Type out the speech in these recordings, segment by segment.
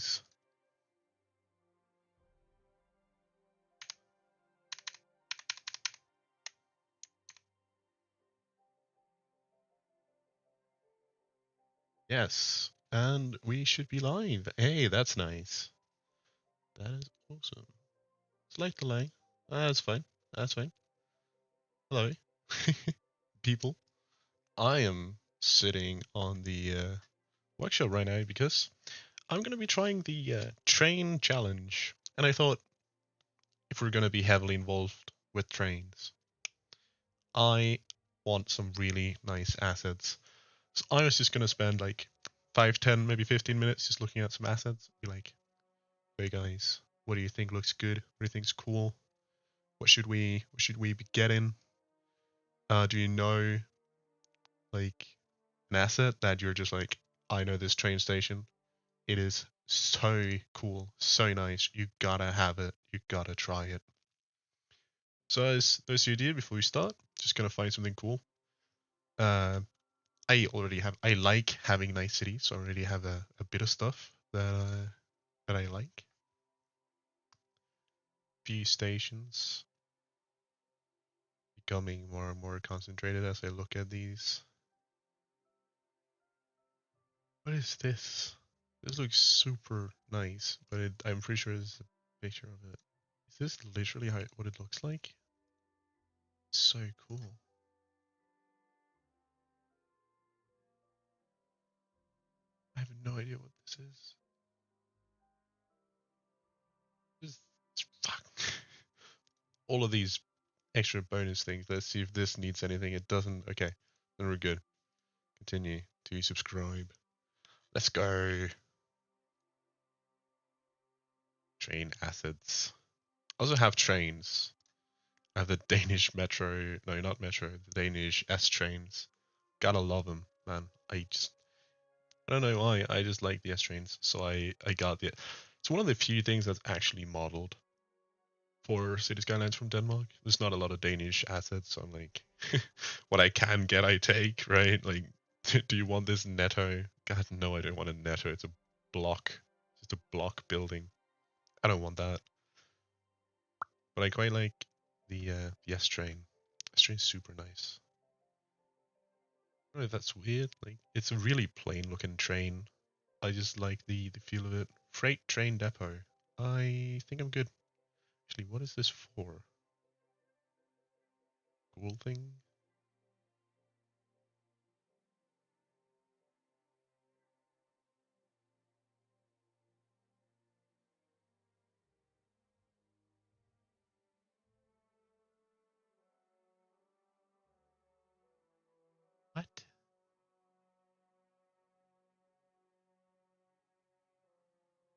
guys. Yes, and we should be live. Hey, that's nice. That is awesome. Slight delay. That's fine. That's fine. Hello, people. I am sitting on the workshop right now because I'm going to be trying the train challenge. And I thought if we're going to be heavily involved with trains, I want some really nice assets. So I was just going to spend like 5, 10, maybe 15 minutes just looking at some assets. Be like, hey guys, what do you think looks good? What do you think's cool? What should we be getting? Do you know like an asset that you're just like, I know this train station. It is so cool, so nice. You gotta have it. You gotta try it. So as there's the idea before we start, just gonna find something cool. I like having nice cities, so I already have a bit of stuff that I like. Few stations becoming more and more concentrated as I look at these. What is this? This looks super nice, but I'm pretty sure there's a picture of it. Is this literally what it looks like? So cool. I have no idea what this is. This fuck. All of these extra bonus things. Let's see if this needs anything. It doesn't. Okay, then we're good. Continue to subscribe. Let's go. Train assets. I also have trains. I have the Danish metro. No, not metro. The Danish S trains. Gotta love them, man. I don't know why. I just like the S trains, so I got the. It's one of the few things that's actually modeled for City Skylines from Denmark. There's not a lot of Danish assets, so I'm like, what I can get, I take, right? Like, do you want this netto? God, no, I don't want a netto. It's a block. It's just a block building. I don't want that. But I quite like the S train. S train's super nice. I don't know if that's weird. Like, it's a really plain looking train. I just like the feel of it. Freight train depot. I think I'm good. Actually, what is this for? Cool thing? What?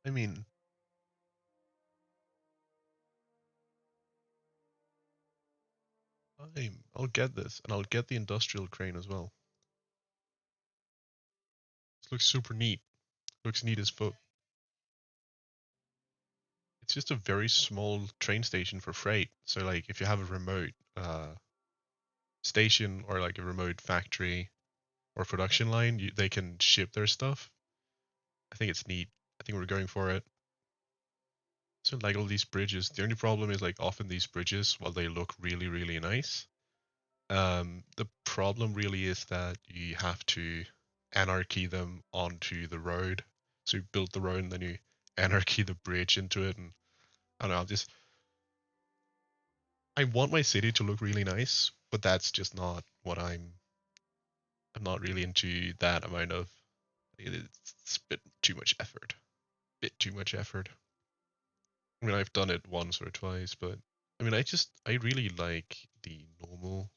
I mean, I'll get this, and I'll get the industrial crane as well. This looks super neat. Looks neat as fuck. It's just a very small train station for freight. So like, if you have a remote station or like a remote factory or production line, they can ship their stuff. I think it's neat. I think we're going for it. So like all these bridges, the only problem is like often these bridges, while they look really, really nice, the problem really is that you have to anarchy them onto the road. So you build the road and then you anarchy the bridge into it, and I don't know. I want my city to look really nice, but that's just not what I'm not really into that amount of. It's a bit too much effort. Bit too much effort. I mean, I've done it once or twice, but I mean, I really like the normal.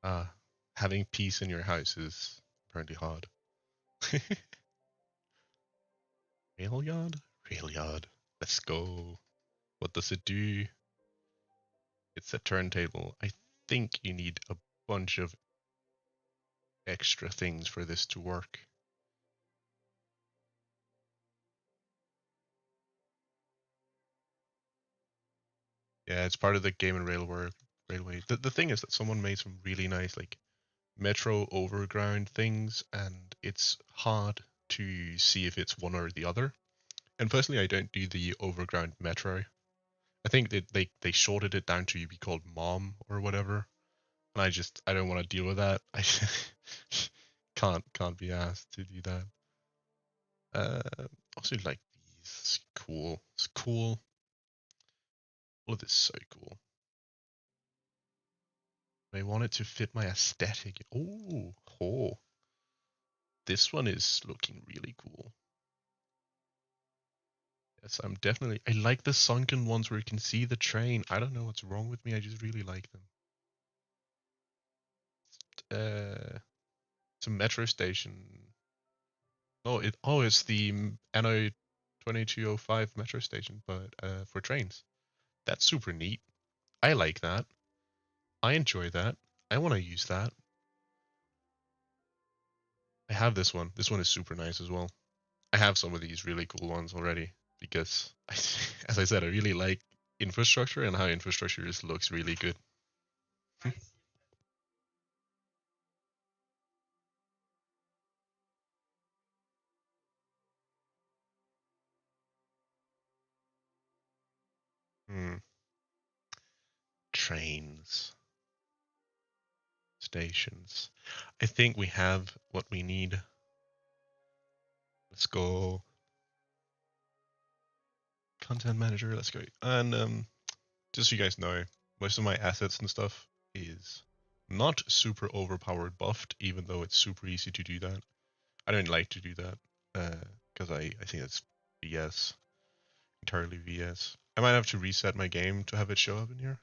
Uh, having peace in your house is apparently hard. Rail yard? Rail yard. Let's go. What does it do? It's a turntable. I think you need a bunch of extra things for this to work. Yeah, it's part of the Game and Railway. The thing is that someone made some really nice like Metro overground things, and it's hard to see if it's one or the other. And personally, I don't do the overground Metro. I think that they shorted it down to be called Mom or whatever, and I don't want to deal with that. I can't be asked to do that. Also like these. It's cool. It's cool. All of this is so cool. I want it to fit my aesthetic. Oh, this one is looking really cool. Yes, I like the sunken ones where you can see the train. I don't know what's wrong with me. I just really like them. It's a metro station. It's the NO 2205 metro station, but for trains. That's super neat. I like that. I enjoy that. I want to use that. I have this one. This one is super nice as well. I have some of these really cool ones already because, as I said, I really like infrastructure and how infrastructure just looks really good. Trains. Stations. I think we have what we need. Let's go. Content manager, let's go. And just so you guys know, most of my assets and stuff is not super overpowered buffed, even though it's super easy to do that. I don't like to do that because I think it's VS, entirely VS. I might have to reset my game to have it show up in here.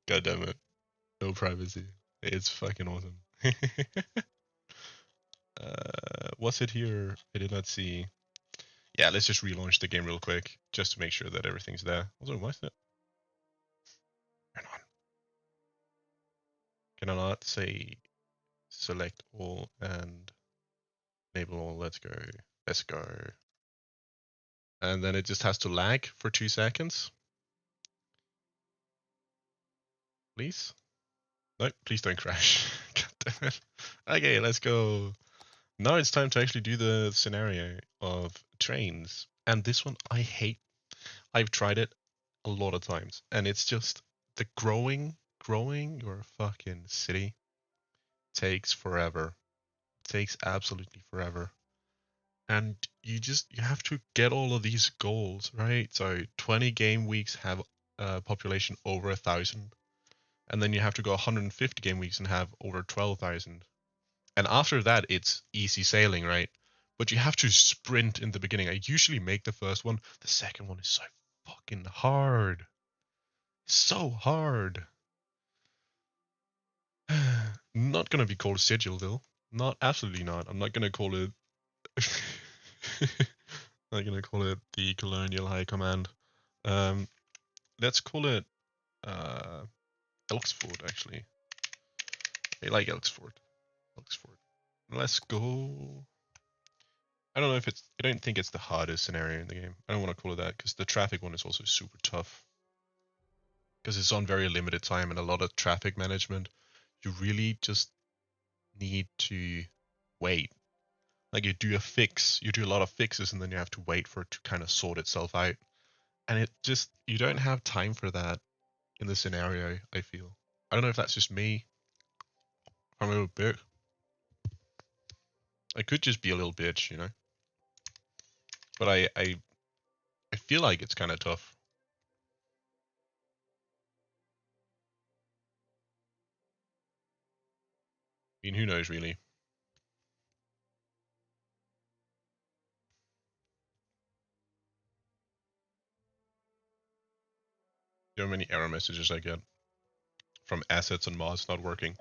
God damn it. No privacy. It's fucking awesome. What's it here? I did not see. Yeah, let's just relaunch the game real quick just to make sure that everything's there. Also, why is that? Turn on. Can I not say select all and enable all? Let's go. Let's go. And then it just has to lag for 2 seconds. Please? No, please don't crash. God damn it. Okay, let's go. Now it's time to actually do the scenario of trains. And this one I hate. I've tried it a lot of times. And it's just the growing your fucking city takes forever. Takes absolutely forever. And you have to get all of these goals, right? So 20 game weeks have a population over 1,000. And then you have to go 150 game weeks and have over 12,000. And after that, it's easy sailing, right? But you have to sprint in the beginning. I usually make the first one. The second one is so fucking hard. So hard. Not gonna be called sigil though. Not absolutely not. I'm not gonna call it. Not gonna call it the Colonial High Command. Let's call it Elksford actually. I like Elksford. Elksford. Let's go. I don't know if it's. I don't think it's the hardest scenario in the game. I don't want to call it that because the traffic one is also super tough. Because it's on very limited time and a lot of traffic management. You really just need to wait. Like you do a lot of fixes, and then you have to wait for it to kind of sort itself out. And you don't have time for that in the scenario, I feel. I don't know if that's just me. I'm a little bit. I could just be a little bitch, you know. But I feel like it's kind of tough. I mean, who knows, really? There are many error messages I get from assets and mods not working.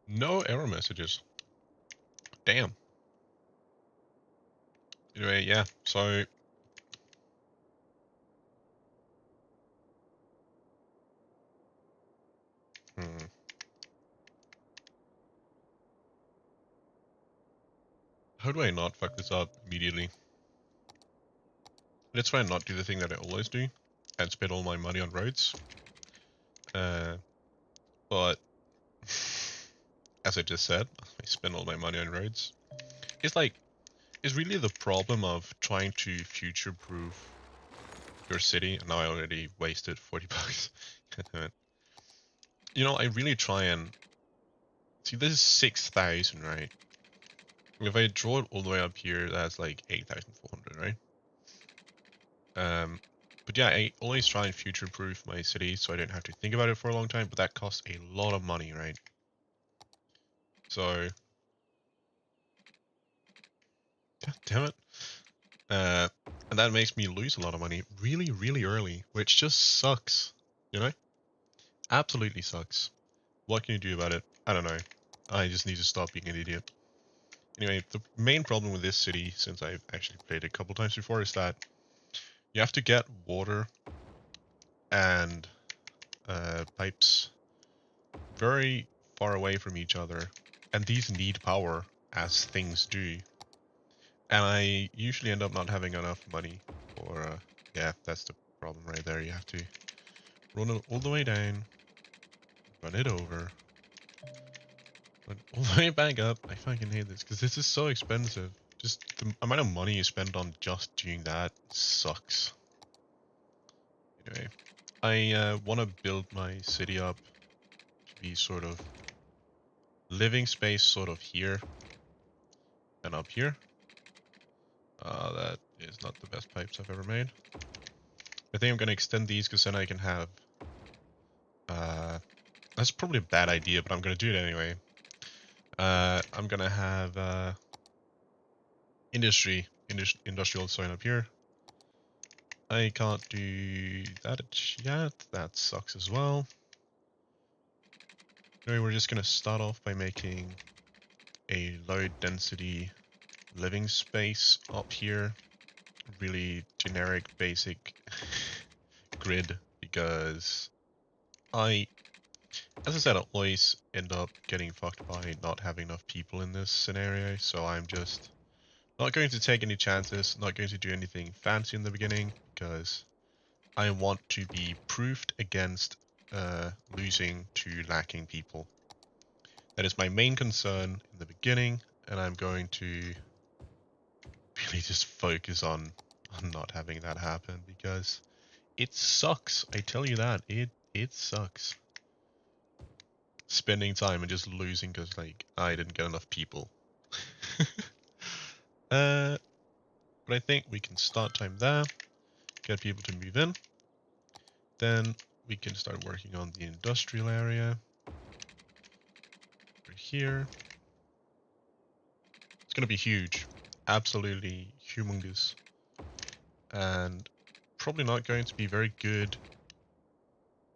No error messages. Damn. Anyway, yeah, so... How do I not fuck this up immediately? Let's try and not do the thing that I always do and spend all my money on roads. But as I just said, I spend all my money on roads. It's like, it's really the problem of trying to future-proof your city. Now I already wasted 40 bucks. You know, I really try and... See, this is 6,000, right? If I draw it all the way up here, that's like 8,400, right? But yeah, I always try and future-proof my city so I don't have to think about it for a long time, but that costs a lot of money, right? So... God damn it. And that makes me lose a lot of money really, really early, which just sucks, you know? Absolutely sucks. What can you do about it? I don't know. I just need to stop being an idiot. Anyway, the main problem with this city, since I've actually played it a couple times before, is that you have to get water and pipes very far away from each other, and these need power, as things do. And I usually end up not having enough money for, yeah, that's the problem right there. You have to run it all the way down, run it over, run all the way back up. I fucking hate this, because this is so expensive. Just the amount of money you spend on just doing that sucks. Anyway, I want to build my city up to be sort of living space sort of here and up here. That is not the best pipes I've ever made. I think I'm going to extend these because then I can have... that's probably a bad idea, but I'm going to do it anyway. I'm going to have industrial sign up here. I can't do that yet. That sucks as well. Anyway, we're just going to start off by making a low density living space up here. Really generic, basic grid, because as I said, I always end up getting fucked by not having enough people in this scenario, so I'm just not going to take any chances, not going to do anything fancy in the beginning, because I want to be proofed against losing to lacking people. That is my main concern in the beginning, and I'm going to really just focus on not having that happen, because it sucks. I tell you that. It sucks. Spending time and just losing because, like, I didn't get enough people. But I think we can start time there, get people to move in. Then we can start working on the industrial area. Over here. It's going to be huge. Absolutely humongous. And probably not going to be very good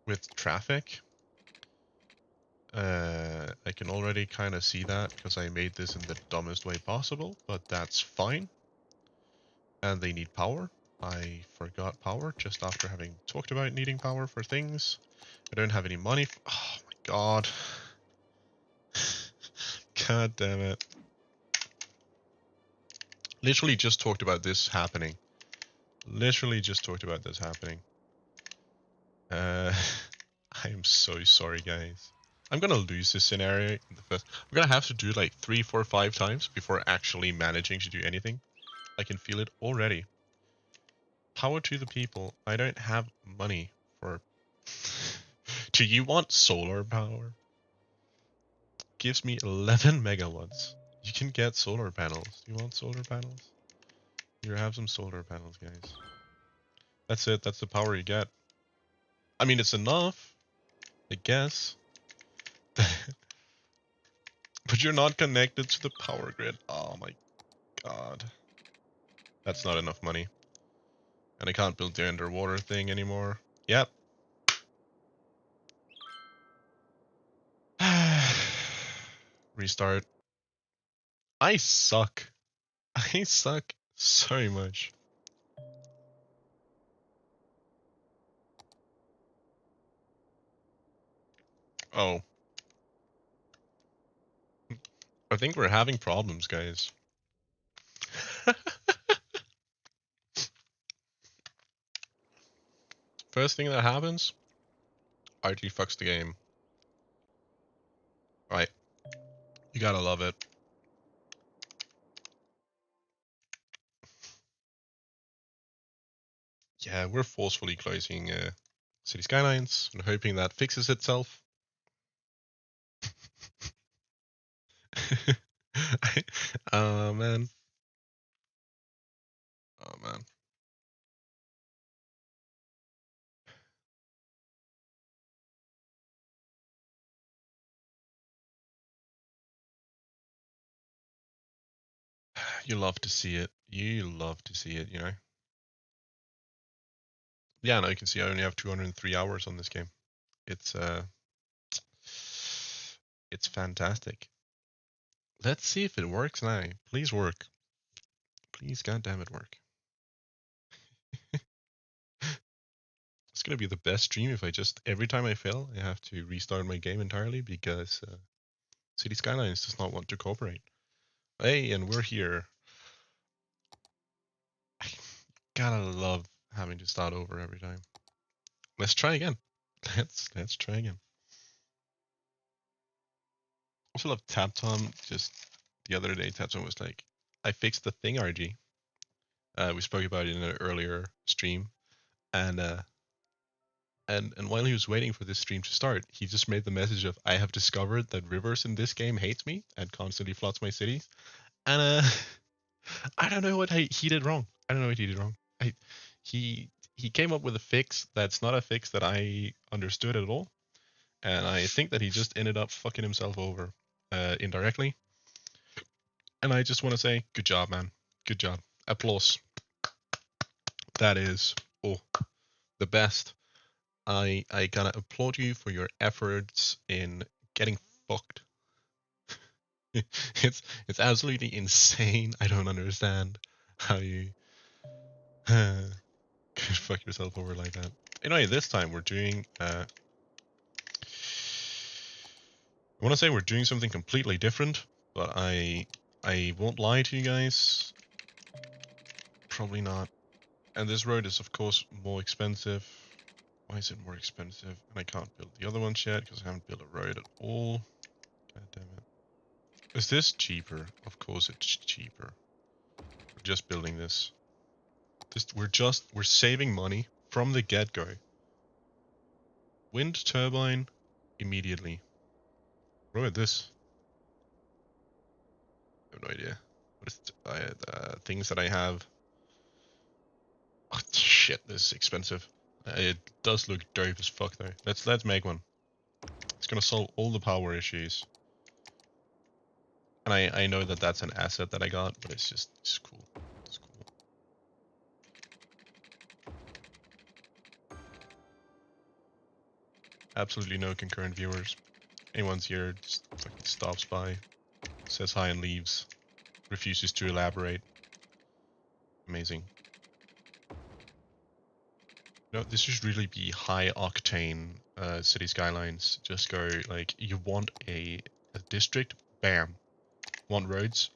with traffic. I can already kind of see that because I made this in the dumbest way possible, but that's fine. And they need power. I forgot power just after having talked about needing power for things. I don't have any money. Oh my god. God damn it. Literally just talked about this happening. Literally just talked about this happening. I am so sorry, guys. I'm gonna lose this scenario in the first... I'm gonna have to do like 3, 4, 5 times before actually managing to do anything. I can feel it already. Power to the people. I don't have money for... Do you want solar power? gives me 11 megawatts. You can get solar panels. You want solar panels? Here, have some solar panels, guys. That's it. That's the power you get. I mean, it's enough, I guess. But you're not connected to the power grid. Oh my god. That's not enough money. And I can't build the underwater thing anymore. Yep. Restart. I suck. I suck so much. Oh. I think we're having problems, guys. First thing that happens, RG fucks the game. Right. You gotta love it. Yeah, we're forcefully closing City Skylines and hoping that fixes itself. Oh man. Oh man. You love to see it. You love to see it, you know? Yeah, now you can see I only have 203 hours on this game. It's fantastic. Let's see if it works now. Please work. Please goddamn it work. It's gonna be the best stream if I just every time I fail I have to restart my game entirely because City Skylines does not want to cooperate. Hey, and we're here. I gotta love having to start over every time. Let's try again. Let's try again. Also love Tap Tom. Just the other day, Tap Tom was like, "I fixed the thing, RG." We spoke about it in an earlier stream, and while he was waiting for this stream to start, he just made the message of, "I have discovered that Rivers in this game hates me and constantly floods my cities," and I don't know what he did wrong. I don't know what he did wrong. He came up with a fix that's not a fix that I understood at all, and I think that he just ended up fucking himself over indirectly. And I just want to say, good job, man. Good job. Applause. That is the best. I gotta applaud you for your efforts in getting fucked. It's absolutely insane. I don't understand how you could fuck yourself over like that. Anyway, this time we're doing I want to say we're doing something completely different, but I won't lie to you guys. Probably not. And this road is of course more expensive. Why is it more expensive? And I can't build the other ones yet because I haven't built a road at all. God damn it. Is this cheaper? Of course it's cheaper. We're just building this. We're saving money from the get-go. Wind turbine immediately. Look at this. I have no idea. What is things that I have? Oh, shit, this is expensive. It does look dope as fuck though. Let's make one. It's gonna solve all the power issues. And I know that that's an asset that I got, but it's cool. It's cool. Absolutely no concurrent viewers. Anyone's here just fucking stops by, says hi and leaves, refuses to elaborate. Amazing. No, this should really be high octane City Skylines. Just go like, you want a district? Bam. Want roads?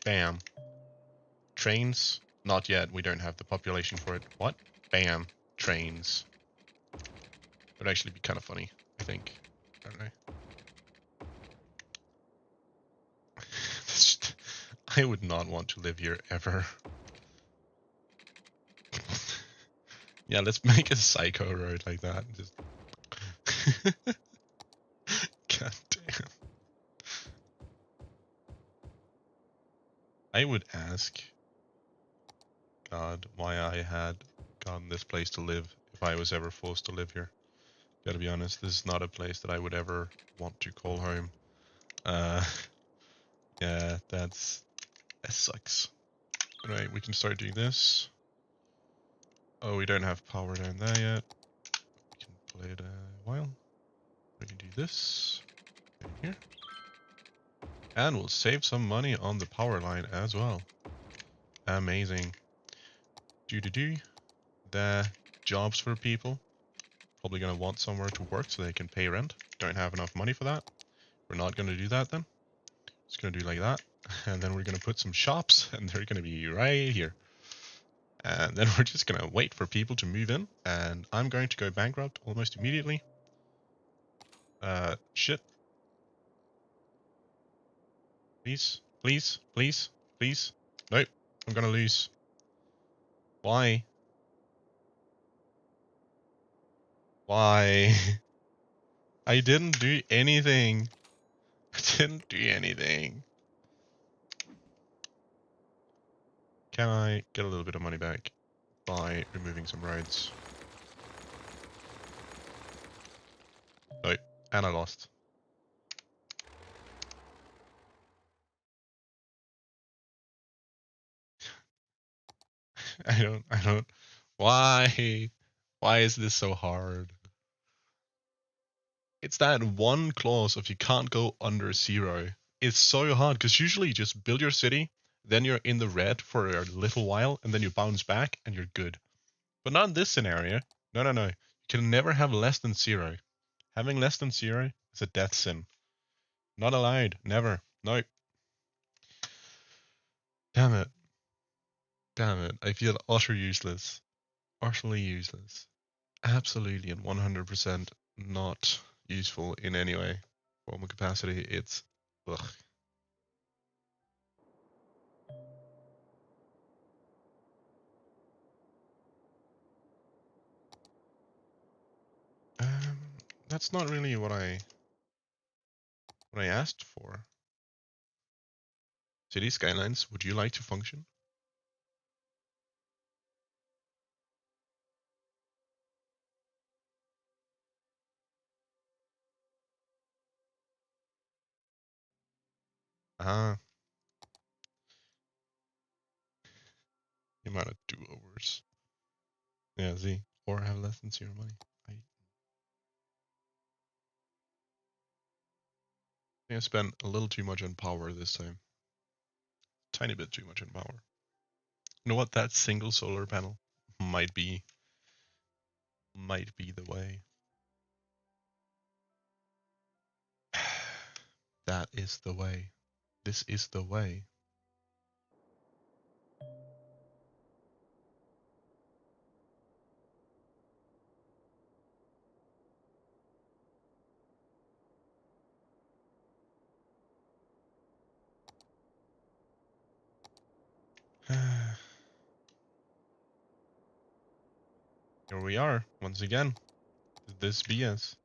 Bam. Trains? Not yet, we don't have the population for it. What? Bam. Trains. Would actually be kind of funny, I think. I don't know. I would not want to live here ever. Yeah, let's make a psycho road like that. Just God damn. I would ask God why I had gotten this place to live if I was ever forced to live here. Gotta be honest, this is not a place that I would ever want to call home. Yeah, that sucks. Anyway, we can start doing this. Oh, we don't have power down there yet. We can play it a while. We can do this down here. And we'll save some money on the power line as well. Amazing. Do. The jobs for people. Probably going to want somewhere to work so they can pay rent. Don't have enough money for that. We're not going to do that then. Just going to do like that. And then we're going to put some shops and they're going to be right here. And then we're just going to wait for people to move in. And I'm going to go bankrupt almost immediately. Shit. Please, please, please, please. Nope. I'm going to lose. Why? Why? I didn't do anything. I didn't do anything. Can I get a little bit of money back by removing some roads? No, and I lost. I don't. Why? Why is this so hard? It's that one clause of you can't go under 0. It's so hard because usually you just build your city, then you're in the red for a little while, and then you bounce back and you're good. But not in this scenario. No. You can never have less than 0. Having less than 0 is a death sin. Not allowed. Never. Nope. Damn it. Damn it. I feel utter useless. Utterly useless. Absolutely and 100% not useful in any way. Form of capacity, it's ugh. That's not really what I asked for. City Skylines, would you like to function? The amount of do-overs. Yeah, see. Or have less than 0 money. I think I spent a little too much on power this time. Tiny bit too much on power. You know what? That single solar panel might be the way. That is the way. This is the way. Here we are, once again. This BS.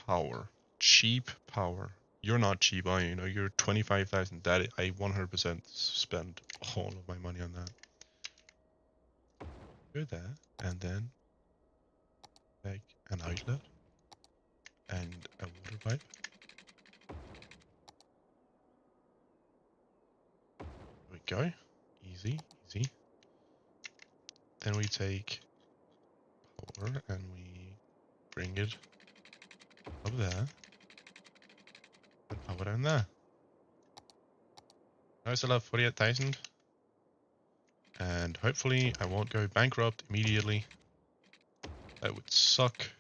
Power. Cheap power. You're not cheap, are you? You know, you're 25,000. That I 100% spend all of my money on that. Do that, and then like an outlet and a water pipe. There we go. Easy, easy. Then we take power and we bring it up there and power down there. Now I still have 48,000. And hopefully I won't go bankrupt immediately. That would suck.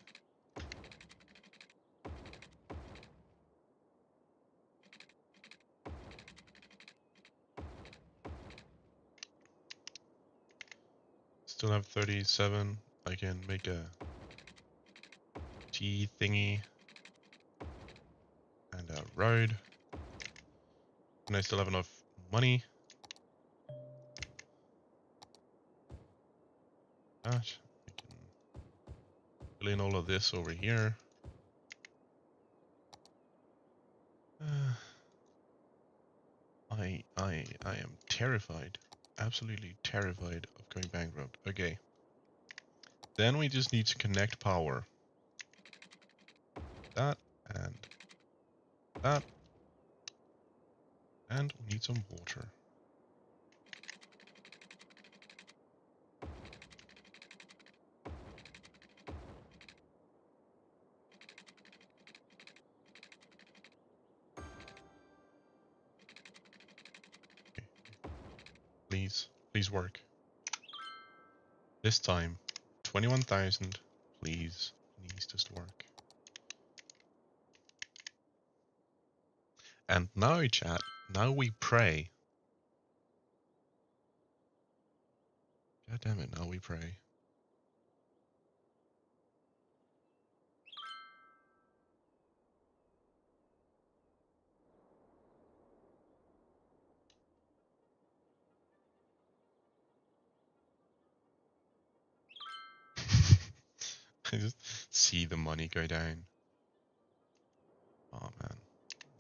Still have 37. I can make a T thingy and a road. And I still have enough money. That I can fill in all of this over here. I am terrified. Absolutely terrified of going bankrupt. Okay. Then we just need to connect power. That and that. And we need some water. Okay. Please work. This time, 21,000. Please just work. And now, chat, now we pray. God damn it, now we pray. I just see the money go down. Oh man,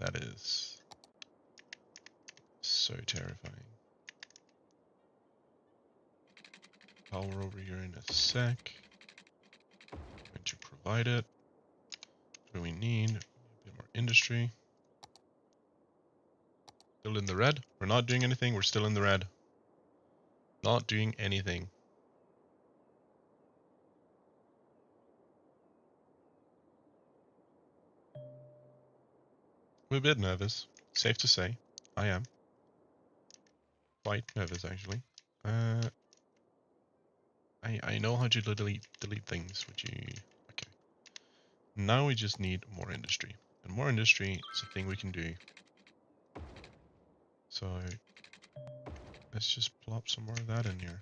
that is so terrifying. Power over here in a sec. Going to provide it. What do we need? A bit more industry. Still in the red. We're not doing anything. We're still in the red. Not doing anything. I'm a bit nervous. Safe to say. I am. Quite nervous, actually. I know how to delete things, which you... Okay. Now we just need more industry. And more industry is a thing we can do. So... let's just plop some more of that in here.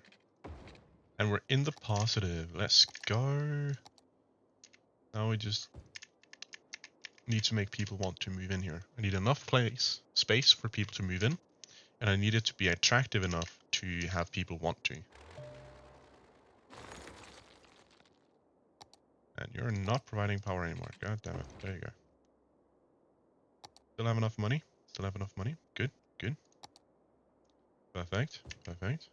And we're in the positive. Let's go. Now we just need to make people want to move in here. I need enough space for people to move in. And I need it to be attractive enough to have people want to. And you're not providing power anymore. God damn it. There you go. Still have enough money. Still have enough money. Good, good. Perfect, perfect.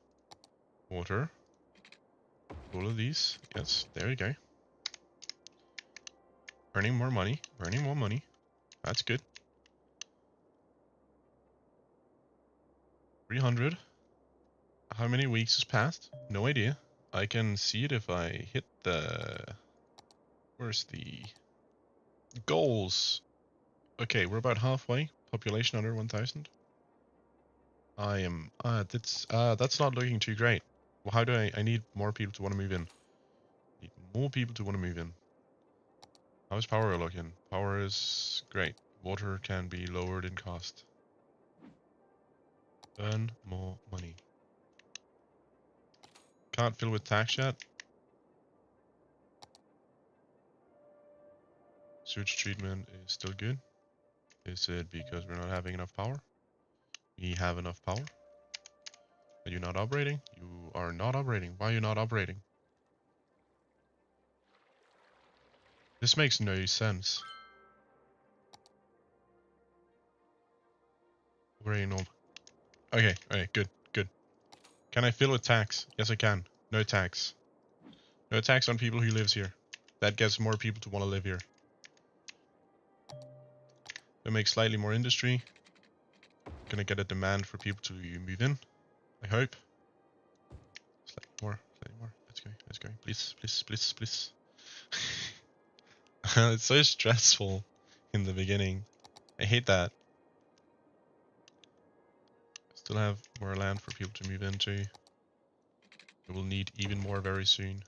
Water. All of these. Yes, there you go. Earning more money. Earning more money. That's good. 300. How many weeks has passed? No idea. I can see it if I hit the... Where's the... Goals? Okay, we're about halfway. Population under 1,000. I am... that's not looking too great. Well, how do I need more people to want to move in. Need more people to want to move in. How's power looking? Power is great. Water can be lowered in cost. Earn more money. Can't fill with tax yet. Sewage treatment is still good. Is it because we're not having enough power? We have enough power. Are you not operating? You are not operating. Why are you not operating? This makes no sense. Operating on. Okay, okay, good, good. Can I fill with tax? Yes, I can. No tax. No tax on people who lives here. That gets more people to want to live here. It makes slightly more industry. Gonna get a demand for people to move in. I hope. Slightly more, slightly more. Let's go. Please, please, please, please. It's so stressful in the beginning. I hate that. Still have more land for people to move into. We will need even more very soon.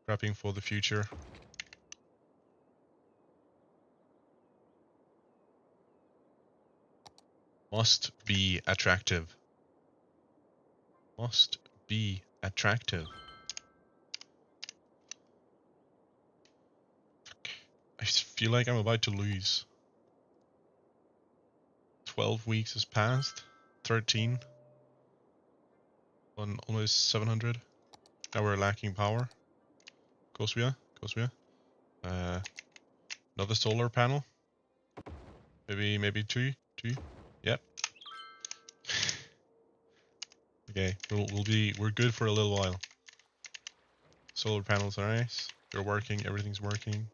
Prepping for the future. Must be attractive. Must be attractive. I feel like I'm about to lose. 12 weeks has passed. 13. On almost 700. Now we're lacking power. Of course we are. Another solar panel. Maybe two. Yep. okay. We're good for a little while. Solar panels are nice. They're working. Everything's working.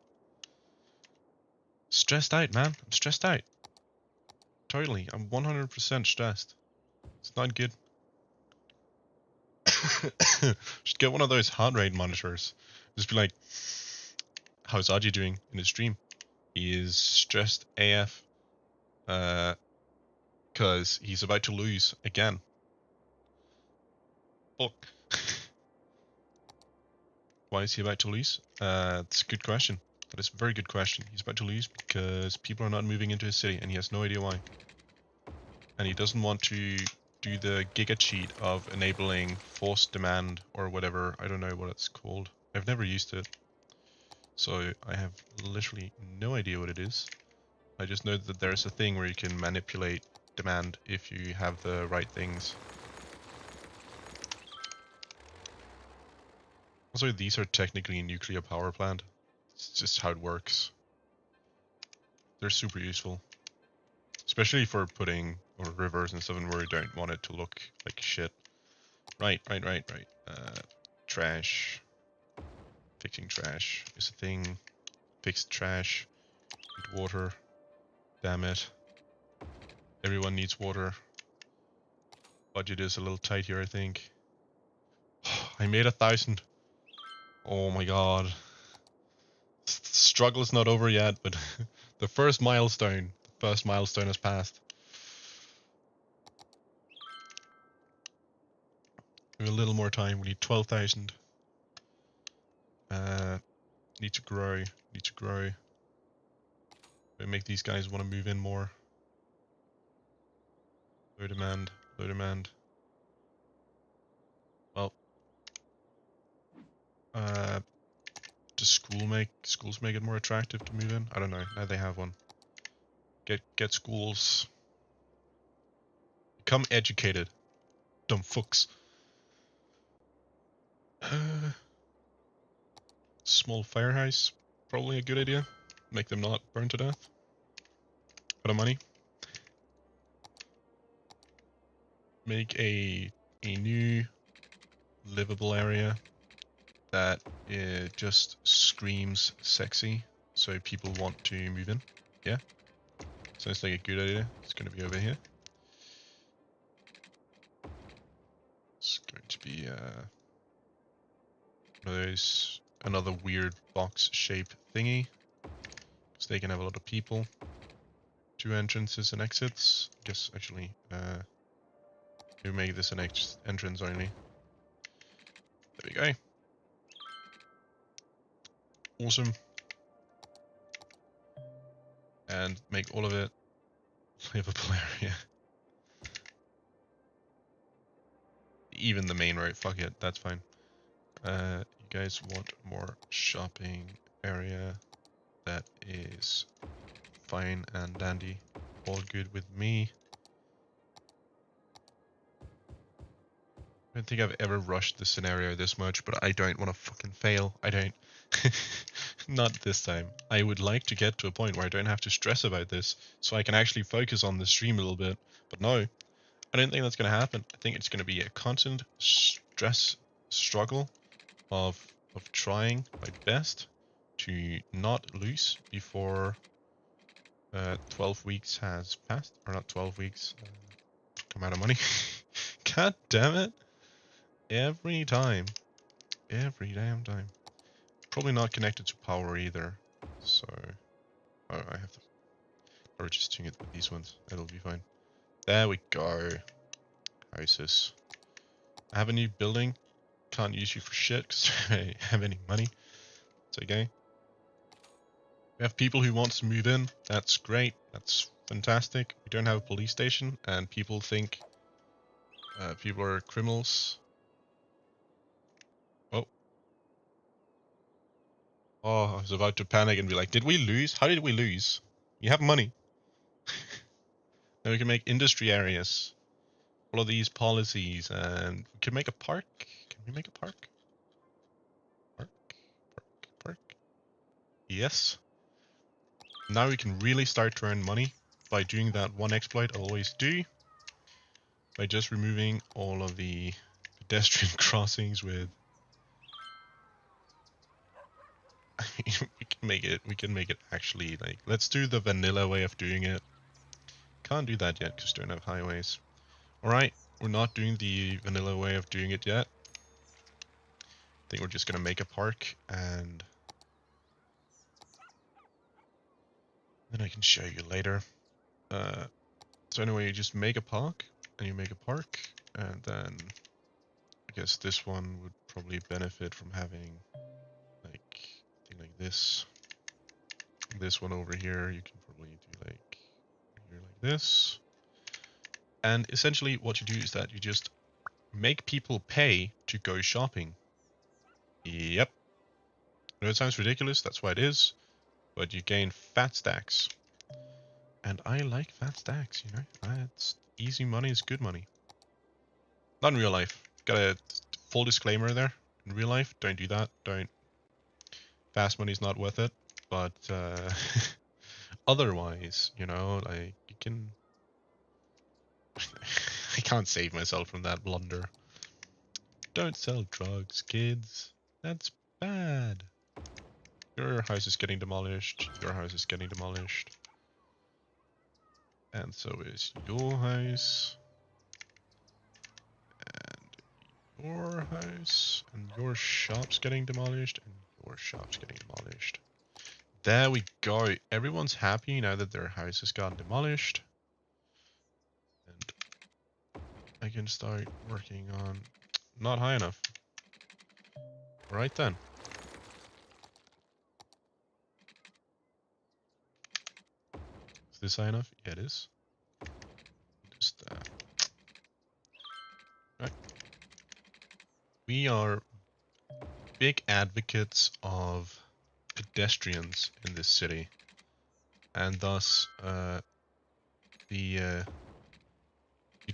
Stressed out, man. I'm stressed out. Totally. I'm 100% stressed. It's not good. Should get one of those heart rate monitors. Just be like, how's Aji doing in his stream? He is stressed AF. Because he's about to lose again. Fuck. Why is he about to lose? That's a good question. That is a very good question. He's about to lose because people are not moving into his city and he has no idea why. And he doesn't want to do the giga cheat of enabling forced demand or whatever. I don't know what it's called. I've never used it. So I have literally no idea what it is. I just know that there's a thing where you can manipulate demand if you have the right things. Also, these are technically a nuclear power plant. It's just how it works. They're super useful. Especially for putting rivers and stuff in where you don't want it to look like shit. Right. Trash. Fixing trash is a thing. Fix trash. Need water. Damn it. Everyone needs water. Budget is a little tight here, I think. I made 1,000. Oh my god. Struggle is not over yet, but the first milestone has passed. We have a little more time. We need 12,000. Need to grow. We make these guys want to move in more. Low demand. Well, does schools make it more attractive to move in? I don't know. Now they have one. Get schools. Become educated. Dumb fucks. Small firehouse. Probably a good idea. Make them not burn to death. Bit of money. Make a new livable area that just screams sexy, so people want to move in. Yeah, sounds like a good idea. It's going to be over here. It's going to be one of those, another weird box shape thingy, so they can have a lot of people. 2 entrances and exits. I guess actually, we make this an entrance only. There we go. Awesome. And make all of it livable area. Even the main road, fuck it, that's fine. You guys want more shopping area? That is fine and dandy. All good with me. I don't think I've ever rushed this scenario this much, but I don't want to fucking fail. I don't. Not this time. I would like to get to a point where I don't have to stress about this, so I can actually focus on the stream a little bit. But no, I don't think that's going to happen. I think it's going to be a constant struggle of trying my best to not lose before 12 weeks has passed. Or not 12 weeks. Come out of money. God damn it. Every time. Every damn time. Probably not connected to power either. So, oh, I have to. Or just doing it with these ones. It'll be fine. There we go. Houses. I have a new building. Can't use you for shit because I don't have any money. It's okay. We have people who want to move in. That's great. That's fantastic. We don't have a police station, and people think people are criminals. Oh, I was about to panic and be like, did we lose? How did we lose? You have money. Now we can make industry areas. Follow these policies, and we can make a park. Can we make a park? Park. Yes. Now we can really start to earn money by doing that one exploit I always do. by just removing all of the pedestrian crossings with we can make it actually like, let's do the vanilla way of doing it. Can't do that yet because we don't have highways. Alright, we're not doing the vanilla way of doing it yet. I think we're just gonna make a park, and then I can show you later. So anyway, you just make a park, and you make a park, and then I guess this one would probably benefit from having like a thing like this. This one over here, you can probably do like here like this. And essentially what you do is that you just make people pay to go shopping. Yep. I know it sounds ridiculous, that's why it is, but you gain fat stacks. And I like fat stacks, you know? It's easy money is good money. Not in real life. Got a full disclaimer there. In real life, don't do that. Don't. Fast money's not worth it. But otherwise, you know, like you can. I can't save myself from that blunder. Don't sell drugs, kids. That's bad. Your house is getting demolished. Your house is getting demolished. And so is your house. And your house. And your shop's getting demolished. And your shop's getting demolished. There we go. Everyone's happy now that their house has gotten demolished. And I can start working on... Not high enough. Right then. Is this high enough? Yeah, it is. Just right. We are big advocates of pedestrians in this city, and thus the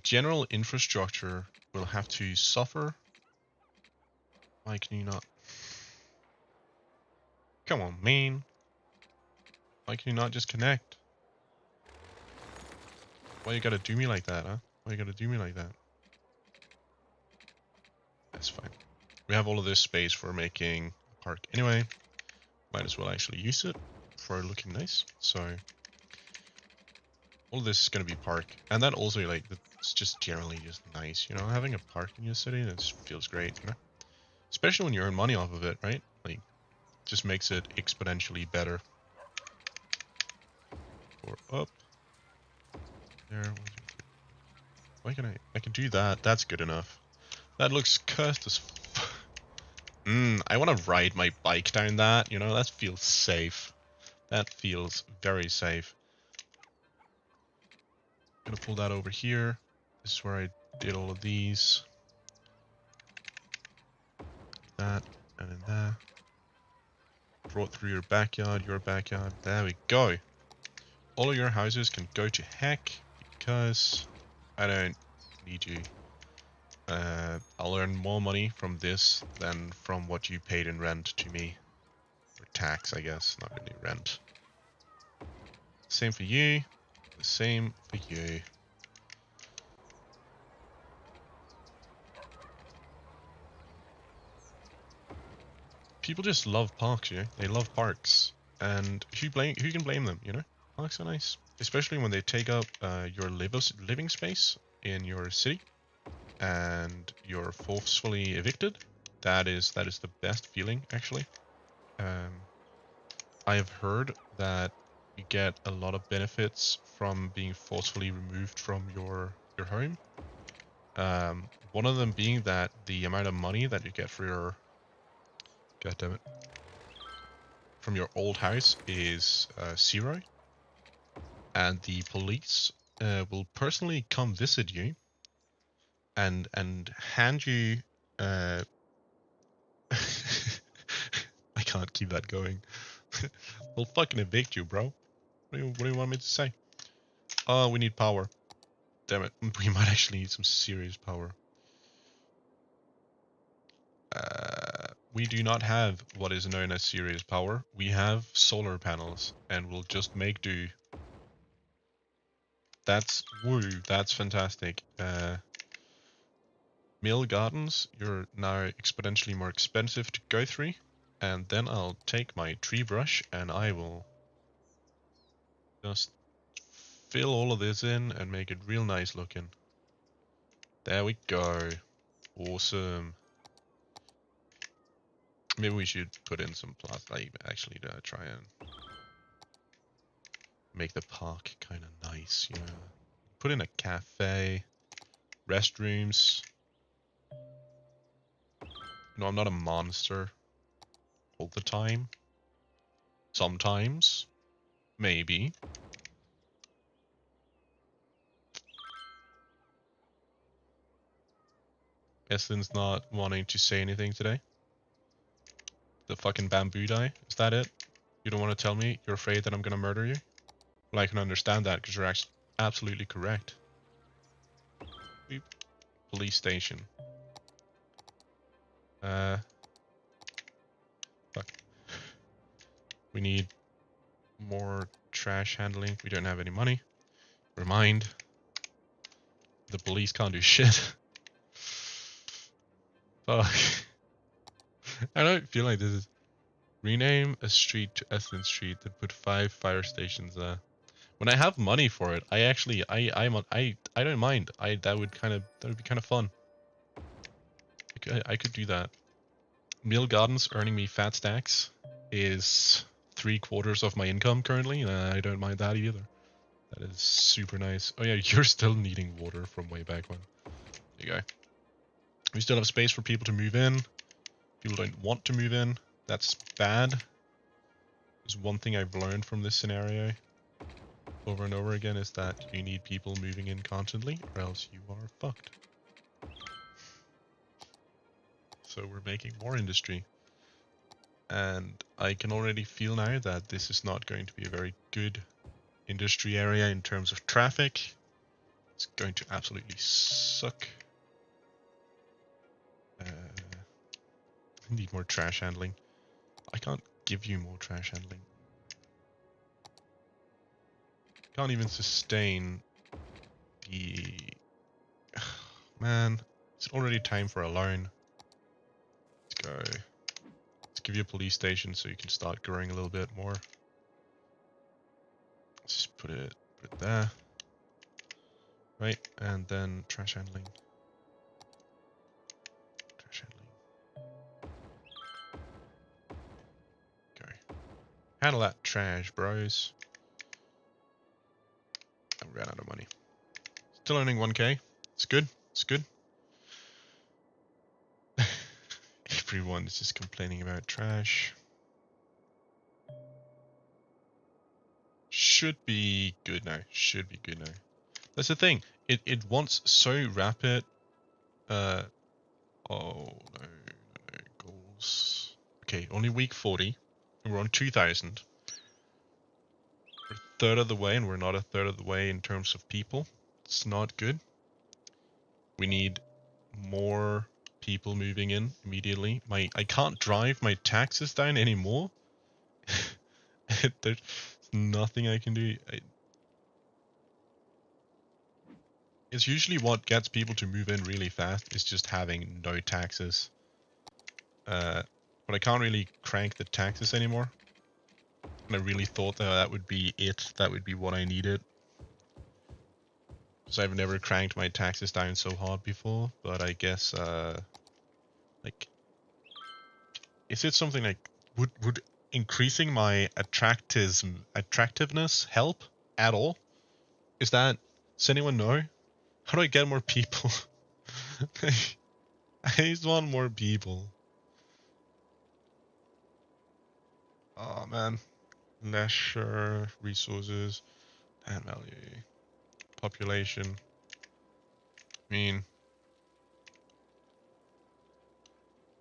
general infrastructure will have to suffer. Why can you not? Come on, man. Why can you not just connect? Why you gotta do me like that, huh? Why you gotta do me like that? That's fine. We have all of this space for making a park anyway. Might as well actually use it for looking nice. So all of this is gonna be park, and that also, like, it's just generally just nice, you know, having a park in your city. That feels great, you know, especially when you earn money off of it, right? Like, just makes it exponentially better. Or up there. Why can I can do that? That's good enough. That looks cursed as I want to ride my bike down that, you know, that feels safe. That feels very safe. I'm gonna pull that over here. This is where I did all of these. That, and then there. Brought through your backyard, there we go. All of your houses can go to heck, because I don't need you. I'll earn more money from this than from what you paid in rent to me. Or tax, I guess, not really rent. Same for you. The same for you. People just love parks, you know? They love parks. And who can blame them, you know? Parks are nice. Especially when they take up your living space in your city. And you're forcefully evicted. That is the best feeling, actually. I have heard that you get a lot of benefits from being forcefully removed from your home. One of them being that the amount of money that you get for your from your old house is 0, and the police will personally come visit you and hand you I can't keep that going. We'll fucking evict you, bro. What do you want me to say? Oh, we need power. Damn it. We might actually need some serious power. We do not have what is known as serious power. We have solar panels, and we'll just make do. That's woo. That's fantastic. Mill Gardens, you're now exponentially more expensive to go through. And then I'll take my tree brush and I will just fill all of this in and make it real nice looking. There we go. Awesome. Maybe we should put in some plastic actually to try and make the park kind of nice, you know. Put in a cafe, restrooms. No, I'm not a monster all the time. Sometimes. Maybe. Eslin's not wanting to say anything today. The fucking bamboo die? Is that it? You don't want to tell me you're afraid that I'm gonna murder you? Well, I can understand that because you're actually absolutely correct. Beep. Police station. Fuck. We need more trash handling. We don't have any money. Remind. The police can't do shit. Fuck. I don't feel like this is... Rename a street to Esslin Street and put 5 fire stations there. When I have money for it, I actually I don't mind. That would be kind of fun. I could do that. Mill Gardens earning me fat stacks is 3/4 of my income currently, and I don't mind that either. That is super nice. Oh yeah, you're still needing water from way back when. There you go. We still have space for people to move in. People don't want to move in. That's bad. There's one thing I've learned from this scenario over and over again is that you need people moving in constantly or else you are fucked. So we're making more industry. And I can already feel now that this is not going to be a very good industry area in terms of traffic. It's going to absolutely suck. I need more trash handling. I can't give you more trash handling. Can't even sustain the... Man, it's already time for a loan. Let's go. Let's give you a police station so you can start growing a little bit more. Let's just put it there. Right, and then trash handling. Trash handling. Go. Handle that trash, bros. I ran out of money. Still earning 1k. It's good. It's good. Everyone is just complaining about trash. Should be good now. Should be good now. That's the thing. It wants so rapid. Oh no, goals. Okay, only week 40. And we're on 2,000. We're a third of the way, and we're not a third of the way in terms of people. It's not good. We need more people moving in immediately. I can't drive my taxes down anymore. There's nothing I can do. It's usually what gets people to move in really fast is just having no taxes. But I can't really crank the taxes anymore. And I really thought that would be it. That would be what I needed. Because I've never cranked my taxes down so hard before. But I guess, like, is it something like would increasing my attractiveness help at all? Is that, does anyone know? How do I get more people? I just want more people. Oh man. Leisure, resources, and value. Population. I mean,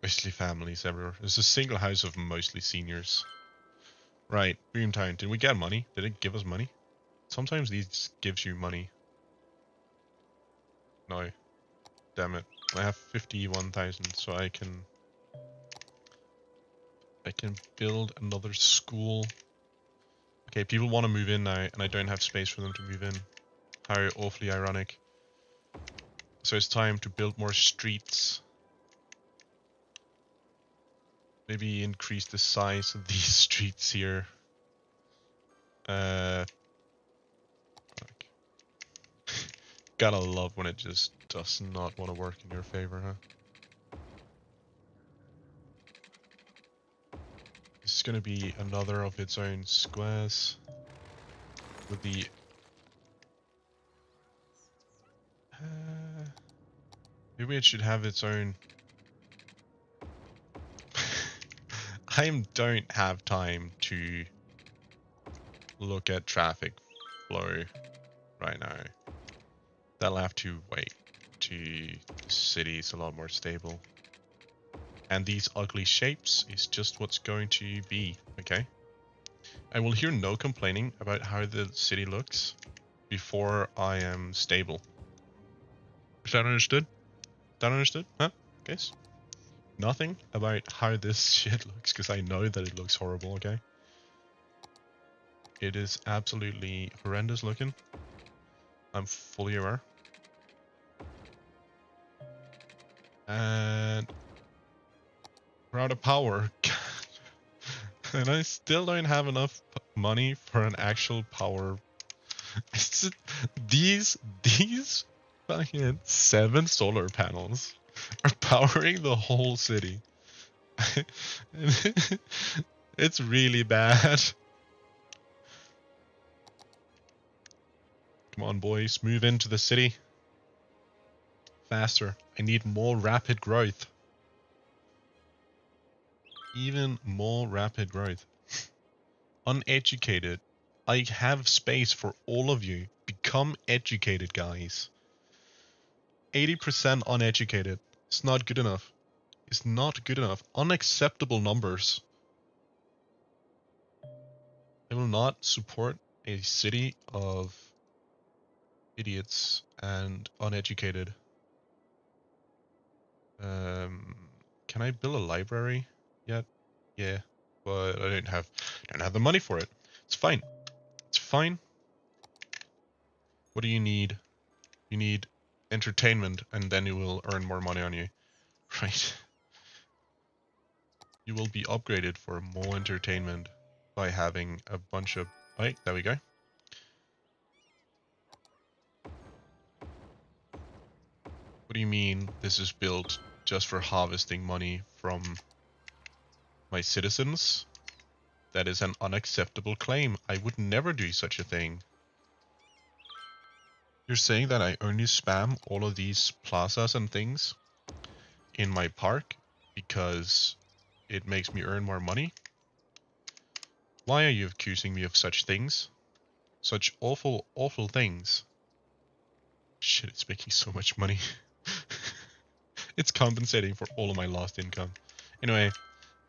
mostly families everywhere. There's a single house of mostly seniors. Right, Boomtown. Did we get money? Did it give us money? Sometimes these gives you money. No. Damn it. I have 51,000, so I can build another school. Okay, people want to move in now, and I don't have space for them to move in. How awfully ironic. So it's time to build more streets. Maybe increase the size of these streets here. Fuck. Gotta love when it just does not want to work in your favor, huh? This is gonna be another of its own squares. With the... maybe it should have its own... I don't have time to look at traffic flow right now. That'll have to wait to the city's a lot more stable. And these ugly shapes is just what's going to be, okay? I will hear no complaining about how the city looks before I am stable. Is that understood? That understood? Huh? Guys? Nothing about how this shit looks, because I know that it looks horrible, okay? It is absolutely horrendous looking. I'm fully aware. And we're out of power. And I still don't have enough money for an actual power. It's just, these fucking 7 solar panels are powering the whole city. It's really bad. Come on, boys, move into the city. Faster. I need more rapid growth. Even more rapid growth. Uneducated. I have space for all of you. Become educated, guys. 80% uneducated. It's not good enough. It's not good enough. Unacceptable numbers. I will not support a city of idiots and uneducated. Can I build a library yet? Yeah, but I don't have the money for it. It's fine. It's fine. What do you need? You need entertainment, and then you will earn more money on you. Right. You will be upgraded for more entertainment by having a bunch of... Right, there we go. What do you mean this is built just for harvesting money from my citizens? That is an unacceptable claim. I would never do such a thing. You're saying that I only spam all of these plazas and things in my park because it makes me earn more money? Why are you accusing me of such things? Such awful, awful things. Shit, it's making so much money. It's compensating for all of my lost income. Anyway,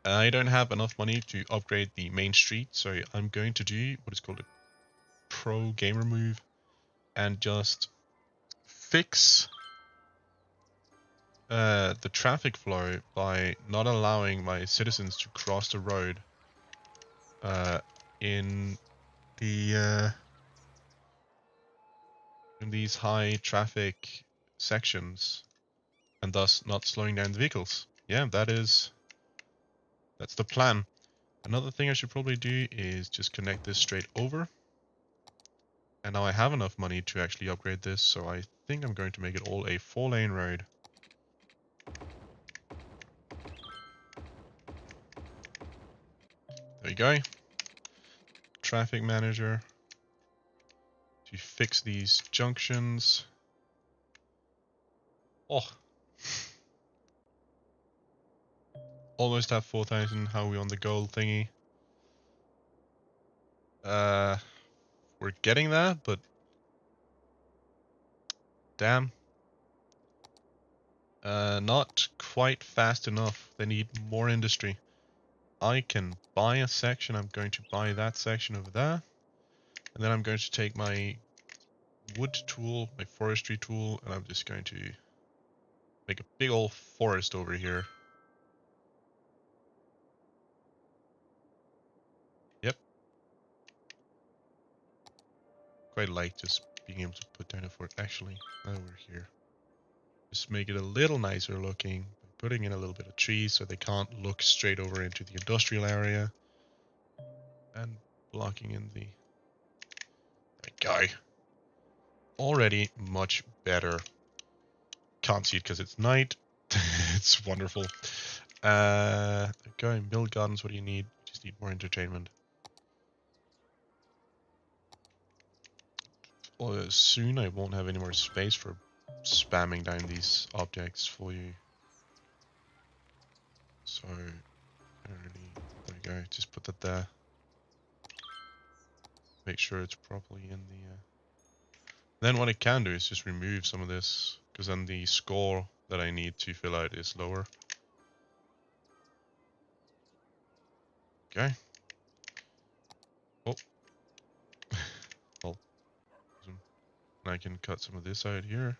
I don't have enough money to upgrade the main street, so I'm going to do what is called a pro gamer move and just fix the traffic flow by not allowing my citizens to cross the road in the in these high traffic sections, and thus not slowing down the vehicles. Yeah, that's the plan. Another thing I should probably do is just connect this straight over. And now I have enough money to actually upgrade this, so I think I'm going to make it all a 4-lane road. There you go. Traffic manager to fix these junctions. Oh. Almost have 4,000. How are we on the goal thingy? We're getting that, but damn. Not quite fast enough. They need more industry. I can buy a section. I'm going to buy that section over there. And then I'm going to take my wood tool, my forestry tool, and I'm just going to make a big old forest over here. Yep. Quite like just being able to put down a fort. Actually, now we're here. Just make it a little nicer looking by putting in a little bit of trees so they can't look straight over into the industrial area. And blocking in the... There we go. Already much better. Can't see it because it's night. It's wonderful. Go and build gardens. What do you need? Just need more entertainment. Well, soon I won't have any more space for spamming down these objects for you. So, there we go. Just put that there. Make sure it's properly in the... Then what I can do is just remove some of this, because then the score that I need to fill out is lower. Okay. Oh. Well, and I can cut some of this out here.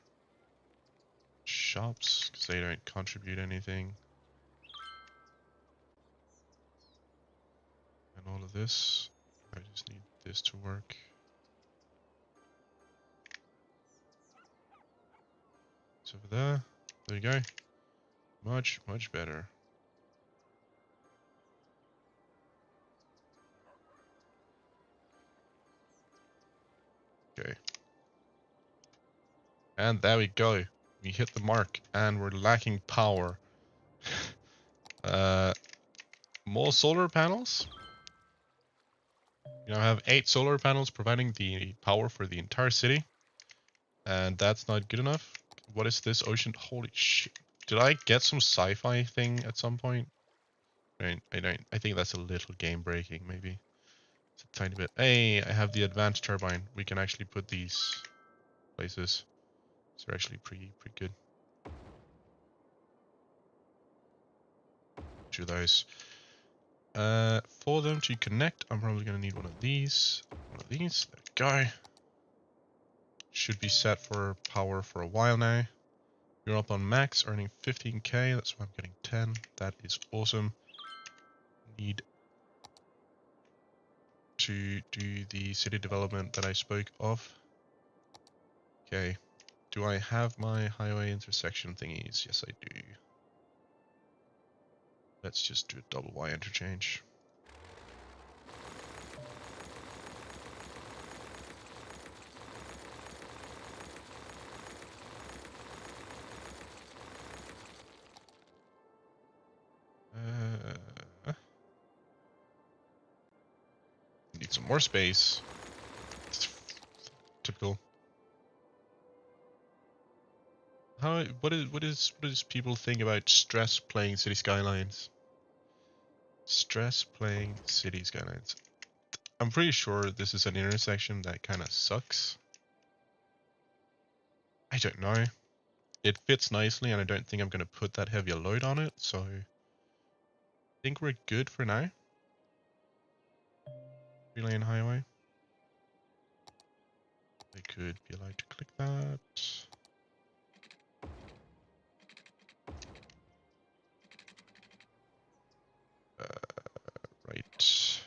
Shops, because they don't contribute anything. And all of this. I just need this to work. It's over there. There you go. Much, much better. Okay. And there we go. We hit the mark and we're lacking power. More solar panels. You know, I have 8 solar panels providing the power for the entire city. And that's not good enough. What is this ocean? Holy shit. Did I get some sci-fi thing at some point? I don't. I think that's a little game breaking, maybe. It's a tiny bit. Hey, I have the advanced turbine. We can actually put these places. So they're actually pretty good. Do those. For them to connect, I'm probably gonna need one of these. One of these. There we go. Should be set for power for a while now. You're up on max, earning 15k. That's why I'm getting 10. That is awesome. Need to do the city development that I spoke of. Okay. Do I have my highway intersection thingies? Yes, I do. Let's just do a double Y interchange. Need some more space. It's typical. What does people think about stress playing City Skylines? Stress playing City Skylines. I'm pretty sure this is an intersection that kind of sucks. I don't know. It fits nicely, and I don't think I'm going to put that heavy a load on it, so I think we're good for now. 3-lane highway. I could be allowed to click that. Right.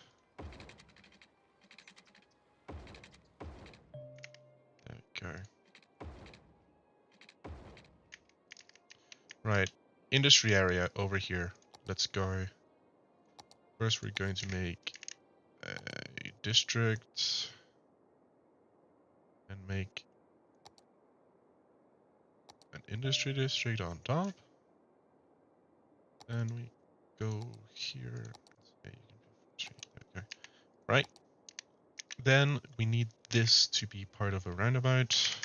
There we go. Right. Industry area over here. Let's go. First, we're going to make a district and make an industry district on top. And we go here. Okay. Right. Then we need this to be part of a roundabout.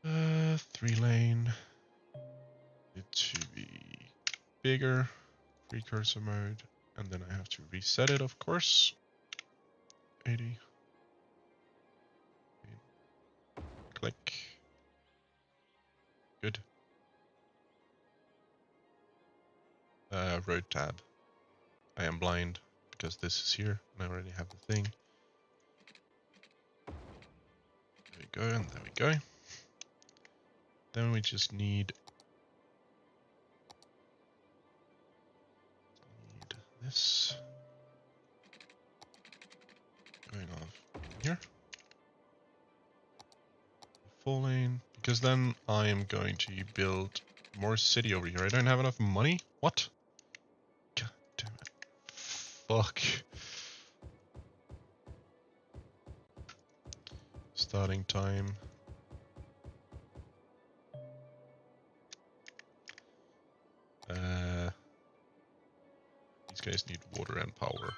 3-lane. It to be bigger. Precursor mode. And then I have to reset it, of course. 80. Click. Good. Road tab. I am blind because this is here and I already have the thing. There we go, and there we go. Then we just need this going off in here. 4-lane, because then I am going to build more city over here. I don't have enough money? What? God damn it. Fuck. Starting time. These guys need water and power.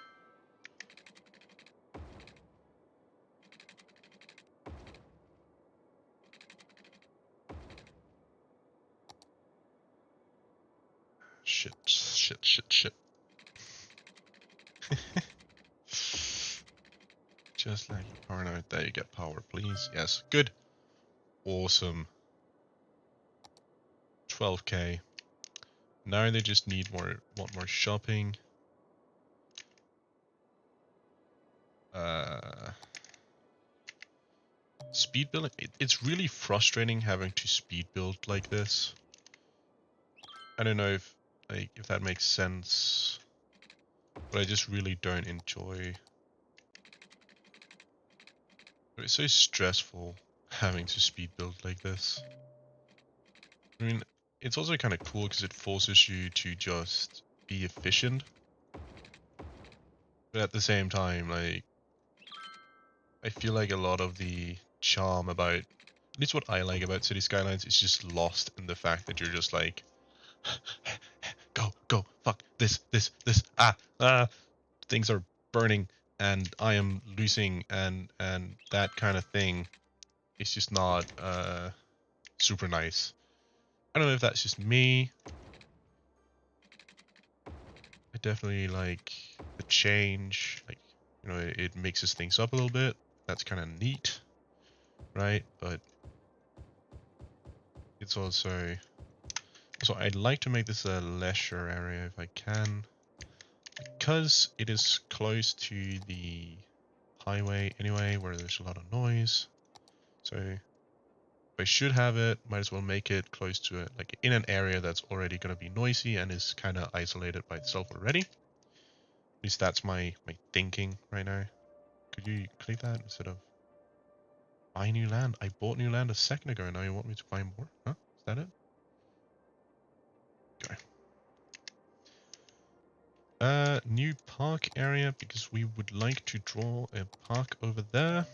Shit, shit, shit, shit. Just like power now. There you get power, please. Yes, good. Awesome. 12k. Now they just need want more shopping. Speed building. It's really frustrating having to speed build like this. I don't know if that makes sense, but I just really don't enjoy. It's so stressful having to speed build like this. I mean, it's also kind of cool because it forces you to just be efficient. But at the same time, like, I feel like a lot of the charm about, at least what I like about City Skylines, is just lost in the fact that you're just like, go, fuck, this, things are burning, and I am losing, and that kind of thing. It's just not super nice. I don't know if that's just me. I definitely like the change. Like, you know, it mixes things up a little bit. That's kind of neat, right? But it's also... So I'd like to make this a leisure area if I can. Because it is close to the highway anyway, where there's a lot of noise. So if I should have it, might as well make it close to it, like in an area that's already going to be noisy and is kind of isolated by itself already. At least that's my thinking right now. Could you click that instead of buy new land? I bought new land a second ago, now you want me to buy more? Huh? Is that it? Go. New park area, because we would like to draw a park over there.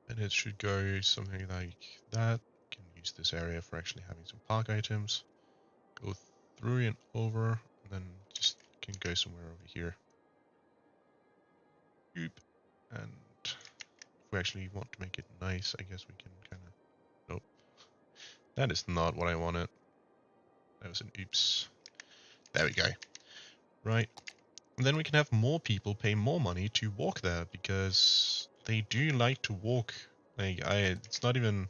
And it should go something like that. Can use this area for actually having some park items. Go through and over, and then just can go somewhere over here. Oop. And if we actually want to make it nice, I guess we can kind of... Nope. That is not what I wanted. That was an oops. There we go. Right. And then we can have more people pay more money to walk there, because they do like to walk. Like, it's not even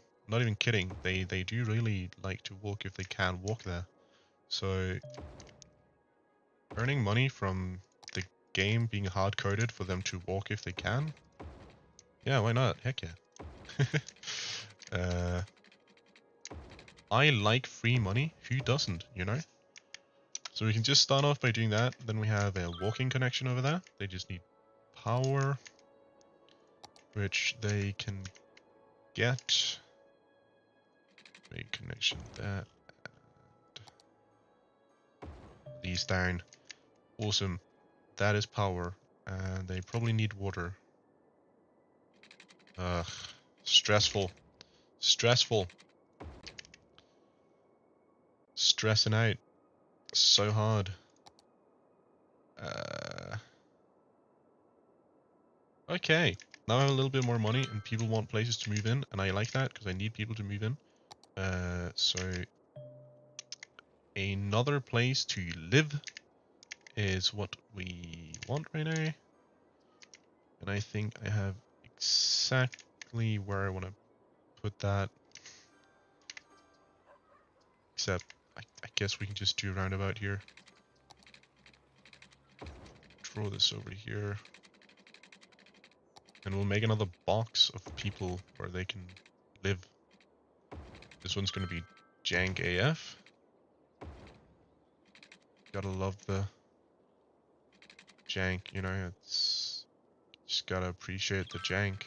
kidding. They do really like to walk if they can walk there. So earning money from the game being hard coded for them to walk if they can. Yeah, why not? Heck yeah. I like free money. Who doesn't, you know? So we can just start off by doing that. Then we have a walking connection over there. They just need power, which they can get. Make connection there. And these down. Awesome. That is power. And they probably need water. Ugh. Stressful. Stressful. Stressing out. So hard. Okay. Now I have a little bit more money and people want places to move in, and I like that because I need people to move in. So another place to live is what we want right now. And I think I have exactly where I want to put that. Except I guess we can just do a roundabout here. Draw this over here. And we'll make another box of people where they can live. This one's going to be jank AF. Gotta love the jank, you know, it's just gotta appreciate the jank.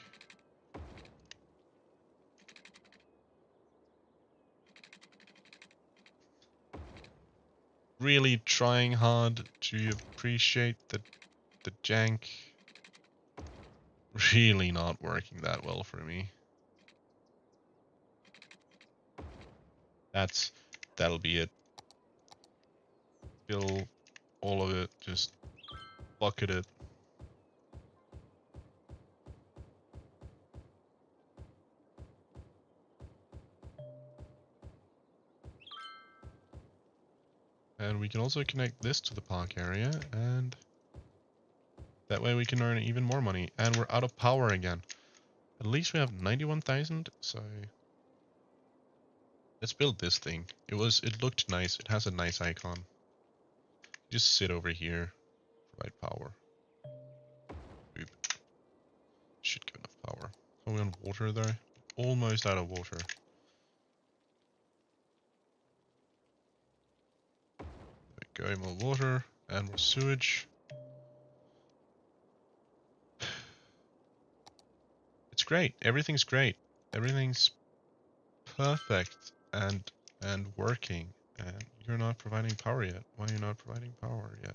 really trying hard to appreciate the jank. Really not working that well for me. That'll be it. Fill all of it, just bucket it. And we can also connect this to the park area, and that way we can earn even more money. And we're out of power again. At least we have 91,000, so let's build this thing. It looked nice. It has a nice icon. Just sit over here, provide power. Boop. Should give enough power. Are we on water though? Almost out of water. There we go, more water and more sewage. It's great. Everything's great. Everything's perfect and working. And you're not providing power yet. Why are you not providing power yet?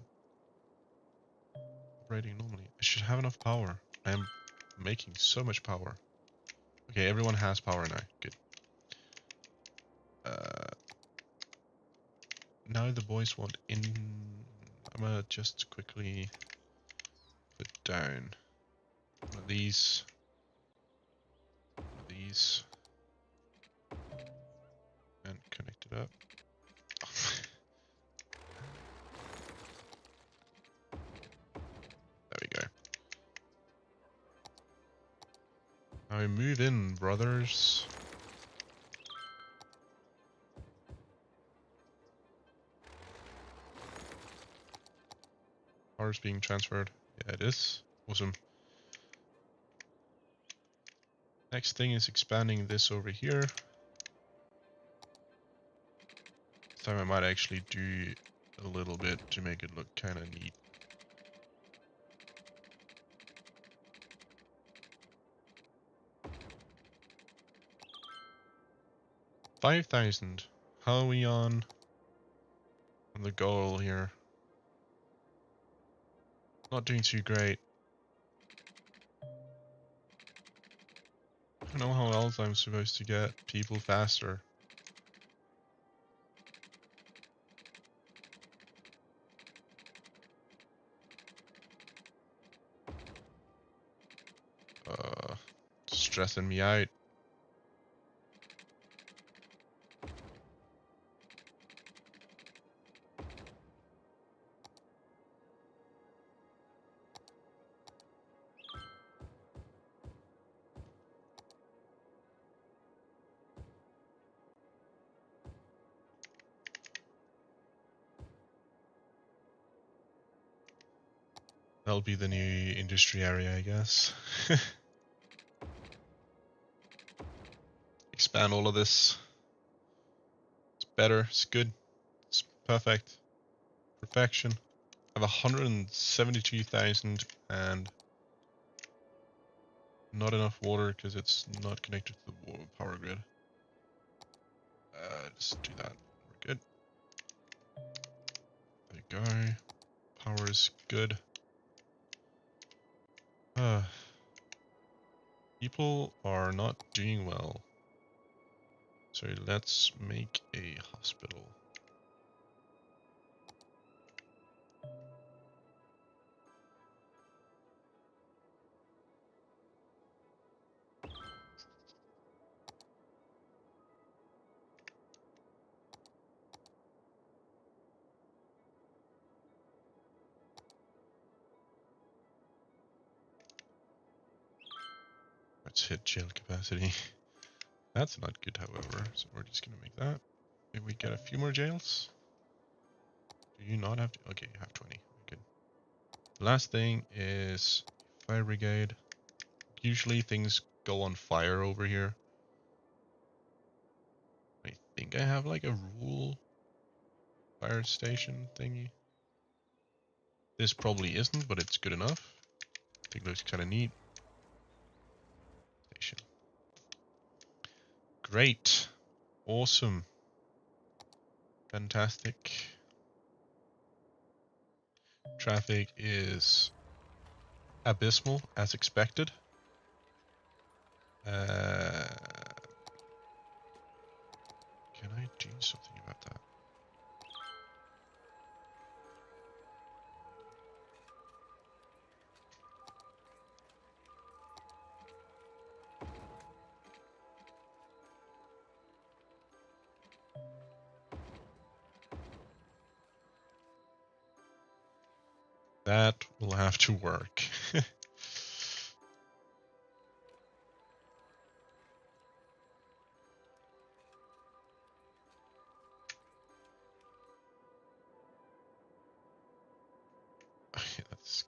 Operating normally. I should have enough power. I am making so much power. Okay, everyone has power now. Good. Now the boys want in. I'm gonna just quickly put down one of these. And connect it up. There we go. Now we move in, brothers. Power's being transferred. Yeah, it is. Awesome. Next thing is expanding this over here. This time I might actually do a little bit to make it look kind of neat. $5,000. How are we on the goal here? Not doing too great. I don't know how else I'm supposed to get people faster. Stressing me out. That'll be the new industry area, I guess. Expand all of this. It's better, it's good, it's perfect. Perfection. I have 172,000 and not enough water because it's not connected to the power grid. Just do that. We're good. There you go. Power is good. People are not doing well. So let's make a hospital. Let's hit jail capacity. That's not good, however, so we're just gonna make that. If we get a few more jails. Do you not have to? Okay, you have 20. Good. Last thing is fire brigade. Usually things go on fire over here. I think I have like a rural fire station thingy. This probably isn't, but it's good enough. I think it looks kind of neat. Station. Great. Awesome. Fantastic. Traffic is abysmal as expected. Can I do something about that? That will have to work. That's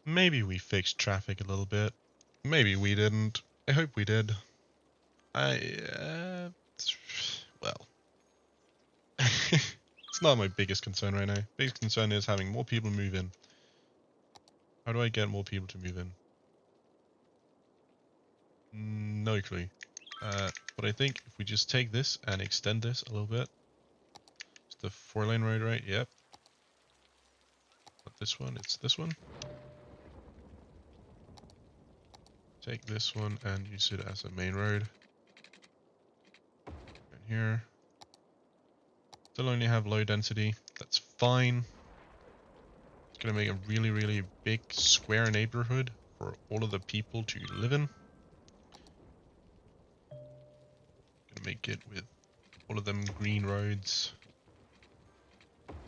maybe we fixed traffic a little bit. Maybe we didn't. I hope we did. Well, it's not my biggest concern right now. Biggest concern is having more people move in. How do I get more people to move in? No clue. But I think if we just take this and extend this a little bit. It's the 4-lane road, right? Yep. Not this one, it's this one. Take this one and use it as a main road. And here. Still only have low density. That's fine. It's gonna make a really, really big square neighborhood for all of the people to live in. Gonna make it with all of them green roads.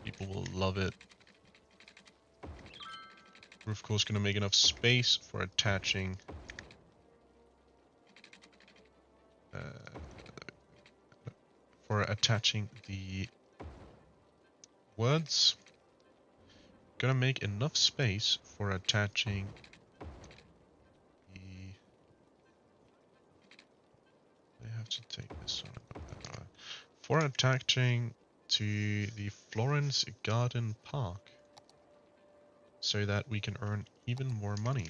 People will love it. We're of course gonna make enough space for attaching the words. Gonna make enough space for attaching the... I have to take this one. For attaching to the Florence Garden Park, so that we can earn even more money.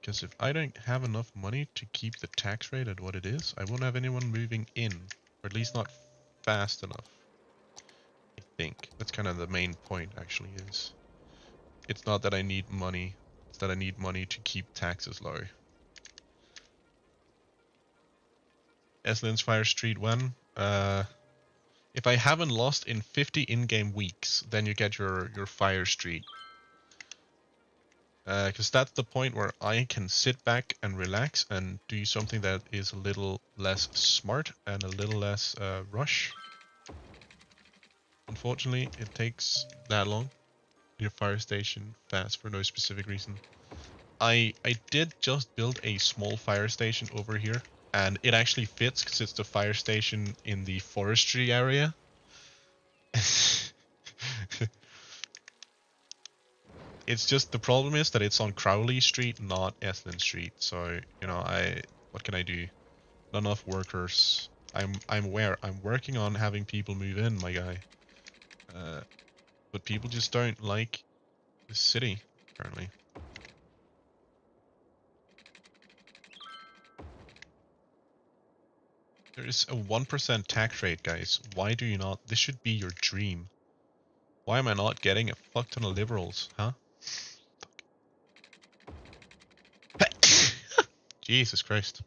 Because if I don't have enough money to keep the tax rate at what it is, I won't have anyone moving in, or at least not fast enough. I think that's kind of the main point, actually. Is it's not that I need money, it's that I need money to keep taxes low. Eslin's Fire Street 1. If I haven't lost in 50 in-game weeks, then you get your Fire Street. Because that's the point where I can sit back and relax and do something that is a little less smart and a little less rush. Unfortunately, it takes that long. Your fire station fast for no specific reason. I did just build a small fire station over here, and it actually fits because it's the fire station in the forestry area. It's just the problem is that it's on Crowley Street, not Eslin Street. So, you know, what can I do? Not enough workers. I'm aware. I'm working on having people move in, my guy. But people just don't like the city, apparently. There is a 1% tax rate, guys. Why do you not? This should be your dream. Why am I not getting a fuck ton of liberals, huh? Jesus Christ.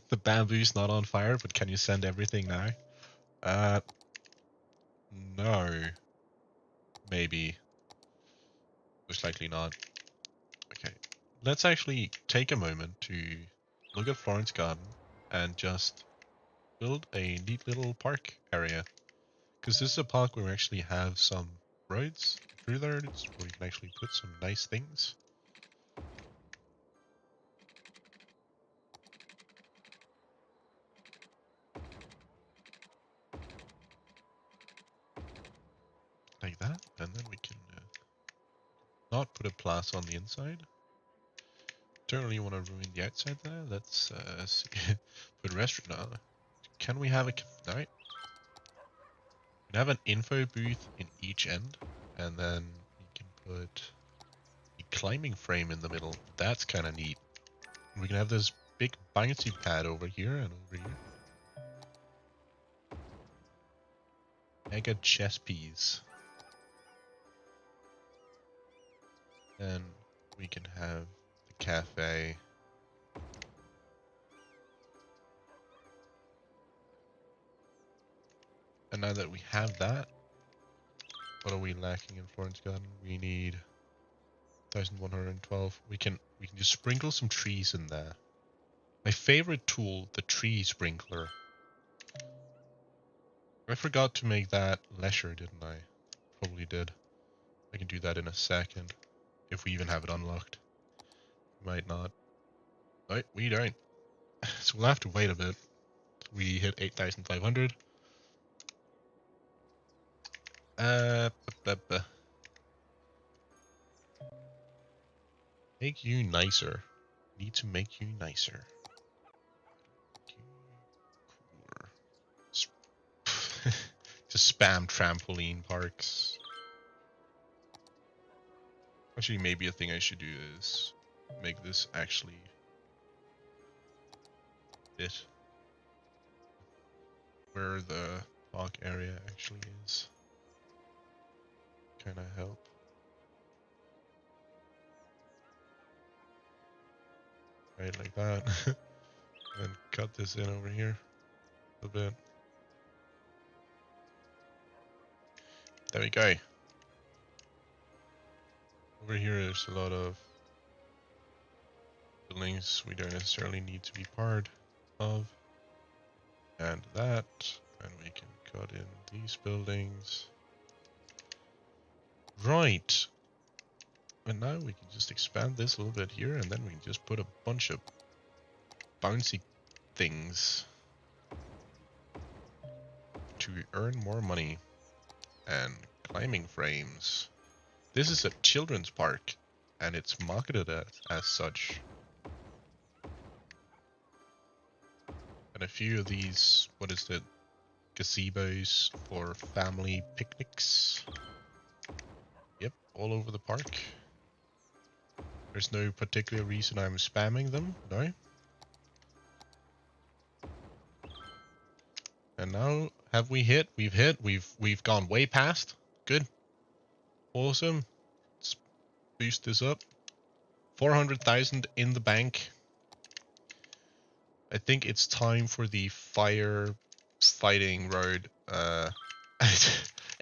The bamboo's not on fire, but can you send everything now? No. Maybe. Most likely not. Okay. Let's actually take a moment to look at Florence Garden and just build a neat little park area. Because this is a park where we actually have some roads through there, where we can actually put some nice things. Like that, and then we can not put a plaza on the inside. Don't really want to ruin the outside there. Let's put a restaurant on. Can we have a... No. We can have an info booth in each end, and then we can put a climbing frame in the middle. That's kind of neat. We can have this big bouncy pad over here and over here. Mega chess piece. Then we can have the cafe. And now that we have that, what are we lacking in Florence Garden? We need 1112. We can just sprinkle some trees in there. My favorite tool, the tree sprinkler. I forgot to make that leisure, didn't I? Probably did. I can do that in a second. If we even have it unlocked. Might not. No, we don't. So we'll have to wait a bit. We hit 8,500. Make you nicer. Need to make you nicer. Cooler. Just spam trampoline parks. Actually, maybe a thing I should do is make this actually fit where the park area actually is. Kind of help. Right, like that. And cut this in over here a bit. There we go. Over here there's a lot of buildings we don't necessarily need to be part of. And that. And we can cut in these buildings. Right. And now we can just expand this a little bit here, and then we can just put a bunch of bouncy things to earn more money. And climbing frames. This is a children's park, and it's marketed as such. And a few of these, what is it, gazebos for family picnics. Yep, all over the park. There's no particular reason I'm spamming them, no. And now, have we hit? We've hit. We've gone way past. Good. Awesome. Let's boost this up. 400,000 in the bank. I think it's time for the firefighting road.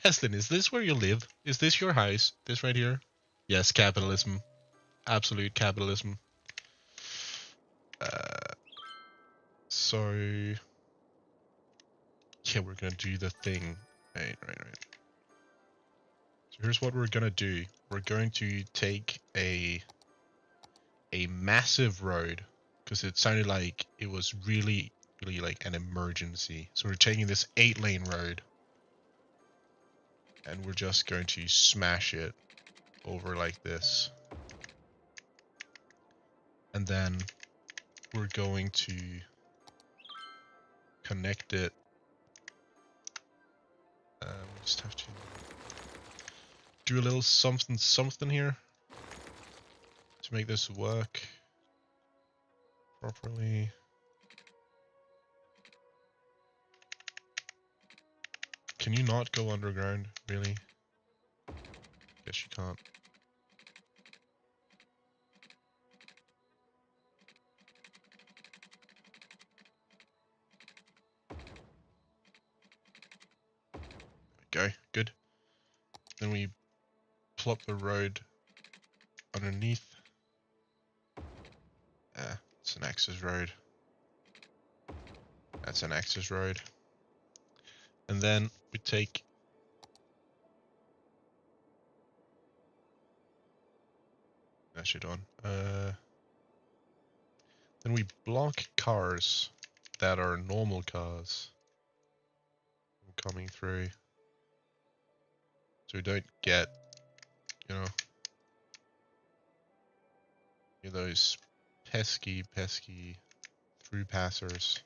Eston, is this where you live? Is this your house? This right here? Yes, capitalism. Absolute capitalism. So yeah, we're gonna do the thing. Right. So here's what we're gonna do. We're going to take a massive road, because it sounded like it was really like an emergency. So we're taking this 8-lane road, and we're just going to smash it over like this. And then we're going to connect it. We just have to do a little something here to make this work properly. Can you not go underground, really? Guess you can't. go. Good. Then we plop the road underneath. It's an access road. That's an access road. And then we take that shit on. Then we block cars that are normal cars from coming through. So we don't get, you know, those pesky through passers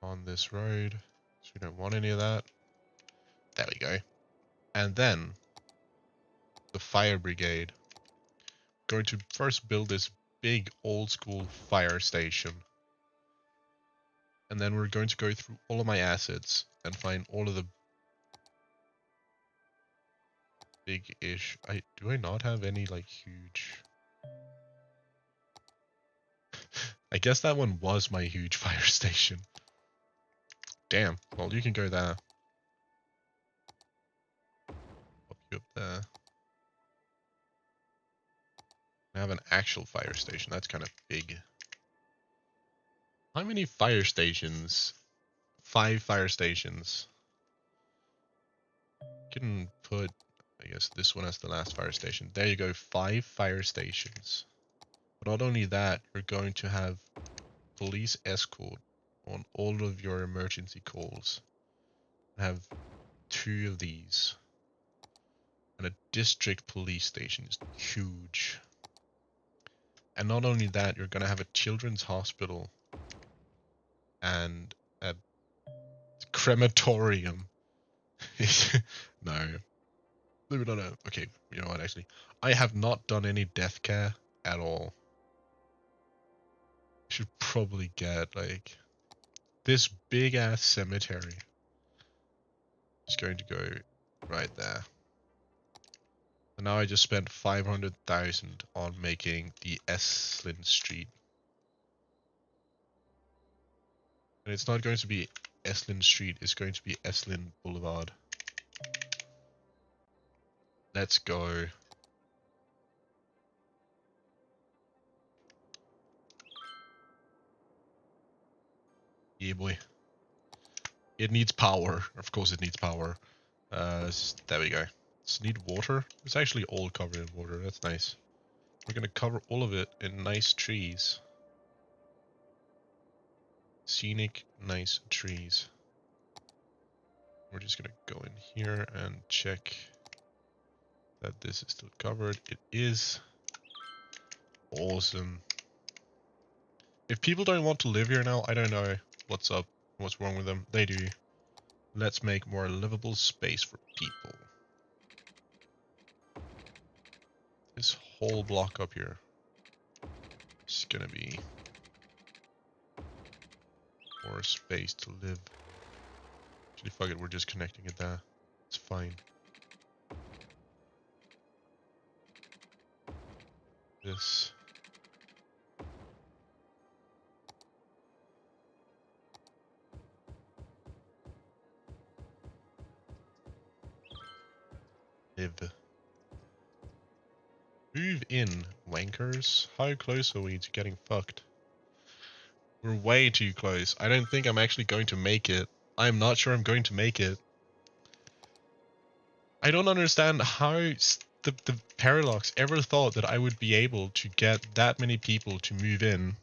on this road. So we don't want any of that. There we go. And then the fire brigade. Going to first build this big old school fire station. And then we're going to go through all of my assets and find all of the big-ish. Do I not have any like huge? I guess that one was my huge fire station. Damn. Well, you can go there. Pop you up there. I have an actual fire station. That's kind of big. How many fire stations? 5 fire stations. Can put, I guess, this one as the last fire station. There you go, 5 fire stations. But not only that, you're going to have police escort on all of your emergency calls. Have 2 of these. And a district police station is huge. And not only that, you're going to have a children's hospital and a crematorium. No. No. Okay, you know what, actually. I have not done any death care at all. I should probably get, like, this big-ass cemetery. It's going to go right there. And now I just spent 500,000 on making the Eslin Street. And it's not going to be Eslin Street, it's going to be Eslin Boulevard. Let's go. Yeah, boy. It needs power. Of course it needs power. There we go. Just need water. It's actually all covered in water. That's nice. We're gonna cover all of it in nice trees. Scenic, nice trees. We're just gonna go in here and check that this is still covered. It is. Awesome. If people don't want to live here now, I don't know what's up, what's wrong with them. They do. Let's make more livable space for people. This whole block up here is gonna be more space to live. Actually, fuck it, we're just connecting it there. It's fine. This. Live. Move in, wankers. How close are we to getting fucked? We're way too close. I don't think I'm actually going to make it. I'm not sure I'm going to make it. I don't understand how the Paradox ever thought that I would be able to get that many people to move in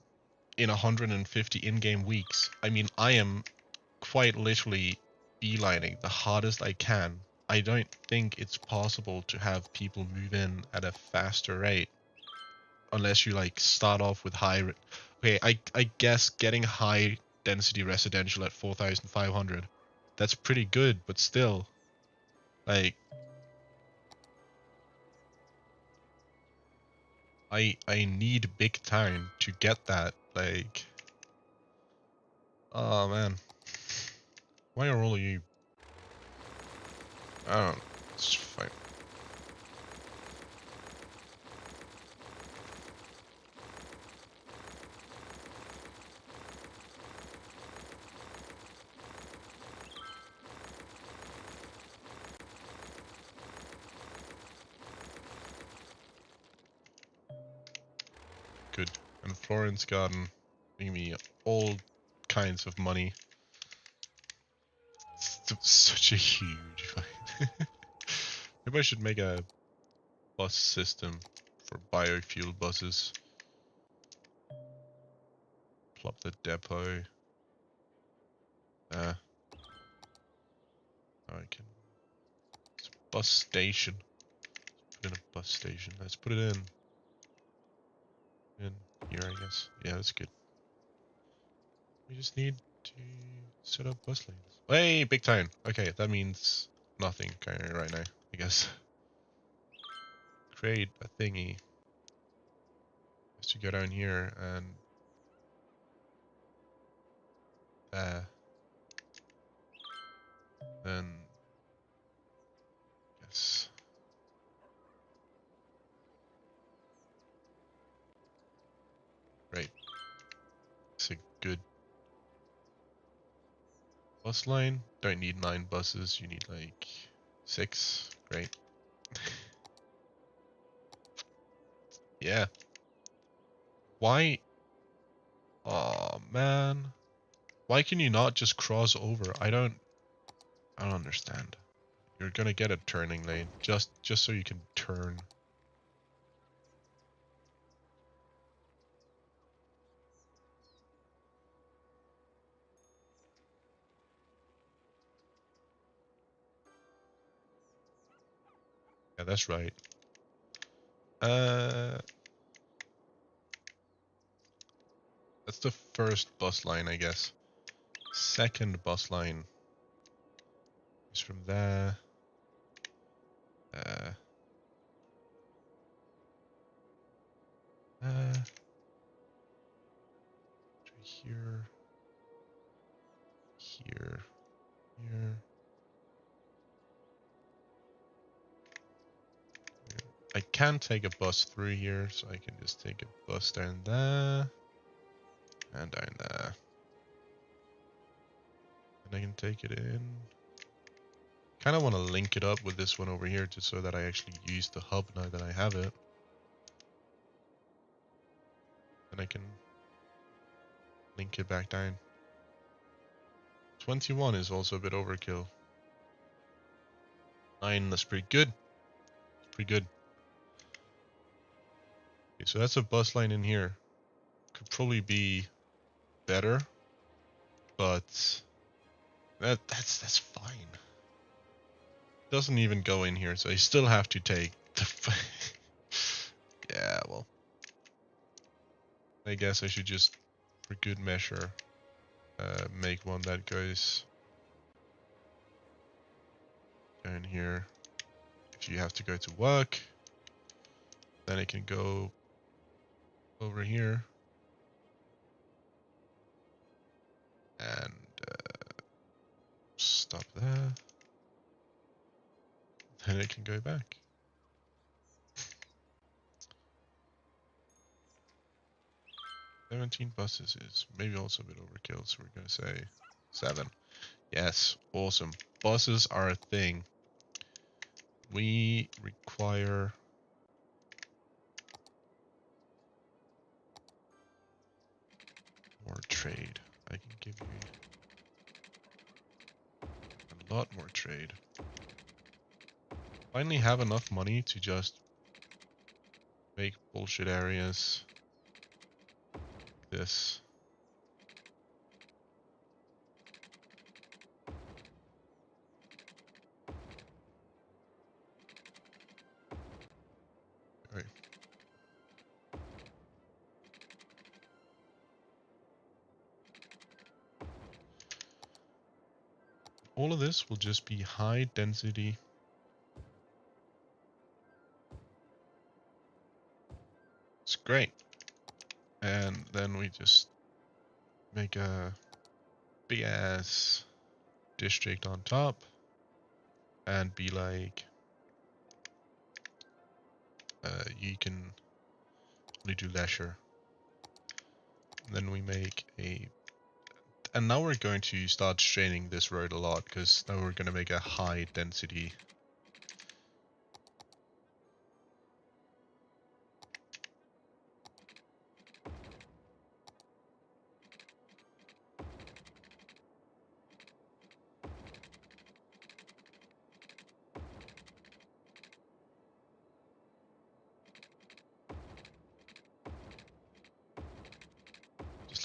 150 in-game weeks. I mean, I am quite literally beelining the hardest I can. I don't think it's possible to have people move in at a faster rate unless you like start off with high. Okay, I guess getting high density residential at 4,500, that's pretty good, but still, like, I need big town to get that. Like, oh man, why are all of you? I don't. It's fine. Florence Garden, giving me all kinds of money. It's such a huge fight. Maybe I should make a bus system for biofuel buses. Plop the depot. I can. It's a bus station. Put in a bus station. Let's put it in here, I guess. Yeah, that's good. We just need to set up bus lanes. Hey, big time. Okay, that means nothing right now, I guess. Create a thingy. Just to go down here and then yes. Right. It's a good bus line. Don't need 9 buses, you need like 6. Great. Yeah. Why? Oh man. Why can you not just cross over? I don't understand. You're gonna get a turning lane just so you can turn. Yeah, that's right. That's the first bus line, I guess. Second bus line is from there. Here, here, here. I can take a bus through here, so I can just take a bus down there and down there. And I can take it in. Kind of want to link it up with this one over here just so that I actually use the hub now that I have it. And I can link it back down. 21 is also a bit overkill. 9, that's pretty good. Pretty good. Okay, so that's a bus line in here. Could probably be better, but that's fine. Doesn't even go in here, so I still have to take the. Yeah, well, I guess I should just, for good measure, make one that goes down here. If you have to go to work, then it can go over here and stop there. Then it can go back. "17 buses is maybe also a bit overkill, so we're going to say 7. Yes, awesome. Buses are a thing. We require more trade. I can give you a lot more trade. Finally have enough money to just make bullshit areas like this. Right. All of this will just be high density. It's great. And then we just make a big ass district on top and be like, you can only do leisure. And then we make a, and now we're going to start straining this road a lot because now we're going to make a high density.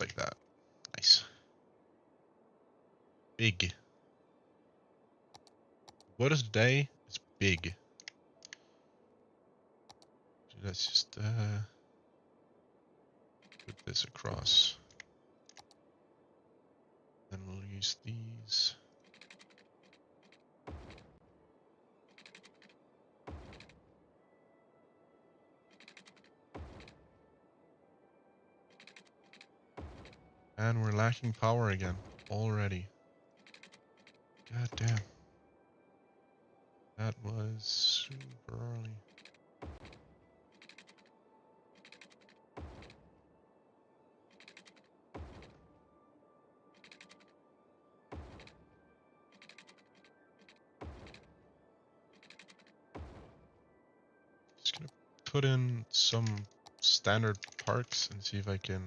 Just like that. Nice. Big. What is today? It's big. Let's just put this across. Then we'll use these. And we're lacking power again already. God damn. That was super early. Just gonna put in some standard parks and see if I can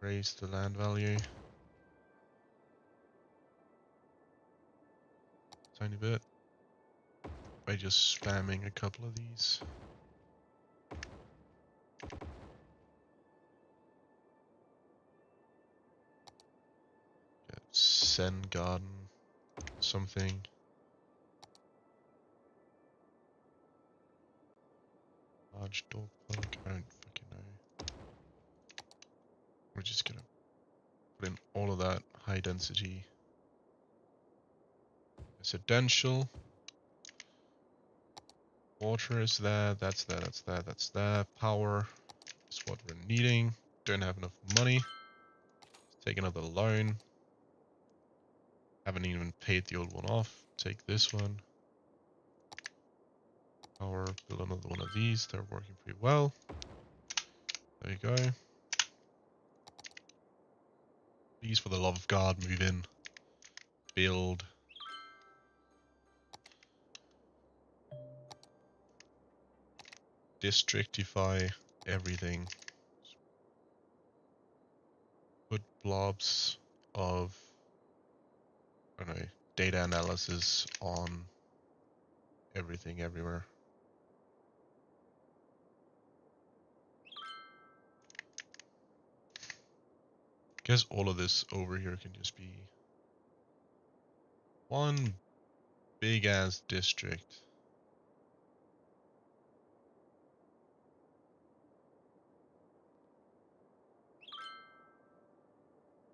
raise the land value. Tiny bit. By just spamming a couple of these. Zen garden. Something. Large dog park. I don't fucking know. We're just gonna put in all of that high density residential. Water is that, that's that, that's that, that's that. Power is what we're needing. Don't have enough money. Let's take another loan. Haven't even paid the old one off. Take this one. Power, build another one of these. They're working pretty well. There you go. Please, for the love of God, move in. Build. Districtify everything. Put blobs of, I don't know, data analysis on everything everywhere. Guess all of this over here can just be one big ass district.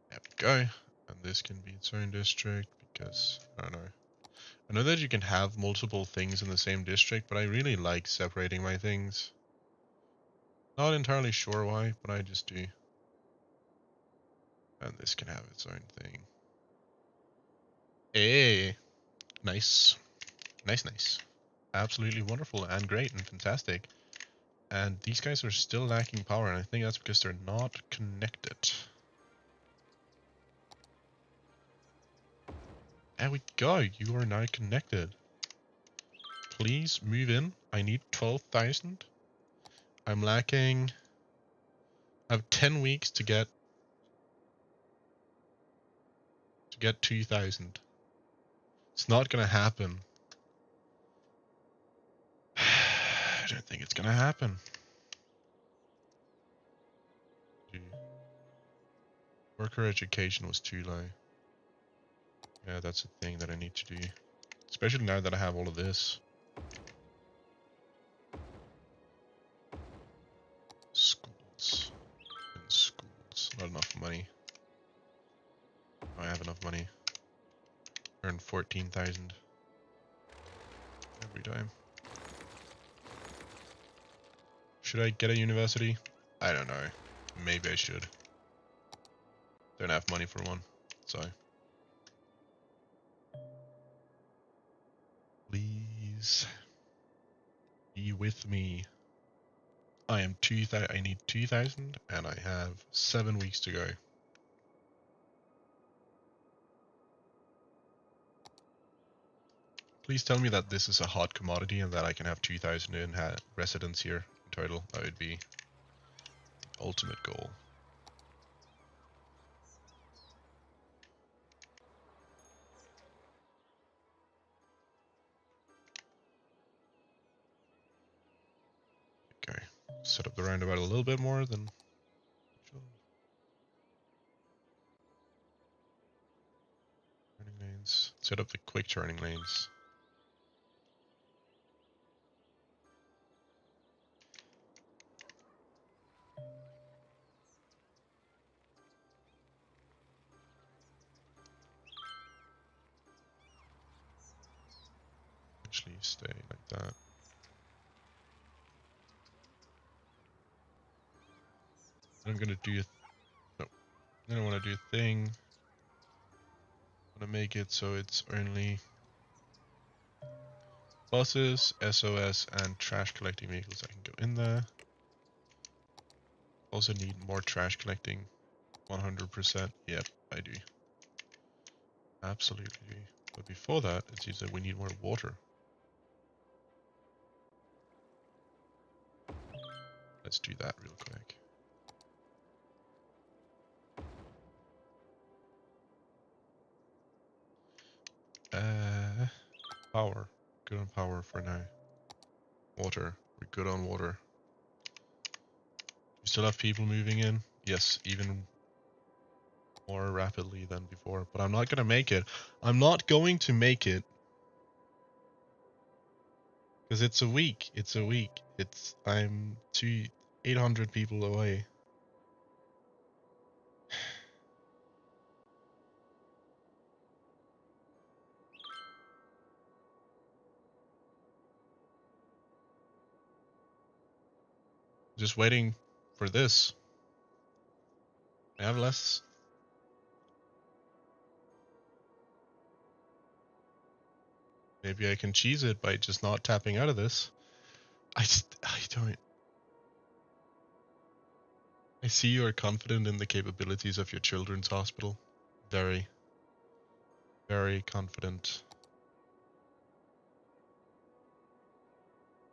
There we go. And this can be its own district because, I don't know. I know that you can have multiple things in the same district, but I really like separating my things. Not entirely sure why, but I just do. And this can have its own thing. Hey, nice. Nice, nice. Absolutely wonderful and great and fantastic. And these guys are still lacking power, and I think that's because they're not connected. There we go, you are now connected. Please move in. I need 12,000. I'm lacking... I have 10 weeks to get 2,000. It's not gonna happen. I don't think it's gonna happen. Worker education was too low. Yeah, that's a thing that I need to do. Especially now that I have all of this. Schools. And schools. Not enough money. I have enough money. Earn 14,000 every time. Should I get a university? I don't know. Maybe I should. Don't have money for one, so. Please be with me. I need 2,000 and I have 7 weeks to go. Please tell me that this is a hot commodity and that I can have 2,000 in residents here in total. That would be the ultimate goal. Okay, set up the roundabout a little bit more than usual. set up the quick turning lanes. Actually stay like that. I'm gonna do no. Then I want to do a thing. I want to make it so it's only buses, SOS, and trash collecting vehicles that can go in there. Also need more trash collecting. 100%. Yep, I do. Absolutely do. But before that, it seems like we need more water. Let's do that real quick. Power. Good on power for now. Water. We're good on water. We still have people moving in. Yes, even more rapidly than before. But I'm not going to make it. I'm not going to make it. Because it's a week. It's a week. I'm 800 people away. Just waiting for this. I have less. Maybe I can cheese it by just not tapping out of this. I don't. I see you are confident in the capabilities of your children's hospital. Very, very confident.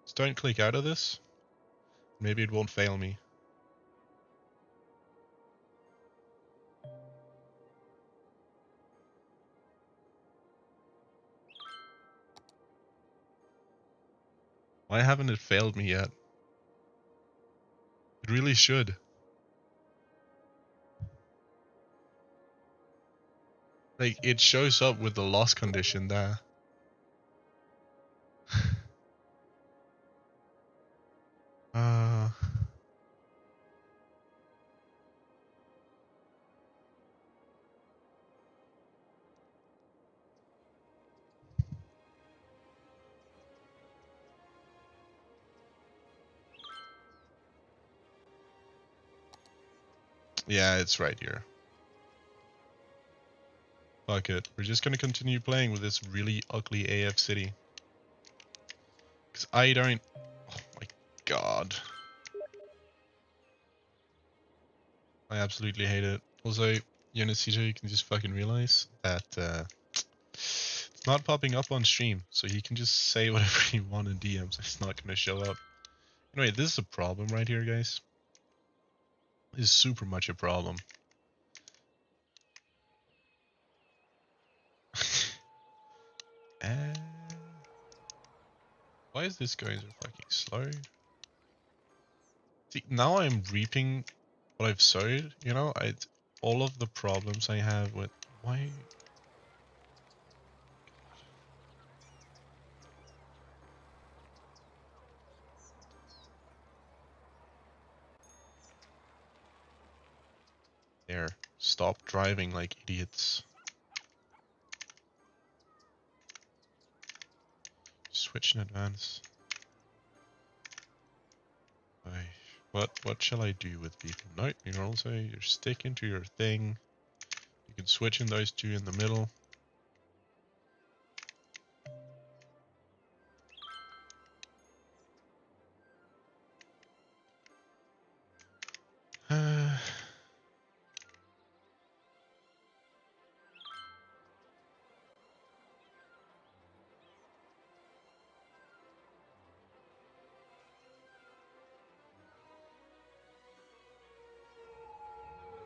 Just don't click out of this. Maybe it won't fail me. Why haven't it failed me yet? It really should. Like, it shows up with the loss condition there. Yeah, it's right here. Fuck it. We're just gonna continue playing with this really ugly AF city. Because I don't... Oh my god. I absolutely hate it. Also, Yonesito, you can just fucking realize that it's not popping up on stream, so you can just say whatever you want in DMs. It's not gonna show up. Anyway, this is a problem right here, guys. This is super much a problem. Why is this going so fucking slow? See, now I'm reaping what I've sowed, you know? All of the problems I have with... Why... There. Stop driving like idiots. Switch in advance. What shall I do with people? No, you can also you're sticking to your thing. You can switch in those two in the middle.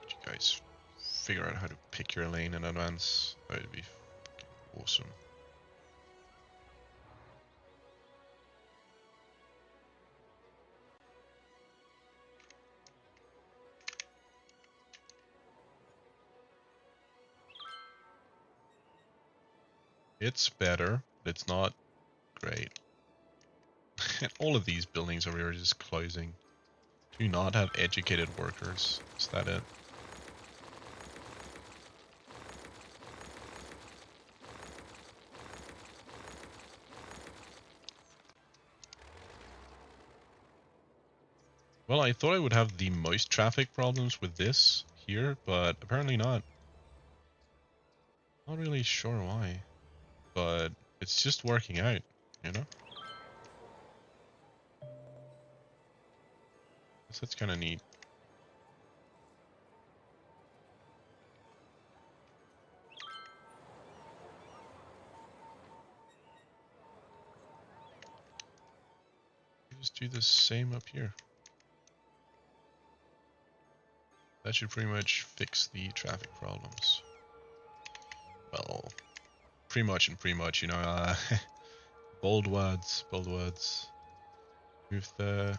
You guys figure out how to pick your lane in advance. That would be fucking awesome. It's better, but it's not great. All of these buildings over here are just closing. Do not have educated workers. Is that it? Well, I thought I would have the most traffic problems with this here, but apparently not. Not really sure why, but it's just working out, you know? So that's kind of neat. Just do the same up here. That should pretty much fix the traffic problems. Well, pretty much, you know, bold words, bold words. Move the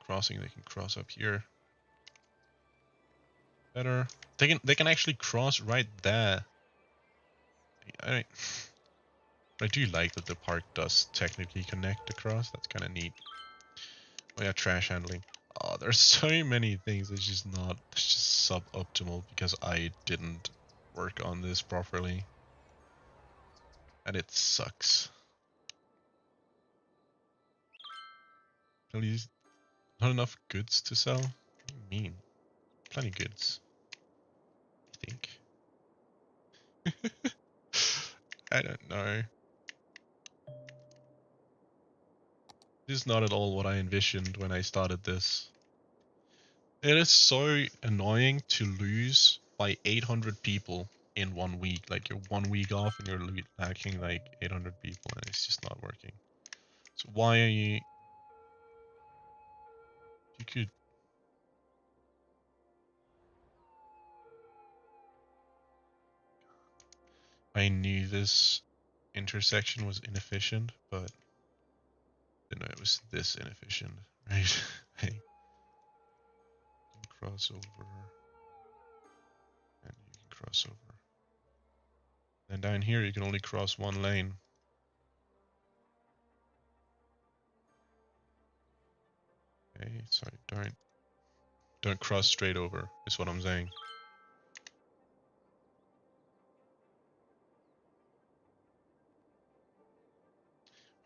crossing, they can cross up here. Better. They can actually cross right there. I do like that the park does technically connect across. That's kind of neat. Oh yeah, trash handling. Oh, there's so many things that's just not, it's just suboptimal because I didn't work on this properly. And it sucks. At least not enough goods to sell? What do you mean? Plenty of goods. I think. I don't know. This is not at all what I envisioned when I started this. It is so annoying to lose by 800 people in 1 week. Like you're 1 week off and you're lacking like 800 people and it's just not working. So why are you... You could... I knew this intersection was inefficient, but I didn't know it was this inefficient, right? Hey. Cross over. And you can cross over. And down here you can only cross one lane. Okay, so don't cross straight over, is what I'm saying.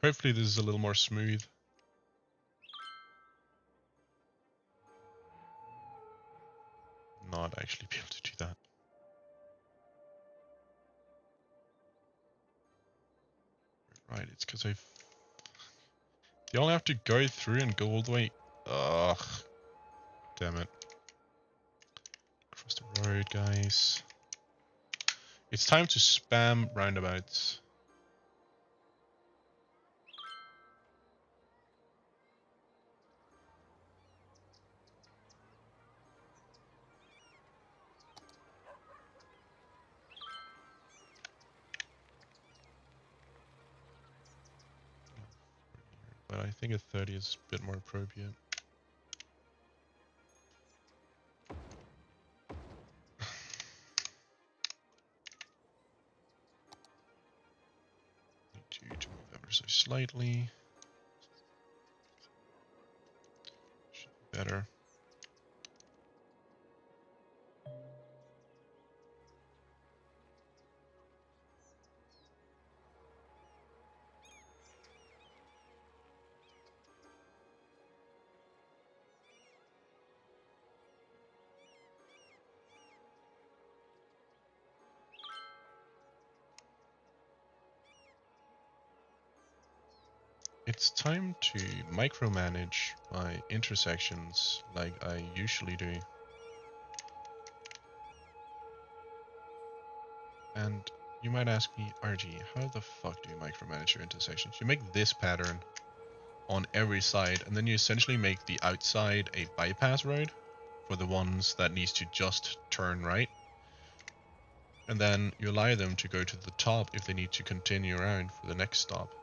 Hopefully this is a little more smooth. Not actually be able to do that. Right, it's because I've... You only have to go through and go all the way... Ugh. Damn it. Cross the road, guys. It's time to spam roundabouts. But I think a 30 is a bit more appropriate. Need to move ever so slightly. Should be better. It's time to micromanage my intersections like I usually do. And you might ask me, RG, how the fuck do you micromanage your intersections? You make this pattern on every side, and then you essentially make the outside a bypass road for the ones that needs to just turn right. And then you allow them to go to the top if they need to continue around for the next stop.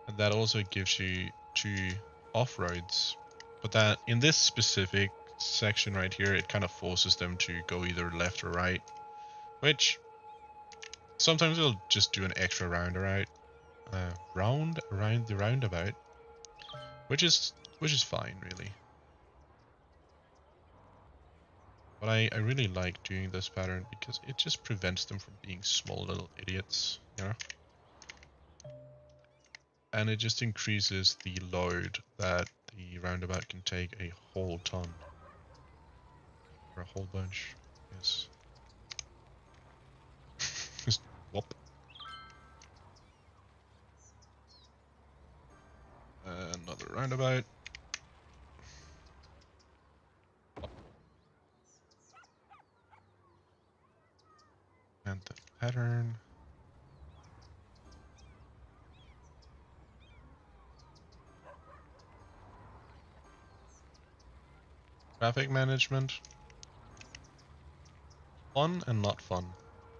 And that also gives you 2 off-roads. But that in this specific section right here, it kind of forces them to go either left or right, which Sometimes we'll just do an extra round around the roundabout, which is fine, really. But I really like doing this pattern because it just prevents them from being small little idiots, you know? And it just increases the load that the roundabout can take a whole ton. Or a whole bunch, yes. Just whoop. Another roundabout. And the pattern. Traffic management. Fun and not fun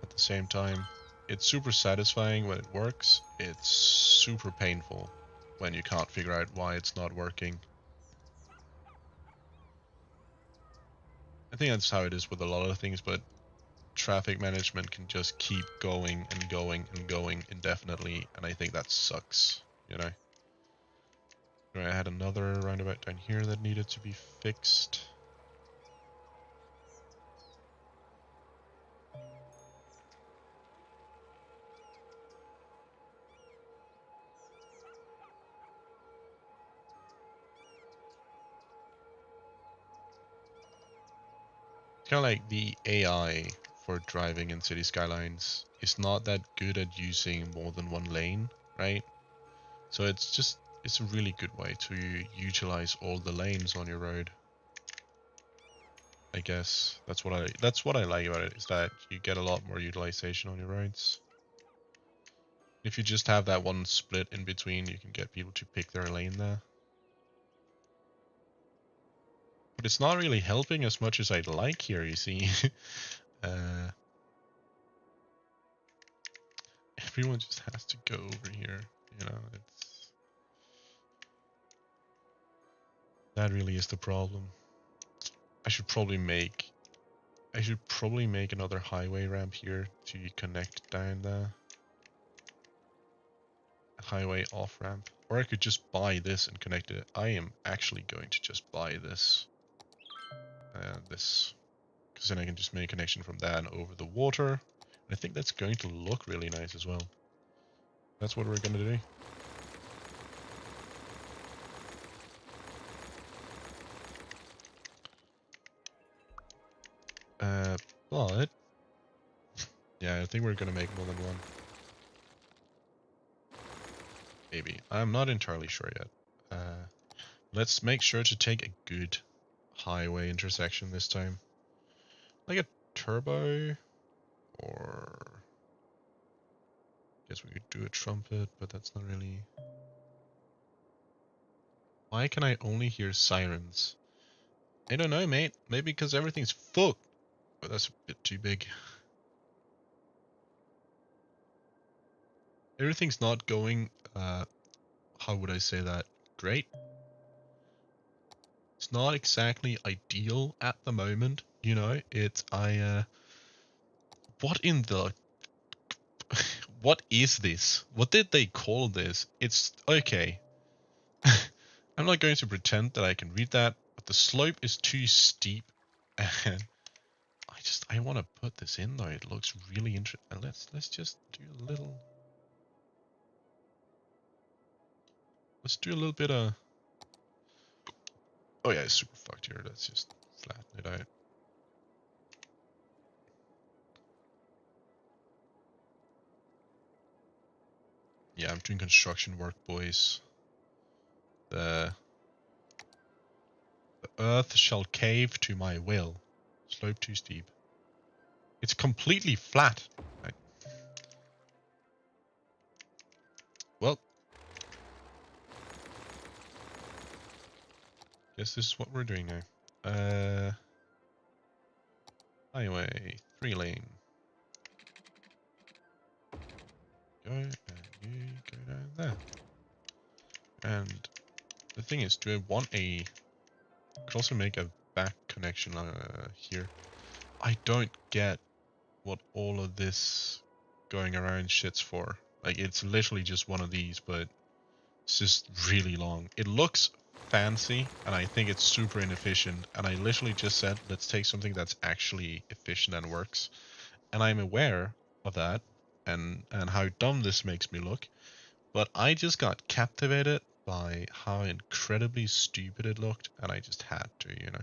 at the same time. It's super satisfying when it works. It's super painful when you can't figure out why it's not working. I think that's how it is with a lot of things, but traffic management can just keep going and going and going indefinitely, and I think that sucks, you know? I had another roundabout down here that needed to be fixed. It's kind of like the AI for driving in City Skylines is not that good at using more than one lane, right? So it's a really good way to utilize all the lanes on your road. I guess that's what I like about it, is that you get a lot more utilization on your roads. If you just have that one split in between, you can get people to pick their lane there. But it's not really helping as much as I'd like here, you see. Everyone just has to go over here, you know, that really is the problem. I should probably make another highway ramp here to connect down there. A highway off ramp. Or I could just buy this and connect it. I am actually going to just buy this. This. Because then I can just make a connection from that and over the water. And I think that's going to look really nice as well. That's what we're going to do. But yeah, I think we're gonna make more than one. Maybe. I'm not entirely sure yet. Let's make sure to take a good highway intersection this time. Like a turbo, or guess we could do a trumpet, but that's not really. Why can I only hear sirens? I don't know, mate. Maybe because everything's full. Oh, that's a bit too big. Everything's not going, how would I say that? Great. It's not exactly ideal at the moment, you know. What in the... What is this? What did they call this? It's... Okay. I'm not going to pretend that I can read that, but the slope is too steep, and I want to put this in though. It looks really interesting. Let's just do a little... Let's do a little bit of... Oh yeah, it's super fucked here. Let's just flatten it out. Yeah, I'm doing construction work, boys. The earth shall cave to my will. Slope too steep. It's completely flat. Right. Well, guess this is what we're doing now. Highway, 3 lane. Go, and you go down there. And the thing is, do I want a... I could also make a back connection here. I don't get what all of this going around shit's for. Like, it's literally just one of these, but it's just really long. It looks fancy, and I think it's super inefficient. And I literally just said, let's take something that's actually efficient and works. And I'm aware of that, and how dumb this makes me look. But I just got captivated by how incredibly stupid it looked, and I just had to, you know.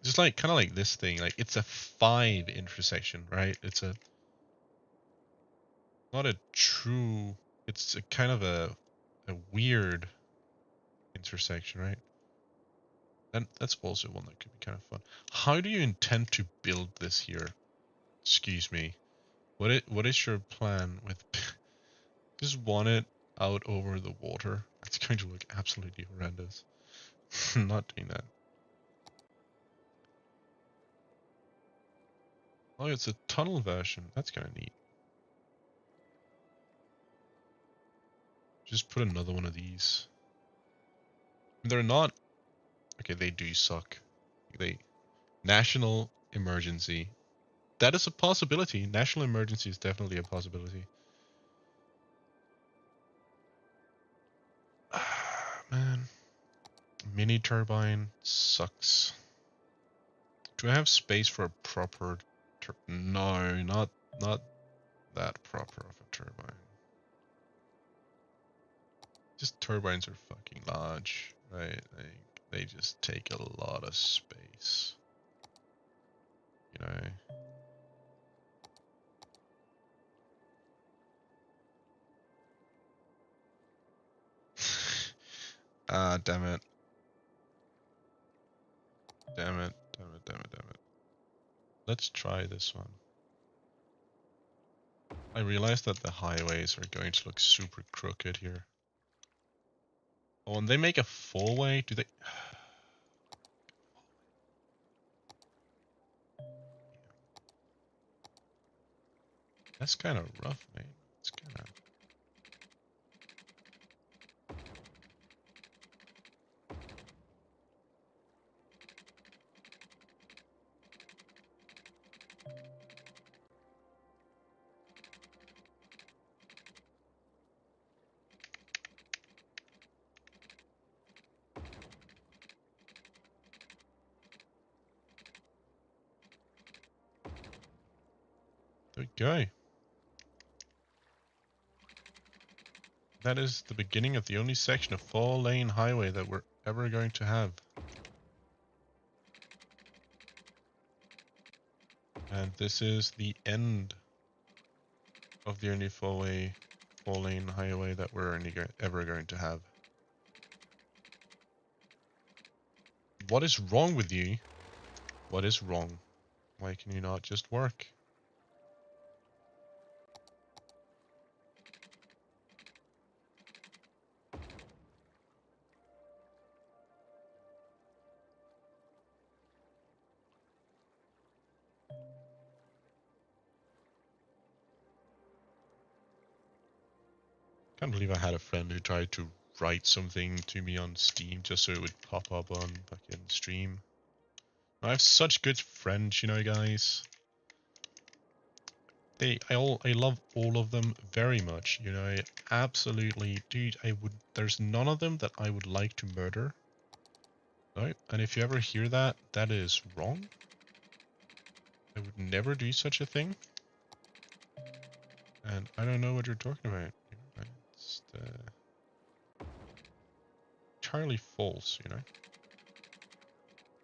Just like, kind of like this thing, like it's a 5 intersection, right? It's a, not a true, it's a kind of a weird intersection, right? And that's also one that could be kind of fun. How do you intend to build this here? Excuse me. What is your plan with just want it out over the water? That's going to look absolutely horrendous. I'm not doing that. Oh, it's a tunnel version. That's kind of neat. Just put another one of these. They're not... Okay, they do suck. They... National emergency. That is a possibility. National emergency is definitely a possibility. Man. Mini turbine sucks. Do I have space for a proper... No, not that proper of a turbine. Just turbines are fucking large, right? Like, they just take a lot of space. You know? Ah, damn it. Damn it. Damn it, damn it, damn it. Let's try this one. I realize that the highways are going to look super crooked here. Oh, and they make a 4-way? Do they... That's kind of rough, mate. It's kind of... There we go. That is the beginning of the only section of 4-lane highway that we're ever going to have. And this is the end of the only 4-lane highway that we're ever going to have. What is wrong with you? What is wrong? Why can you not just work? Can't believe I had a friend who tried to write something to me on Steam just so it would pop up on fucking stream. I have such good friends, you know, guys. I love all of them very much, you know. Absolutely, dude. There's none of them that I would like to murder. No, and if you ever hear that, that is wrong. I would never do such a thing. And I don't know what you're talking about. It's entirely false, you know.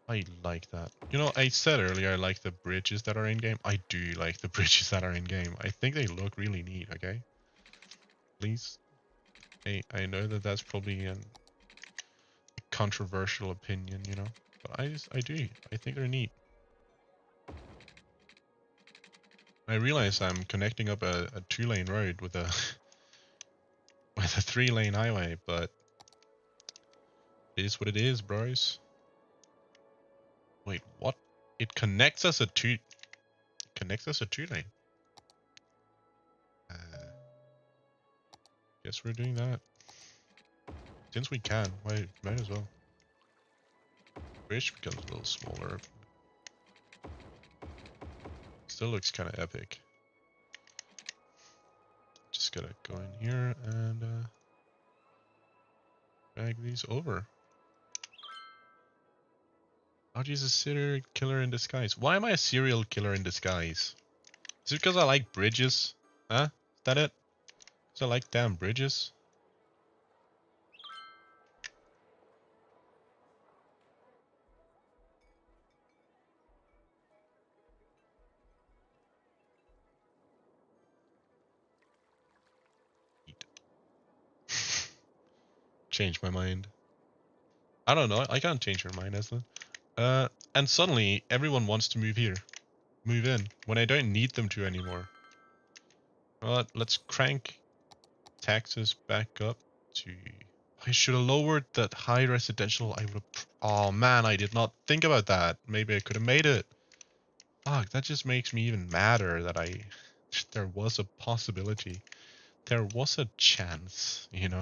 I like that. You know, I said earlier I like the bridges that are in-game. I do like the bridges that are in-game. I think they look really neat, okay? Please. I know that that's probably a controversial opinion, you know? But I do. I think they're neat. I realize I'm connecting up a 2-lane road with a with a 3-lane highway, but it is what it is, bros. Wait, what? It connects us a 2-lane. Guess we're doing that. Since we can, might as well. Bridge becomes a little smaller. Still looks kind of epic. gotta go in here and drag these over. Archie's a serial killer in disguise. Why am I a serial killer in disguise? Is it because I like bridges? Huh? Is that it? Because I like damn bridges? Change my mind. I don't know. I can't change your mind, Aslan. And suddenly everyone wants to move here. Move in. When I don't need them to anymore. Well, let's crank taxes back up to... I should have lowered that high residential. I would have... Oh man, I did not think about that. Maybe I could have made it. Fuck, that just makes me even madder that there was a possibility. There was a chance, you know?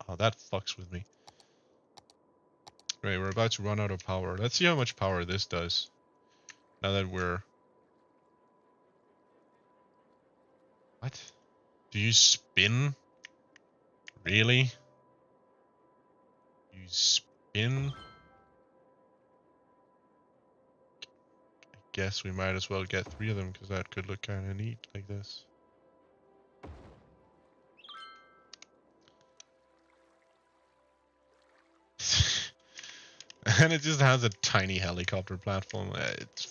Oh, that fucks with me. Right, we're about to run out of power. Let's see how much power this does. Now that we're... What? Do you spin? Really? You spin? I guess we might as well get 3 of them, because that could look kind of neat like this. And it just has a tiny helicopter platform. It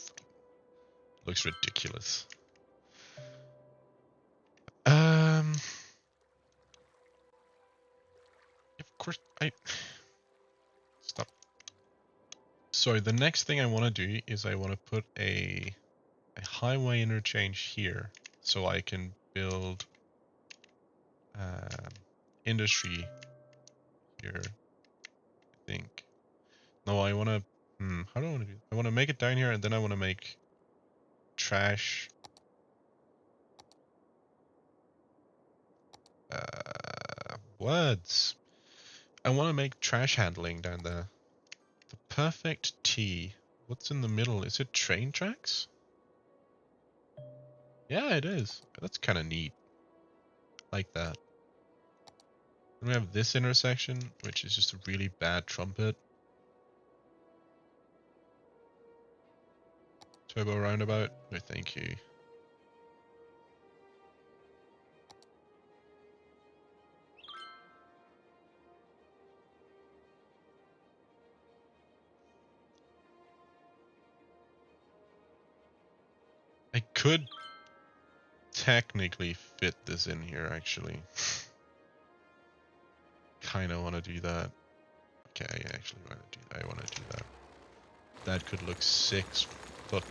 looks ridiculous. Of course, Stop. Sorry, the next thing I want to do is I want to put a highway interchange here, so I can build industry here, I think. No, I want to... how do I want to do it? I want to make it down here, and then I want to make trash... words. I want to make trash handling down there. The perfect T. What's in the middle? Is it train tracks? Yeah, it is. That's kind of neat. Like that. Then we have this intersection, which is just a really bad trumpet. Turbo roundabout. No, thank you. I could technically fit this in here, actually. Kind of want to do that. Okay, I actually want to do that. I want to do that. That could look sick. Fuck.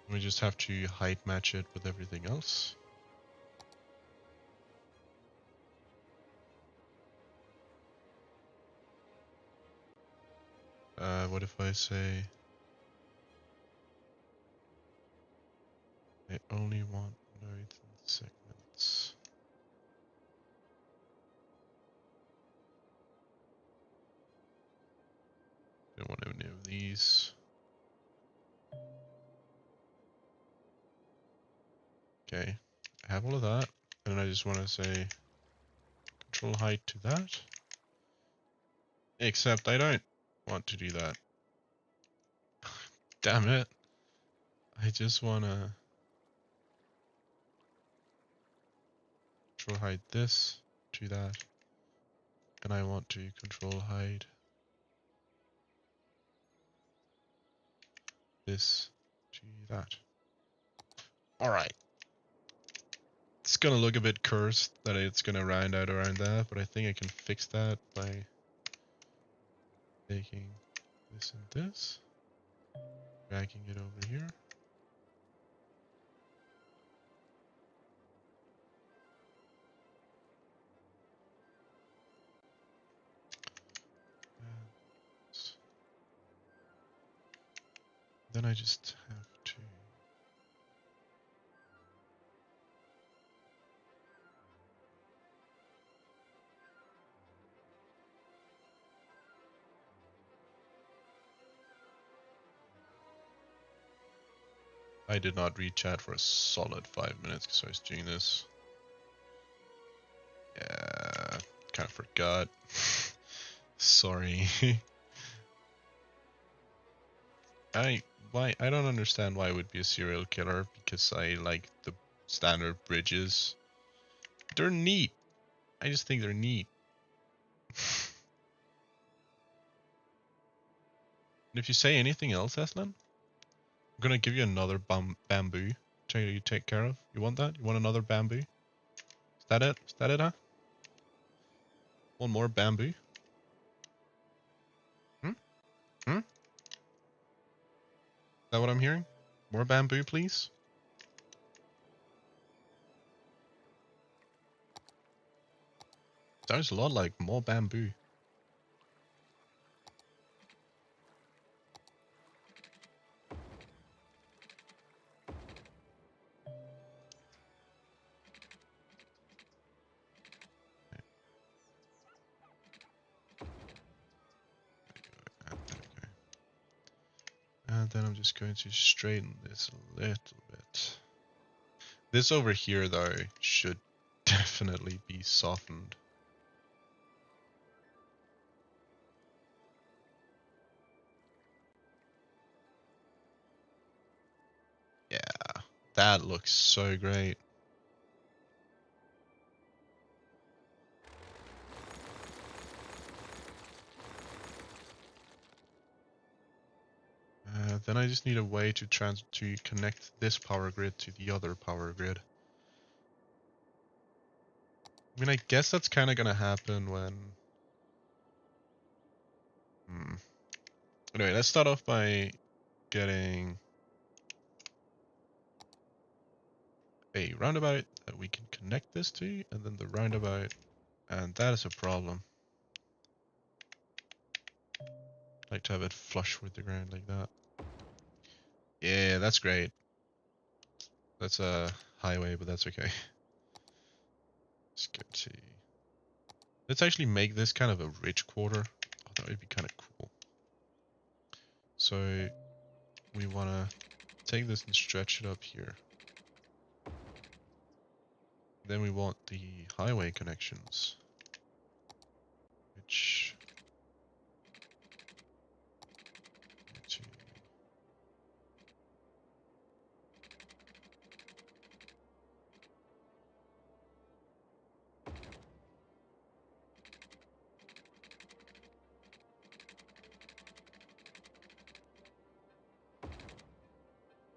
We just have to height match it with everything else. What if I say I only want nodes and segments? Don't want any of these. Okay, I have all of that, and I just want to say control height to that. Except I don't want to do that. Damn it. I just want to control height this to that. And I want to control height this to that. Alright. It's gonna look a bit cursed that it's gonna round out around there, but I think I can fix that by taking this and this, dragging it over here. Then I just have to I did not read chat for a solid 5 minutes because I was doing this. Yeah, kind of forgot. Sorry. I don't understand why I would be a serial killer, because I like the standard bridges. They're neat. I just think they're neat. And if you say anything else, Aslan, I'm gonna give you another bamboo to you take care of. You want that? You want another bamboo? Is that it? Is that it, huh? One more bamboo? Hmm? Hmm? Is that what I'm hearing? More bamboo, please? Sounds a lot like more bamboo. And then I'm just going to straighten this a little bit. This over here, though, should definitely be softened. Yeah, that looks so great. Then I just need a way to connect this power grid to the other power grid. I mean, I guess that's kind of gonna happen when... Anyway, let's start off by getting a roundabout that we can connect this to, and then the roundabout, and that is a problem. I like to have it flush with the ground like that. Yeah, that's great. That's a highway, but that's okay. Let's go to... Let's actually make this kind of a ridge quarter. Oh, that would be kind of cool. So we want to take this and stretch it up here. Then we want the highway connections, which...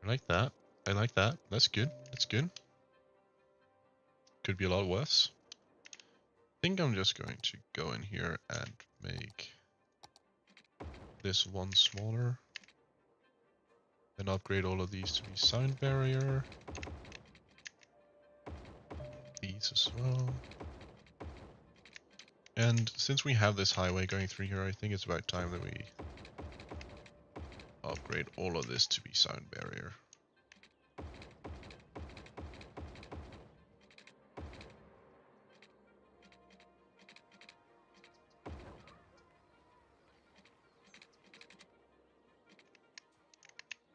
I like that. I like that. That's good. That's good. Could be a lot worse. I think I'm just going to go in here and make this one smaller. Then upgrade all of these to be sound barrier. These as well. And since we have this highway going through here, I think it's about time that we upgrade all of this to be sound barrier.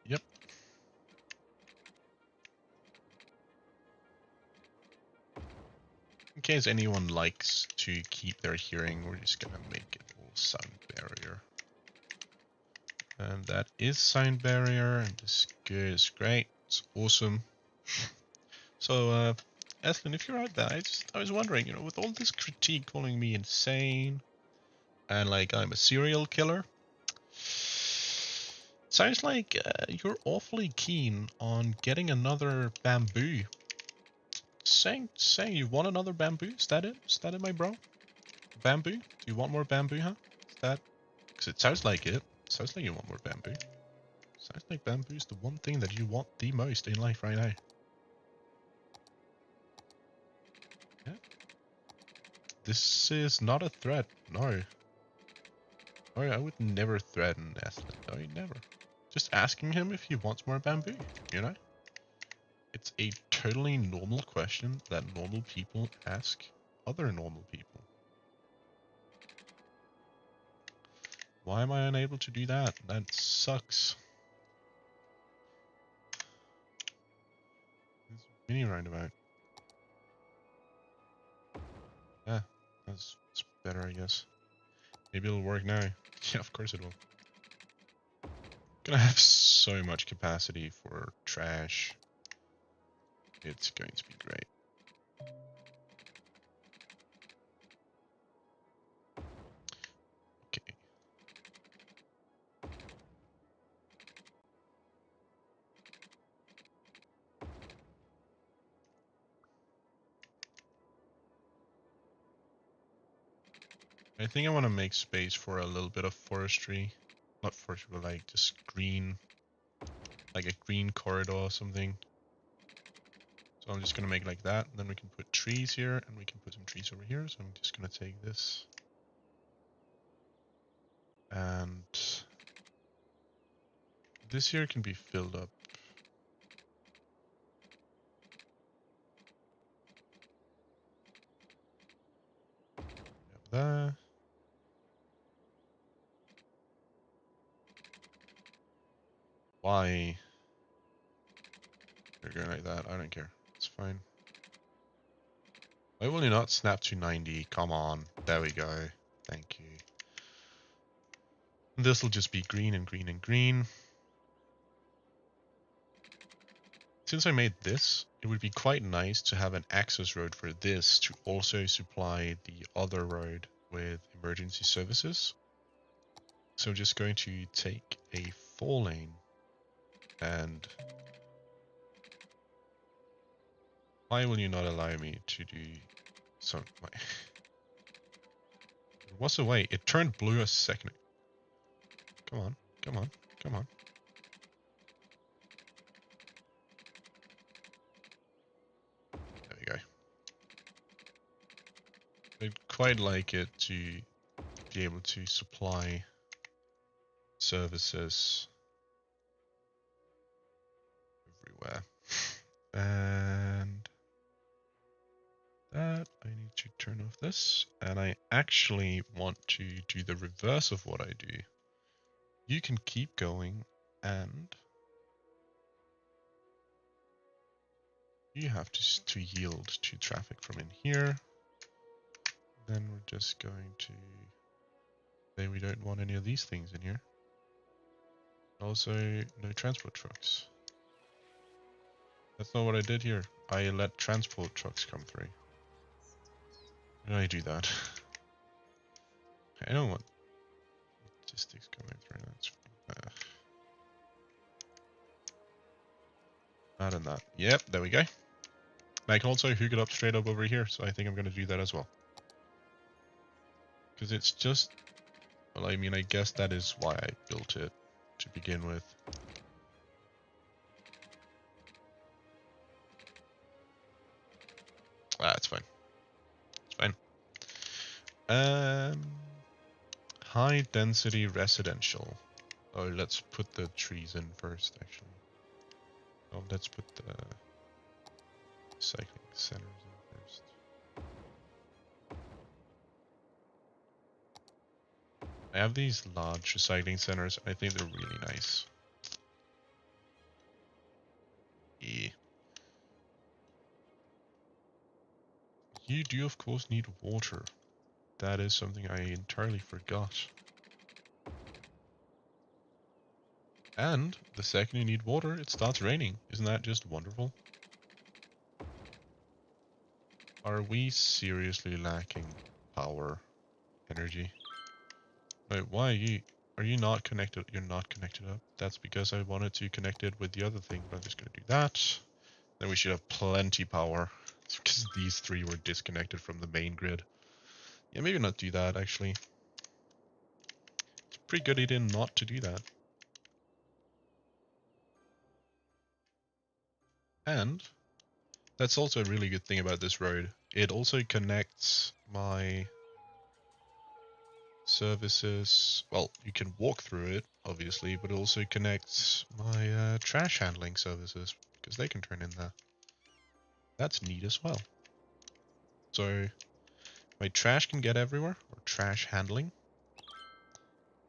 Yep. In case anyone likes to keep their hearing, we're just gonna make it all sound barrier. And that is sound barrier, and this is great. It's awesome. So, Ethlin, if you're out there, I was wondering, with all this critique calling me insane, and like I'm a serial killer, sounds like you're awfully keen on getting another bamboo. Saying you want another bamboo? Is that it? Is that it, my bro? Bamboo? Do you want more bamboo, huh? Is that? Because it sounds like it. Sounds like you want more bamboo. Sounds like bamboo is the one thing that you want the most in life right now. Yeah. This is not a threat. No. Oh, I would never threaten Ethan. No, never. Just asking him if he wants more bamboo, It's a totally normal question that normal people ask other normal people. Why am I unable to do that? That sucks. Mini roundabout. Yeah, that's better, I guess. Maybe it'll work now. Yeah, of course it will. Gonna have so much capacity for trash. It's going to be great. Okay. I think I want to make space for a little bit of forestry. Not forestry, but like just green. Like a green corridor or something. So I'm just going to make like that. And then we can put trees here and we can put some trees over here. So I'm just going to take this. And this here can be filled up. That. Why? You're going like that. I don't care. It's fine. Why will you not snap to 90? Come on. There we go. Thank you. This will just be green and green and green. Since I made this, it would be quite nice to have an access road for this to also supply the other road with emergency services. So I'm just going to take a 4-lane and why will you not allow me to do some? What's the way? It turned blue a second. Come on, come on, come on. There we go. I'd quite like it to be able to supply services everywhere. And that I need to turn off this. And I actually want to do the reverse of what I do. You can keep going and you have to yield to traffic from in here. Then we're just going to say we don't want any of these things in here. Also, no transport trucks. That's not what I did here. I let transport trucks come through. Why did I do that? I don't want logistics coming through. That's not in that. Yep, there we go. And I can also hook it up straight up over here, so I think I'm going to do that as well. Because it's just, well, I mean, I guess that is why I built it to begin with. Ah, it's fine. It's fine. High density residential. Oh, let's put the trees in first, actually. Oh, let's put the cycling centers in first. I have these large recycling centers. I think they're really nice. Yeah. You do, of course, need water. That is something I entirely forgot. And the second you need water, it starts raining. Isn't that just wonderful? Are we seriously lacking power, energy? Wait, why are you not connected? You're not connected up. That's because I wanted to connect it with the other thing, but I'm just going to do that. Then we should have plenty power. It's because these three were disconnected from the main grid. Yeah, maybe not do that, actually. It's a pretty good idea not to do that. And that's also a really good thing about this road. It also connects my services. Well, you can walk through it, obviously, but it also connects my trash handling services because they can turn in there. That's neat as well. So my trash can get everywhere, or trash handling,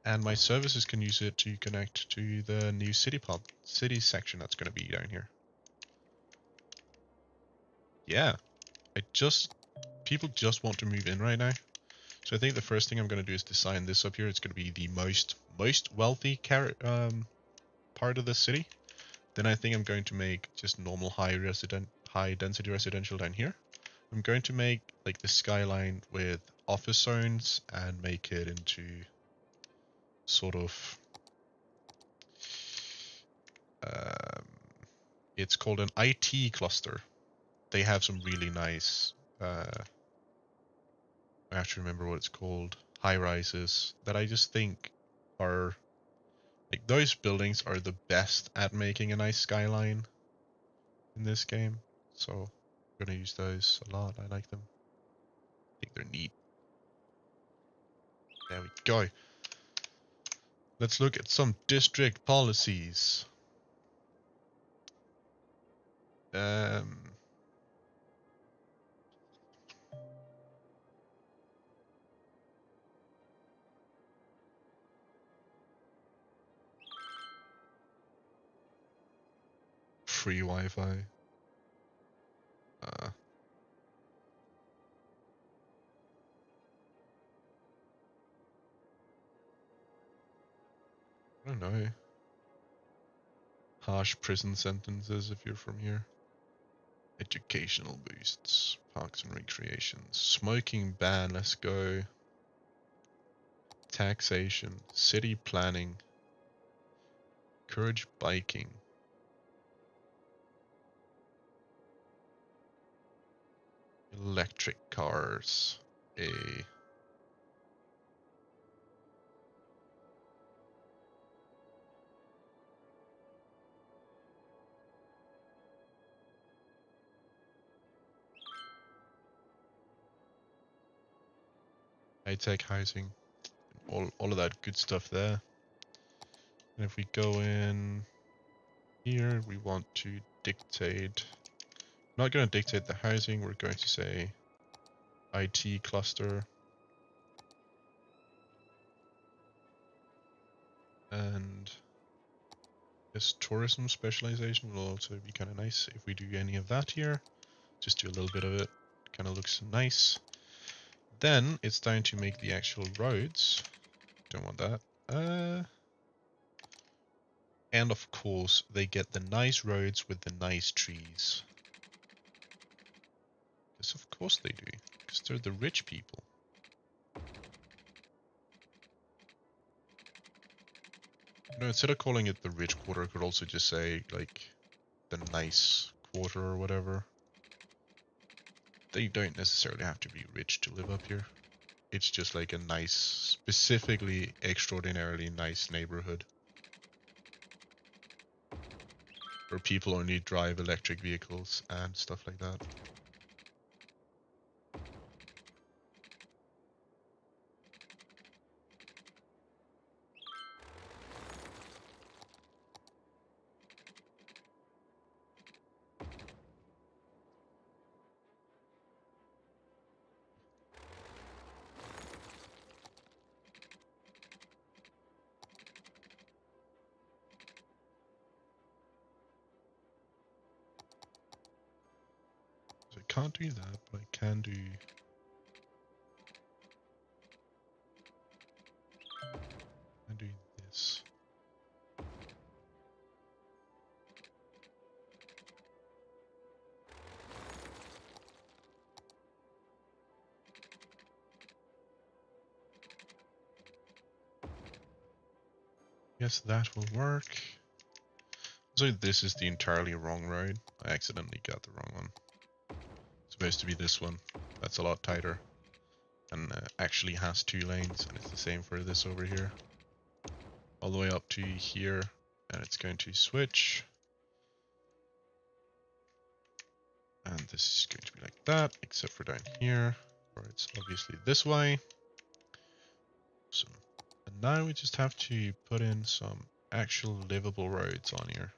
and my services can use it to connect to the new city section that's going to be down here. yeah, people just want to move in right now. So I think the first thing I'm going to do is design this up here. It's going to be the most wealthy part of the city. Then I think I'm going to make just normal high density residential down here. I'm going to make like the skyline with office zones and make it into sort of um, it's called an IT cluster. They have some really nice I have to remember what it's called, high rises that I just think are like those buildings are the best at making a nice skyline in this game. So I'm gonna use those a lot. I like them. I think they're neat. There we go. Let's look at some district policies. Um, Free Wi-Fi. I don't know. Harsh prison sentences if you're from here. Educational boosts. Parks and recreation. Smoking ban. Let's go. Taxation. City planning. Encourage biking. Electric cars. High-tech housing. All of that good stuff there. And if we go in here, we want to dictate. Not going to dictate the housing. We're going to say IT cluster. And this tourism specialization will also be kind of nice if we do any of that here. Just do a little bit of it. Kind of looks nice. Then it's down to make the actual roads. Don't want that. And of course, they get the nice roads with the nice trees. Yes, of course they do. Because they're the rich people. You know, instead of calling it the rich quarter, I could also just say, like, the nice quarter or whatever. They don't necessarily have to be rich to live up here. It's just like a nice, specifically extraordinarily nice neighborhood. Where people only drive electric vehicles and stuff like that. So I can't do that, but I can do... this. Yes, that will work. So this is the entirely wrong road. I accidentally got the wrong one. It's supposed to be this one. That's a lot tighter. And actually has 2 lanes, and it's the same for this over here. All the way up to here, and it's going to switch. And this is going to be like that, except for down here, where it's obviously this way. Awesome. And now we just have to put in some actual livable roads on here.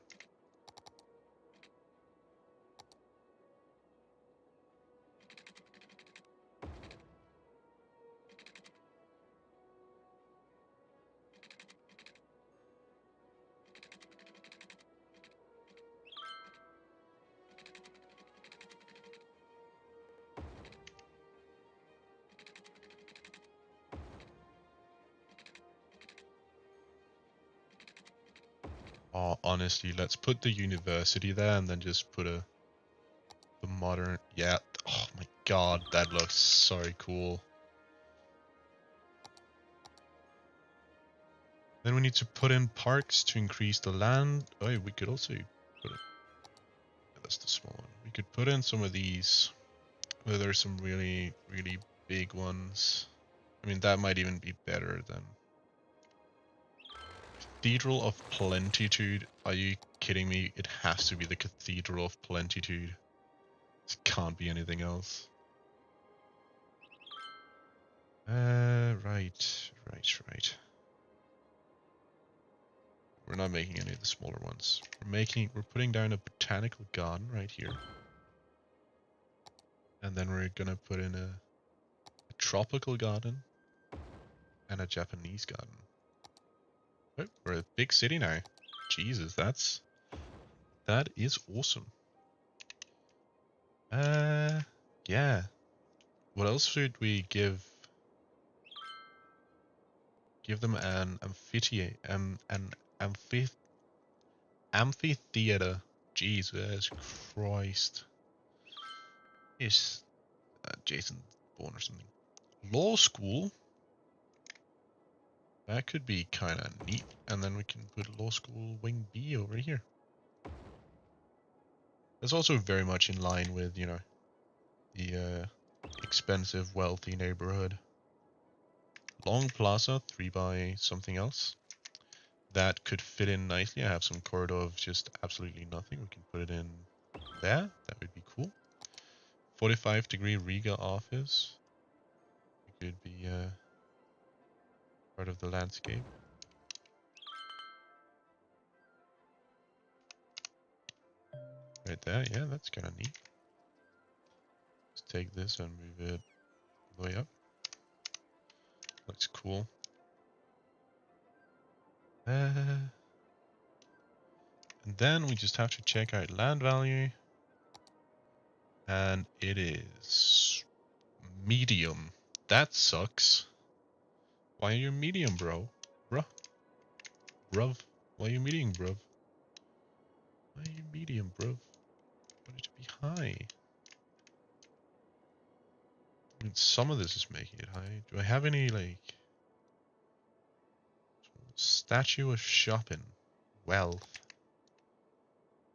Oh, honestly, let's put the university there and then just put the modern. Yeah. Oh my god, that looks so cool. Then we need to put in parks to increase the land. Oh, we could also put it. That's the small one. We could put in some of these. Where there's some really, really big ones. I mean, that might even be better than Cathedral of Plentitude. Are you kidding me? It has to be the Cathedral of Plentitude. It can't be anything else. Right. We're not making any of the smaller ones. We're putting down a botanical garden right here. And then we're gonna put in a tropical garden and a Japanese garden. Oh, we're a big city now. Jesus, that is awesome. Yeah. What else should we give? Give them an amphitheater. Jesus Christ. Is Jason born or something? Law school. That could be kind of neat. And then we can put law school wing B over here. That's also very much in line with, you know, the expensive, wealthy neighborhood. Long Plaza, 3 by something else. That could fit in nicely. I have some corridor of just absolutely nothing. We can put it in there. That would be cool. 45-degree Riga office. It could be part of the landscape. Right there. Yeah, that's kind of neat. Let's take this and move it all the way up. Looks cool. And then we just have to check out land value. And it is medium. That sucks. Why are you medium, bro? Bruv. Why are you medium, bruv? Why are you medium, bruv? Want it to be high. I mean, some of this is making it high. Do I have any, like... Statue of shopping. Wealth.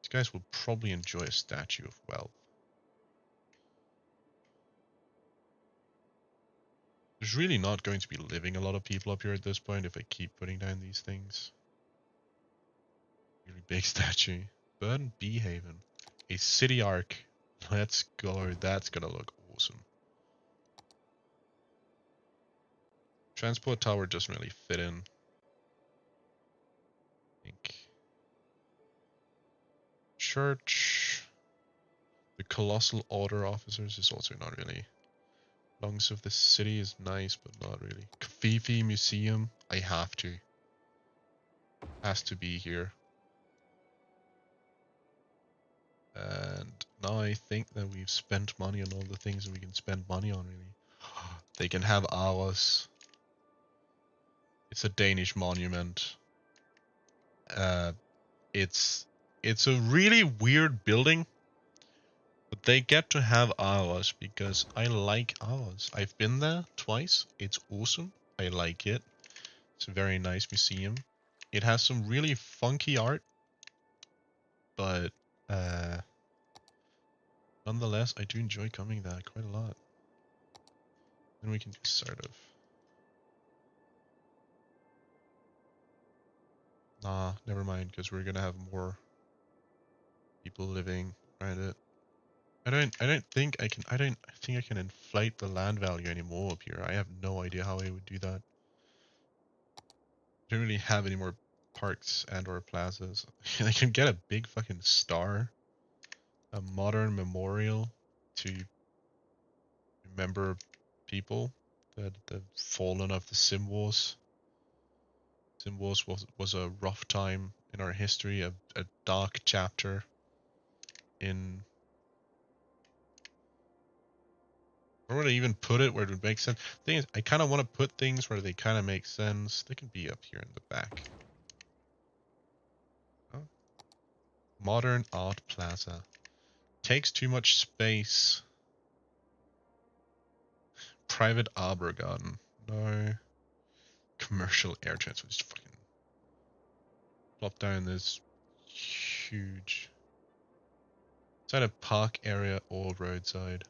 These guys will probably enjoy a statue of wealth. There's really not going to be living a lot of people up here at this point if I keep putting down these things. Really big statue. Burn Bee Haven. A city arc. Let's go. That's gonna look awesome. Transport tower doesn't really fit in. I think. Church. The Colossal Order officers is also not really. Lungs of the city is nice, but not really. Fifi Museum. I have to. Has to be here. And now I think that we've spent money on all the things that we can spend money on, really. They can have ours. It's a Danish monument. It's a really weird building, but they get to have ours because I like ours. I've been there twice. It's awesome. I like it. It's a very nice museum. It has some really funky art, but nonetheless, I do enjoy coming there quite a lot. And we can just sort of... Nah, never mind, because we're gonna have more people living around it. I don't think I can inflate the land value anymore up here. I have no idea how I would do that. I don't really have any more parks and or plazas. I can get a big fucking star. A modern memorial to remember people that have fallen of the Sim Wars. Sim Wars was a rough time in our history, a dark chapter in... Where would I even put it where it would make sense? The thing is, I kind of want to put things where they kind of make sense. They can be up here in the back. Oh, Modern Art Plaza. Takes too much space. Private Arbor Garden. No. Commercial air transfer. Just fucking plop down this huge. Is that a park area or roadside?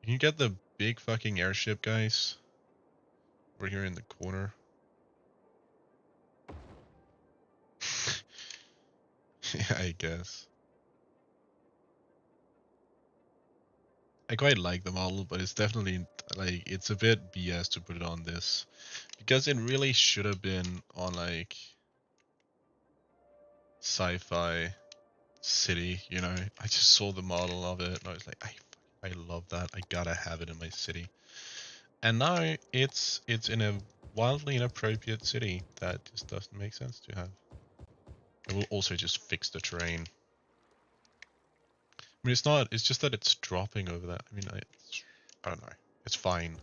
You can get the big fucking airship, guys. We're here in the corner. Yeah, I guess. I quite like the model, but it's definitely like it's a bit BS to put it on this, because it really should have been on like sci-fi city. You know, I just saw the model of it and I was like, I love that. I gotta have it in my city. And now it's in a wildly inappropriate city that just doesn't make sense to have. It will also just fix the terrain. I mean, it's not. It's just that it's dropping over that. I mean, I don't know. It's fine.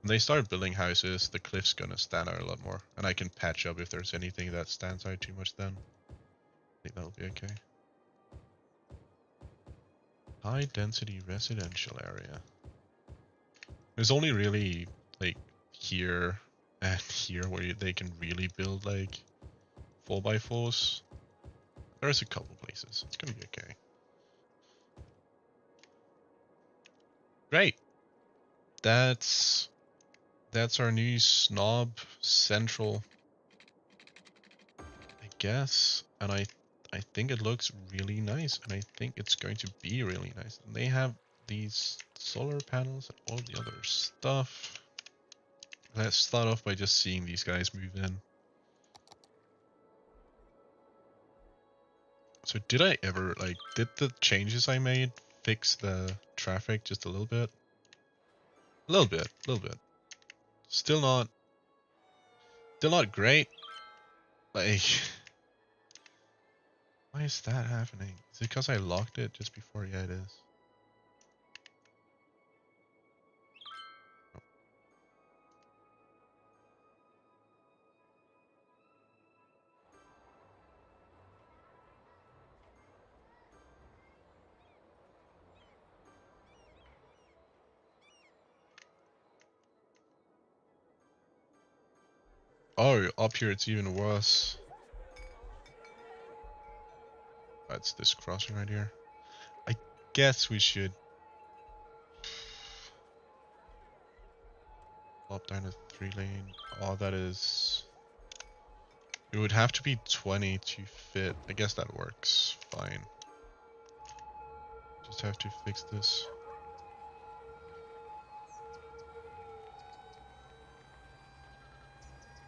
When they start building houses, the cliff's gonna stand out a lot more, and I can patch up if there's anything that stands out too much. Then I think that'll be okay. High density residential area. There's only really like here and here where they can really build like 4x4s. There's a couple places. It's gonna be okay. Great. That's our new snob central, I guess. And I think it looks really nice, and I think it's going to be really nice. And they have these solar panels and all the other stuff. Let's start off by just seeing these guys move in. So did I ever, like, did the changes I made fix the traffic just a little bit? A little bit. Still not great. Like, why is that happening? Is it because I locked it just before? Yeah, it is. Oh, up here it's even worse. That's this crossing right here. I guess we should plop down a 3-lane. Oh, that is... It would have to be 20 to fit. I guess that works fine. Just have to fix this.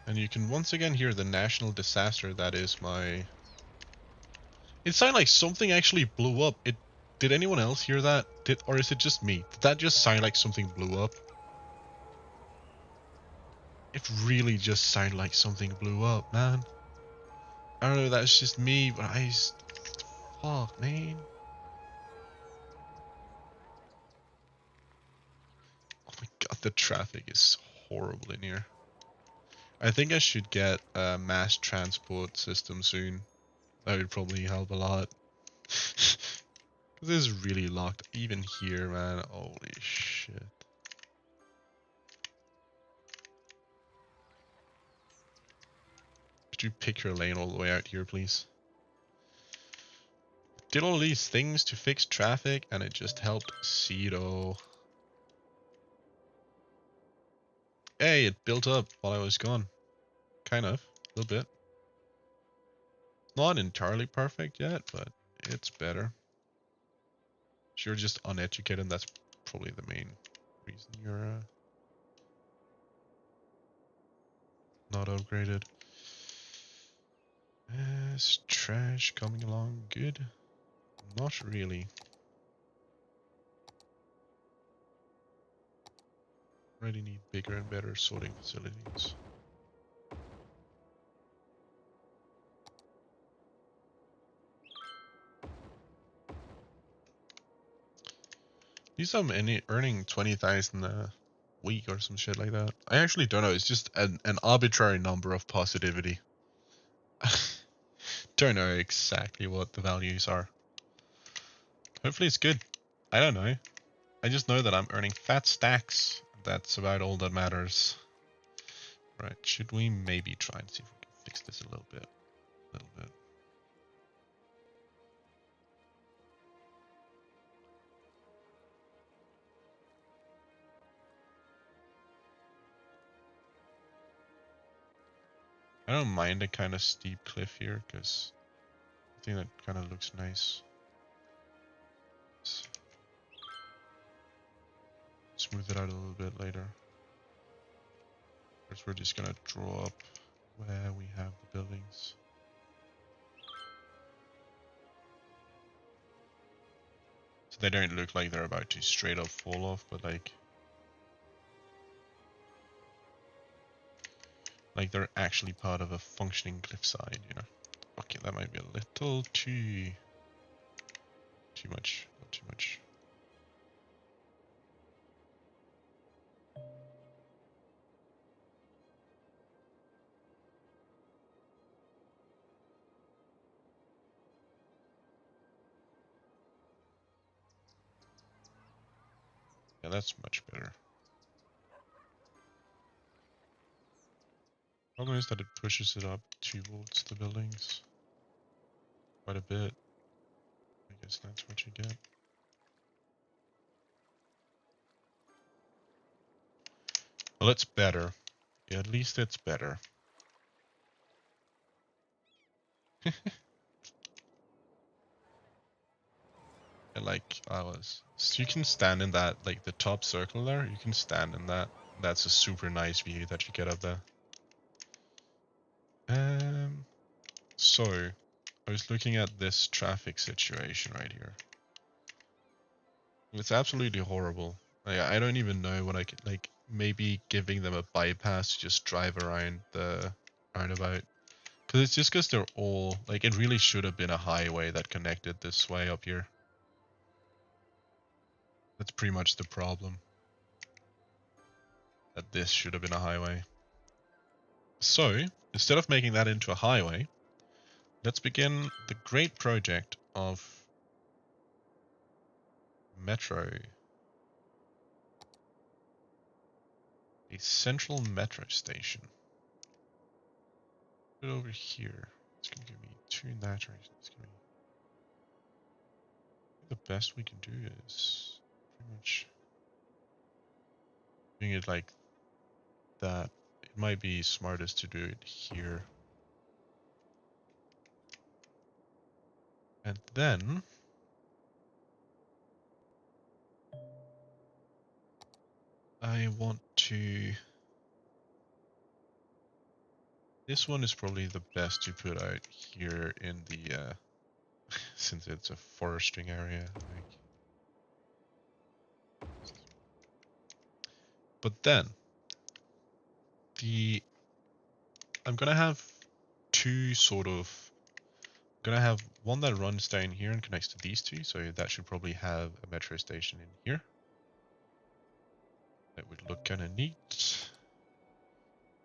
And you can once again hear the national disaster that is my... It sounded like something actually blew up. Did anyone else hear that? Or is it just me? Did that just sound like something blew up? It really just sounded like something blew up, man. I don't know if that's just me, but fuck, man. Oh my god, the traffic is horrible in here. I think I should get a mass transport system soon. That would probably help a lot. This is really locked. Even here, man. Holy shit. Could you pick your lane all the way out here, please? Did all these things to fix traffic, and it just helped Cedo. Hey, it built up while I was gone. Kind of. A little bit. Not entirely perfect yet, but it's better. If you're just uneducated, that's probably the main reason you're not upgraded. Is trash coming along good? Not really. Really need bigger and better sorting facilities. These I'm earning 20,000 a week or some shit like that. I actually don't know. It's just an arbitrary number of positivity. Don't know exactly what the values are. Hopefully it's good. I don't know. I just know that I'm earning fat stacks. That's about all that matters. Right, should we maybe try and see if we can fix this a little bit? I don't mind a kind of steep cliff here because I think that kind of looks nice. Smooth it out a little bit later. First, we're just gonna draw up where we have the buildings. So they don't look like they're about to straight up fall off, but like they're actually part of a functioning cliffside, you know. Okay, that might be a little too much, not too much. Yeah, that's much better. Problem is that it pushes it up towards the buildings quite a bit. I guess that's what you get. Well, it's better. Yeah, at least it's better. Like so you can stand in that, like the top circle there, you can stand in that. That's a super nice view that you get up there. So I was looking at this traffic situation right here. It's absolutely horrible. I don't even know what I could, like, maybe giving them a bypass to just drive around the roundabout. Because it's just because they're all, like, it really should have been a highway that connected this way up here. That's pretty much the problem. That this should have been a highway. So, instead of making that into a highway, let's begin the great project of metro. A central metro station. Put it over here. It's gonna give me 2 nitrates. It's gonna be the best we can do is pretty much doing it like that. It might be smartest to do it here. And then I want to... This one is probably the best to put out here in the, since it's a foresting area. Like. But then, I'm gonna have 2 sort of... I'm gonna have one that runs down here and connects to these 2, so that should probably have a metro station in here. That would look kind of neat.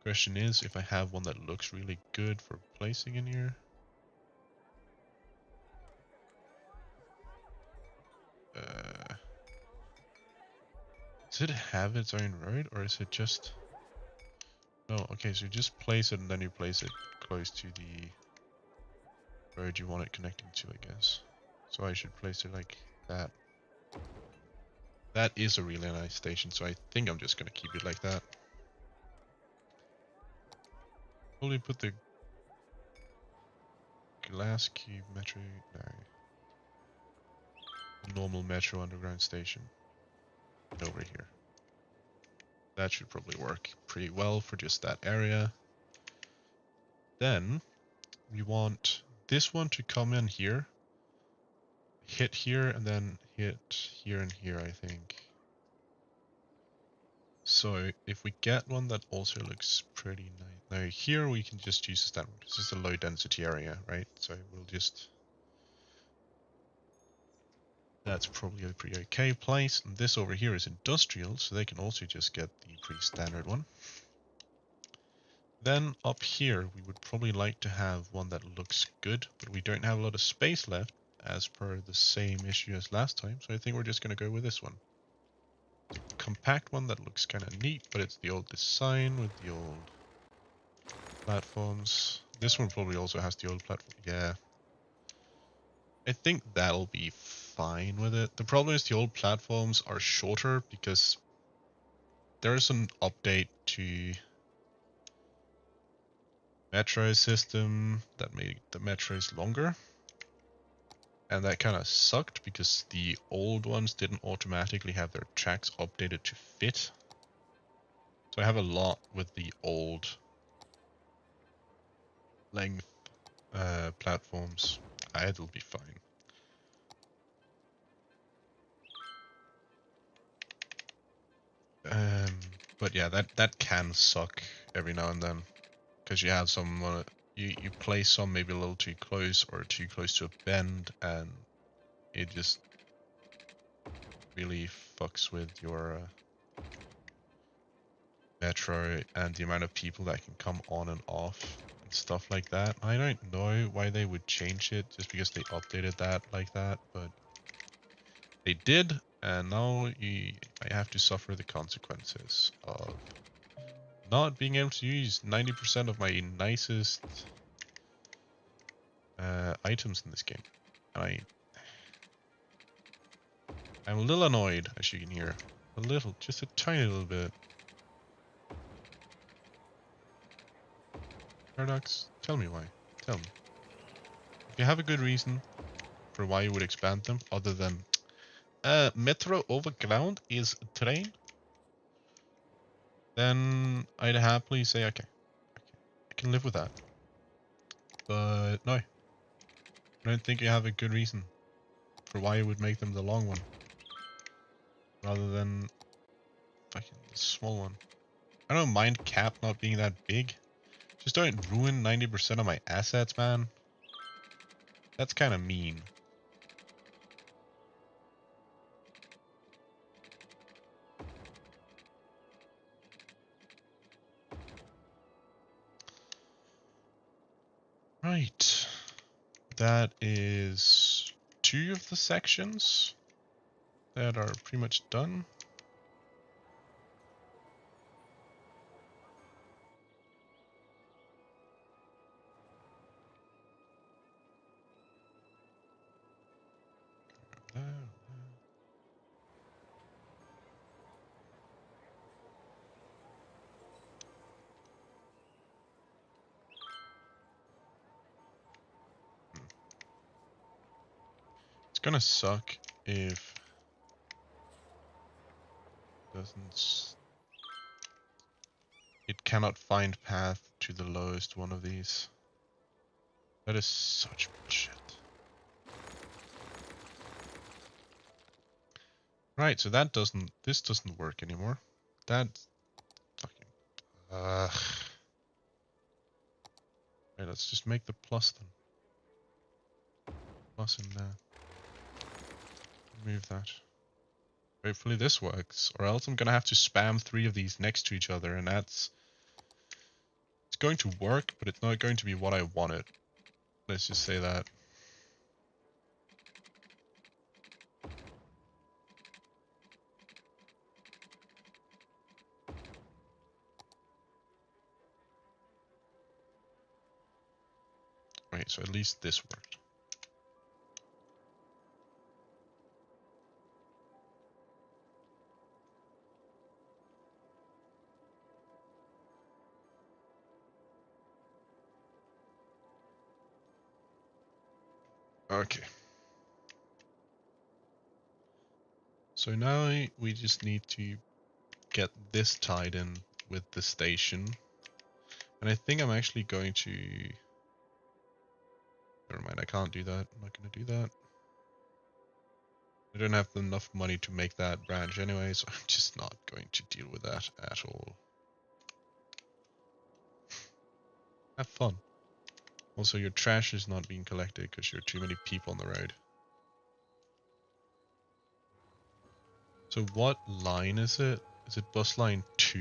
Question is if I have one that looks really good for placing in here. Does it have its own road, or is it just... Oh, okay, so you just place it and then you place it close to the road you want it connecting to, I guess. So I should place it like that. That is a really nice station, so I think I'm just going to keep it like that. Probably put the glass cube metro... No. The normal metro underground station. Over here. That should probably work pretty well for just that area. Then we want this one to come in here, hit here, and then hit here and here, I think. So if we get one that also looks pretty nice. Now here we can just use that one. This is a low density area, right? So we'll just... That's probably a pretty okay place. And this over here is industrial, so they can also just get the pretty standard one. Then up here, we would probably like to have one that looks good, but we don't have a lot of space left as per the same issue as last time. So I think we're just going to go with this one. The compact one that looks kind of neat, but it's the old design with the old platforms. This one probably also has the old platform. Yeah. I think that'll be fine with it. The problem is the old platforms are shorter because there is an update to metro system that made the metros longer. And that kind of sucked because the old ones didn't automatically have their tracks updated to fit. So I have a lot with the old length platforms. It'll be fine. But yeah, that can suck every now and then because you have some you place some maybe a little too close or too close to a bend, and it just really fucks with your metro and the amount of people that can come on and off and stuff like that. I don't know why they would change it just because they updated that like that, but they did, and now I have to suffer the consequences of not being able to use 90% of my nicest items in this game. And I'm a little annoyed, as you can hear. A little, just a tiny little bit. Paradox, tell me why. Tell me. If you have a good reason for why you would expand them, other than Metro Overground is train, then I'd happily say okay, I can live with that. But no, I don't think you have a good reason for why you would make them the long one, rather than fucking the small one. I don't mind cap not being that big. Just don't ruin 90% of my assets, man. That's kind of mean. Right. That is 2 of the sections that are pretty much done. It's gonna suck if it cannot find path to the lowest one of these. That is such bullshit. Right, so this doesn't work anymore. That's fucking, ugh. Right, let's just make the plus then. Plus in there. Remove that. Hopefully this works, or else I'm gonna have to spam 3 of these next to each other, and it's going to work, but it's not going to be what I wanted. Let's just say that. Right, so at least this worked. Okay. So now we just need to get this tied in with the station. And I think I'm actually going to... Never mind, I can't do that. I'm not going to do that. I don't have enough money to make that branch anyway, so I'm just not going to deal with that at all. Have fun. Also, your trash is not being collected because you're too many people on the road. So what line is it? Is it bus line 2?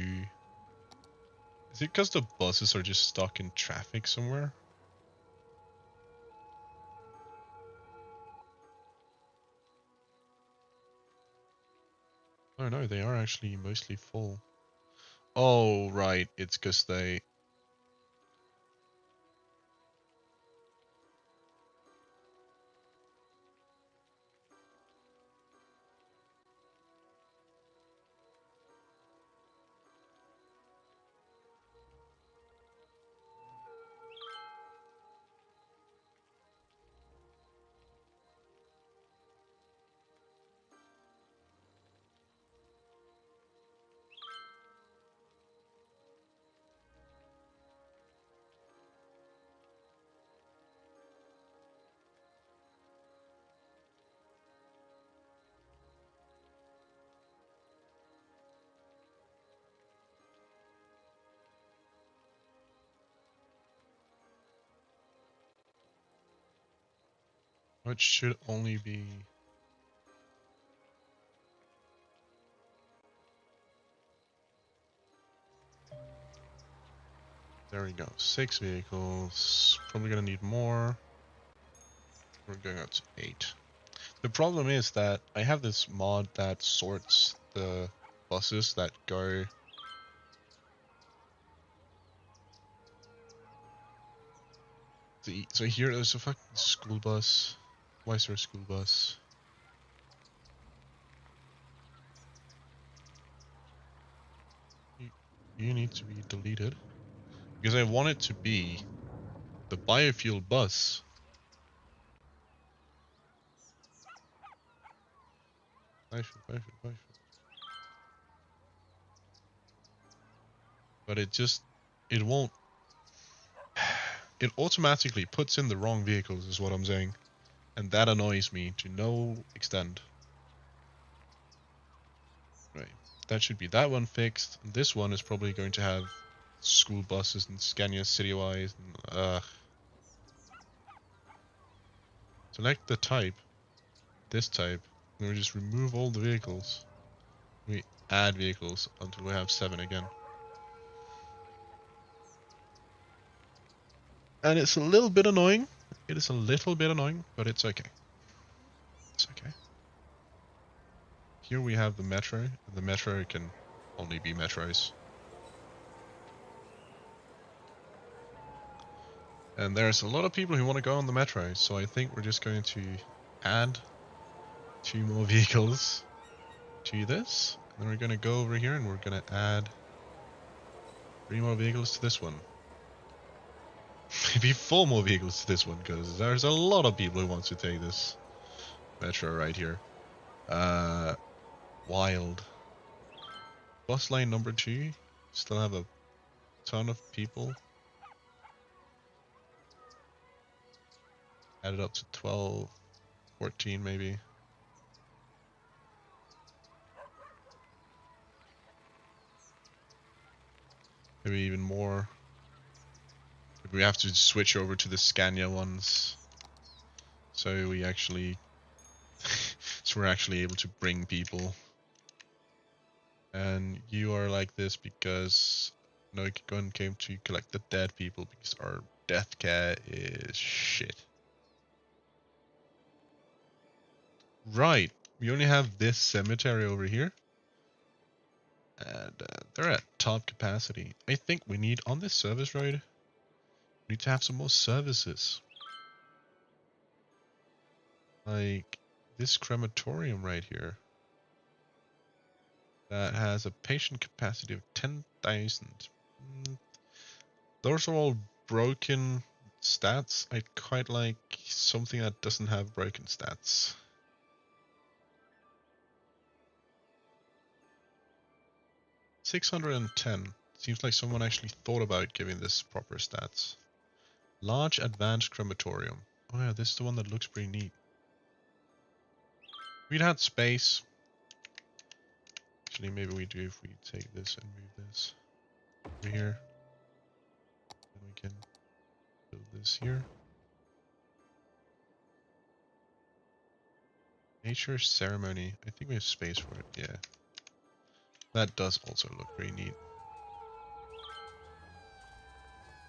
Is it because the buses are just stuck in traffic somewhere? Oh no, they are actually mostly full. Oh right, it's because they... It should only be... There we go. 6 vehicles. Probably gonna need more. We're going up to 8. The problem is that I have this mod that sorts the buses that go... So here there's a fucking school bus. Why is there a school bus? You need to be deleted. Because I want it to be the biofuel bus. Biofuel. But it won't, it automatically puts in the wrong vehicles is what I'm saying. And that annoys me to no extent. Right, that should be that one fixed. And this one is probably going to have school buses and Scania Citywide. Select the type, this type, and we just remove all the vehicles. We add vehicles until we have 7 again. And it's a little bit annoying. It is a little bit annoying, but it's okay. It's okay. Here we have the metro. The metro can only be metros. And there's a lot of people who want to go on the metro, so I think we're just going to add 2 more vehicles to this. And then we're going to go over here and we're going to add 3 more vehicles to this one. Maybe 4 more vehicles to this one, because there's a lot of people who want to take this metro right here. Wild. Bus lane number 2. Still have a ton of people. Add it up to 12, 14 maybe. Maybe even more. We have to switch over to the Scania ones. So we actually... so we're actually able to bring people. And you are like this because no one came to collect the dead people because our death care is shit. Right, we only have this cemetery over here. And they're at top capacity. I think we need, on this service road, we need to have some more services. Like this crematorium right here. That has a patient capacity of 10,000. Those are all broken stats. I'd quite like something that doesn't have broken stats. $610. Seems like someone actually thought about giving this proper stats. Large advanced crematorium. Oh yeah, this is the one that looks pretty neat. We'd had space. Actually, maybe we do if we take this and move this over here. And we can build this here. Nature ceremony. I think we have space for it. Yeah. That does also look pretty neat.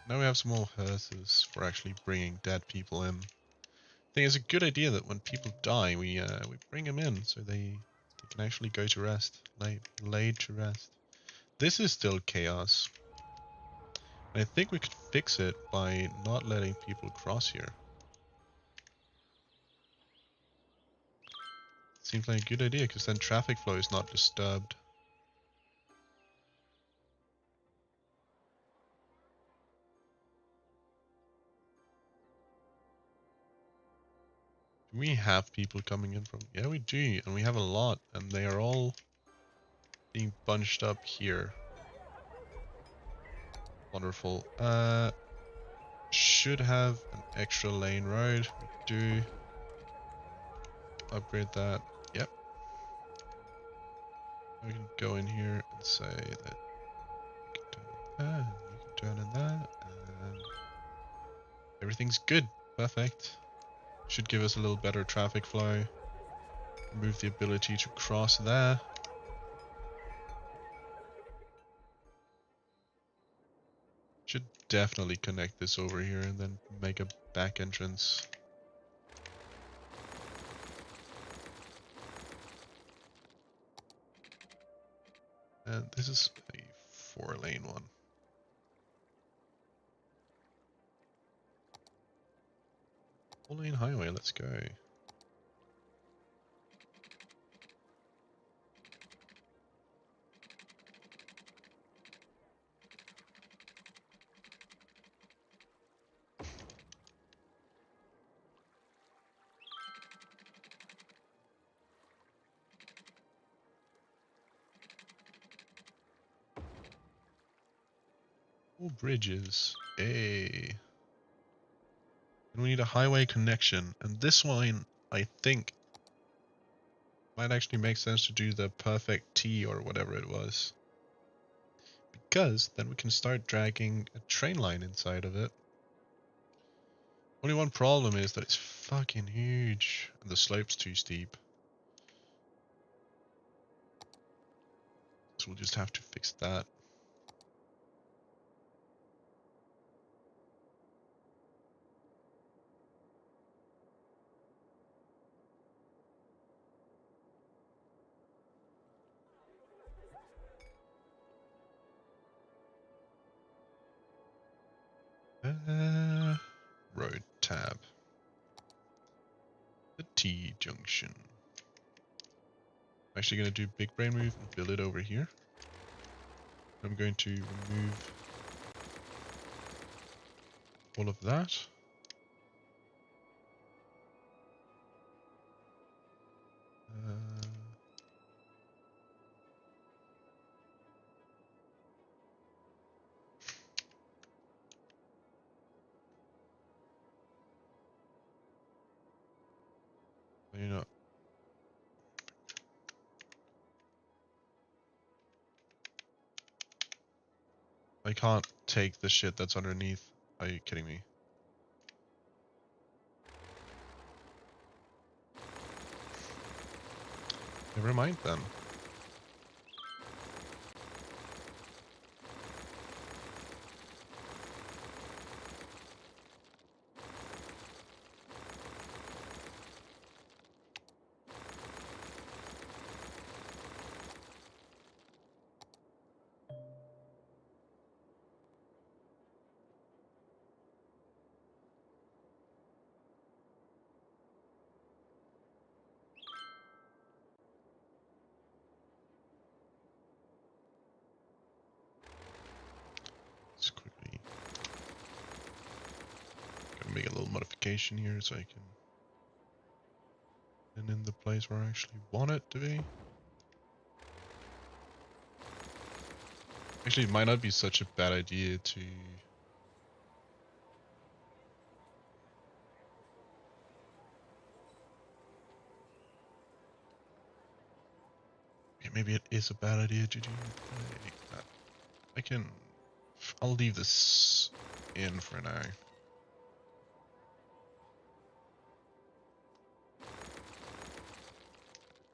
Now we have some more hearses for actually bringing dead people in. I think it's a good idea that when people die, we bring them in so they can actually go to rest, laid to rest. This is still chaos. And I think we could fix it by not letting people cross here. Seems like a good idea because then traffic flow is not disturbed. Do we have people coming in from? Yeah, we do, and we have a lot, and they are all being bunched up here. Wonderful. Should have an extra lane road. We do. Upgrade that. Yep. We can go in here and say that you can turn in that, and you can turn in that, and everything's good. Perfect. Should give us a little better traffic flow. Remove the ability to cross there. Should definitely connect this over here and then make a back entrance. And this is a 4-lane one. Four-lane highway, let's go. All bridges. Hey. And we need a highway connection. And this one, I think, might actually make sense to do the perfect T or whatever it was. Because then we can start dragging a train line inside of it. Only one problem is that it's fucking huge and the slope's too steep. So we'll just have to fix that. Road tab. The T junction. I'm actually going to do big brain move and build it over here. I'm going to remove all of that. You know, I can't take the shit that's underneath. Are you kidding me? Never mind then. Just quickly gonna make a little modification here so I can put it in the place where I actually want it to be. Actually, it might not be such a bad idea to maybe it is a bad idea to do that. I'll leave this in for now.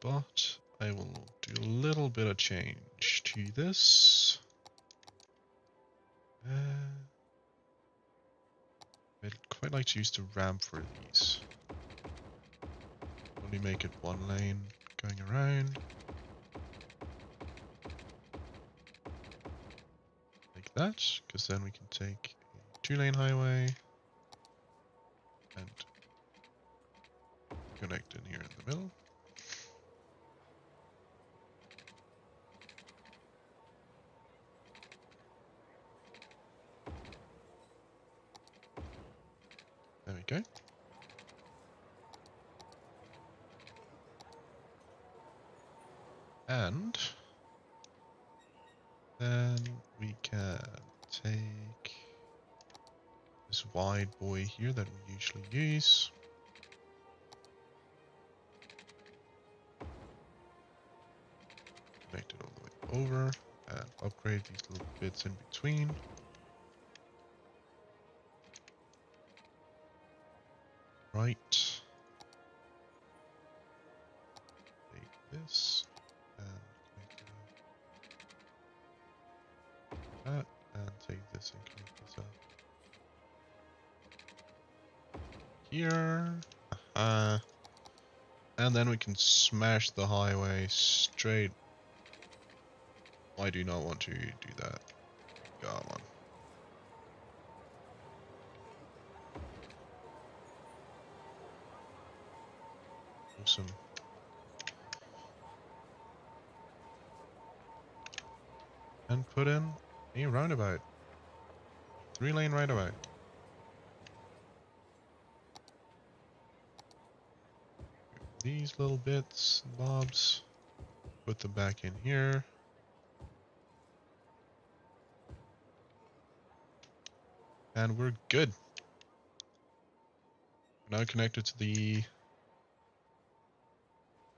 But I will do a little bit of change to this. like to use the ramp for these. Only make it one lane going around. Like that, because then we can take a 2-lane highway and connect in here in the middle. There we go. And then we can take this wide boy here that we usually use. Connect it all the way over and upgrade these little bits in between. Right. Take this and connect it up. That and take this and connect this up. Here. And then we can smash the highway straight. I do not want to do that. Come on. Awesome. And put in a roundabout. 3-lane roundabout. These little bits and bobs. Put them back in here. And we're good. We're now connected to the...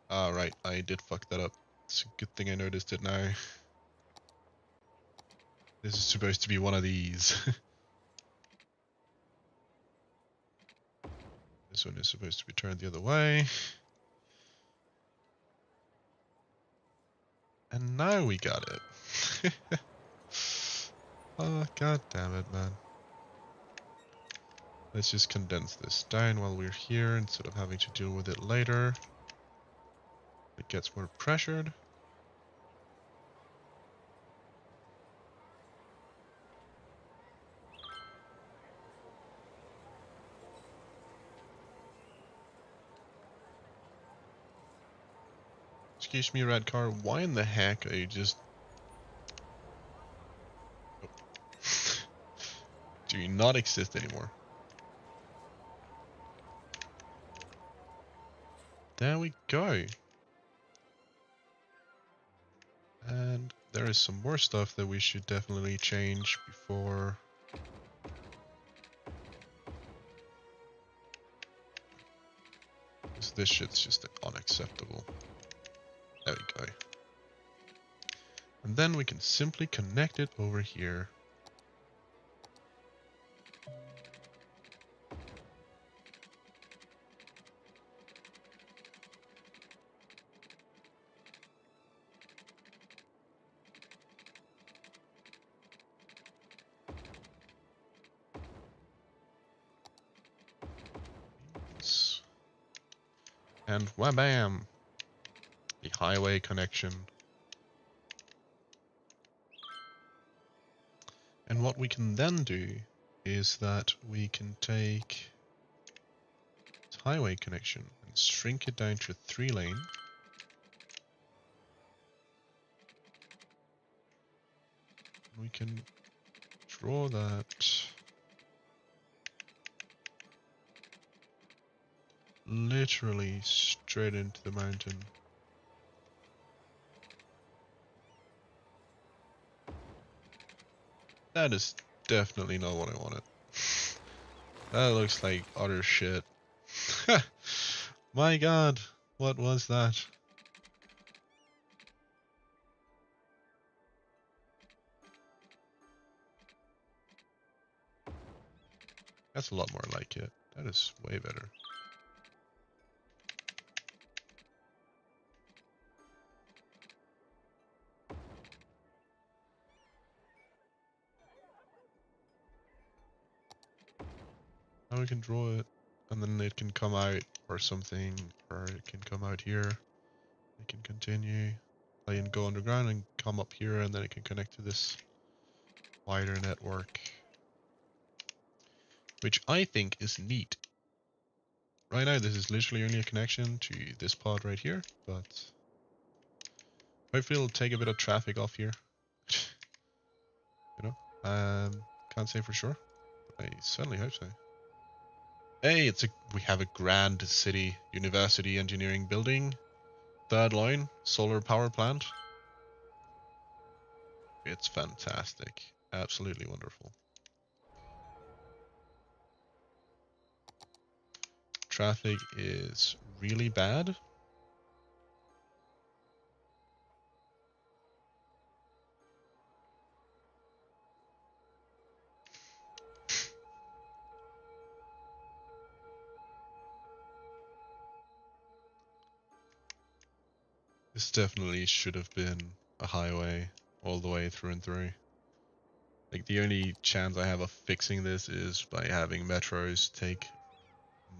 Ah, right. I did fuck that up. It's a good thing I noticed it now. This is supposed to be one of these. This one is supposed to be turned the other way. And now we got it. Oh, god damn it, man. Let's just condense this down while we're here instead of having to deal with it later. It gets more pressured. Excuse me, red car, why in the heck are you just... Oh. Do you not exist anymore? There we go. And there is some more stuff that we should definitely change before... Because this shit's just unacceptable. There we go. And then we can simply connect it over here. And wham-bam! The highway connection. And what we can then do is that we can take this highway connection and shrink it down to a 3-lane. We can draw that literally straight into the mountain. That is definitely not what I wanted. That looks like utter shit. My god, what was that? That's a lot more like it. That is way better. Now we can draw it, and then it can come out or something, or it can come out here. It can continue, and go underground and come up here, and then it can connect to this wider network, which I think is neat. Right now, this is literally only a connection to this pod right here, but hopefully it'll take a bit of traffic off here. You know, can't say for sure, but I certainly hope so. Hey, we have a grand city university engineering building, third line, solar power plant. It's fantastic, absolutely wonderful. Traffic is really bad. This definitely should have been a highway all the way through and through. Like, the only chance I have of fixing this is by having metros take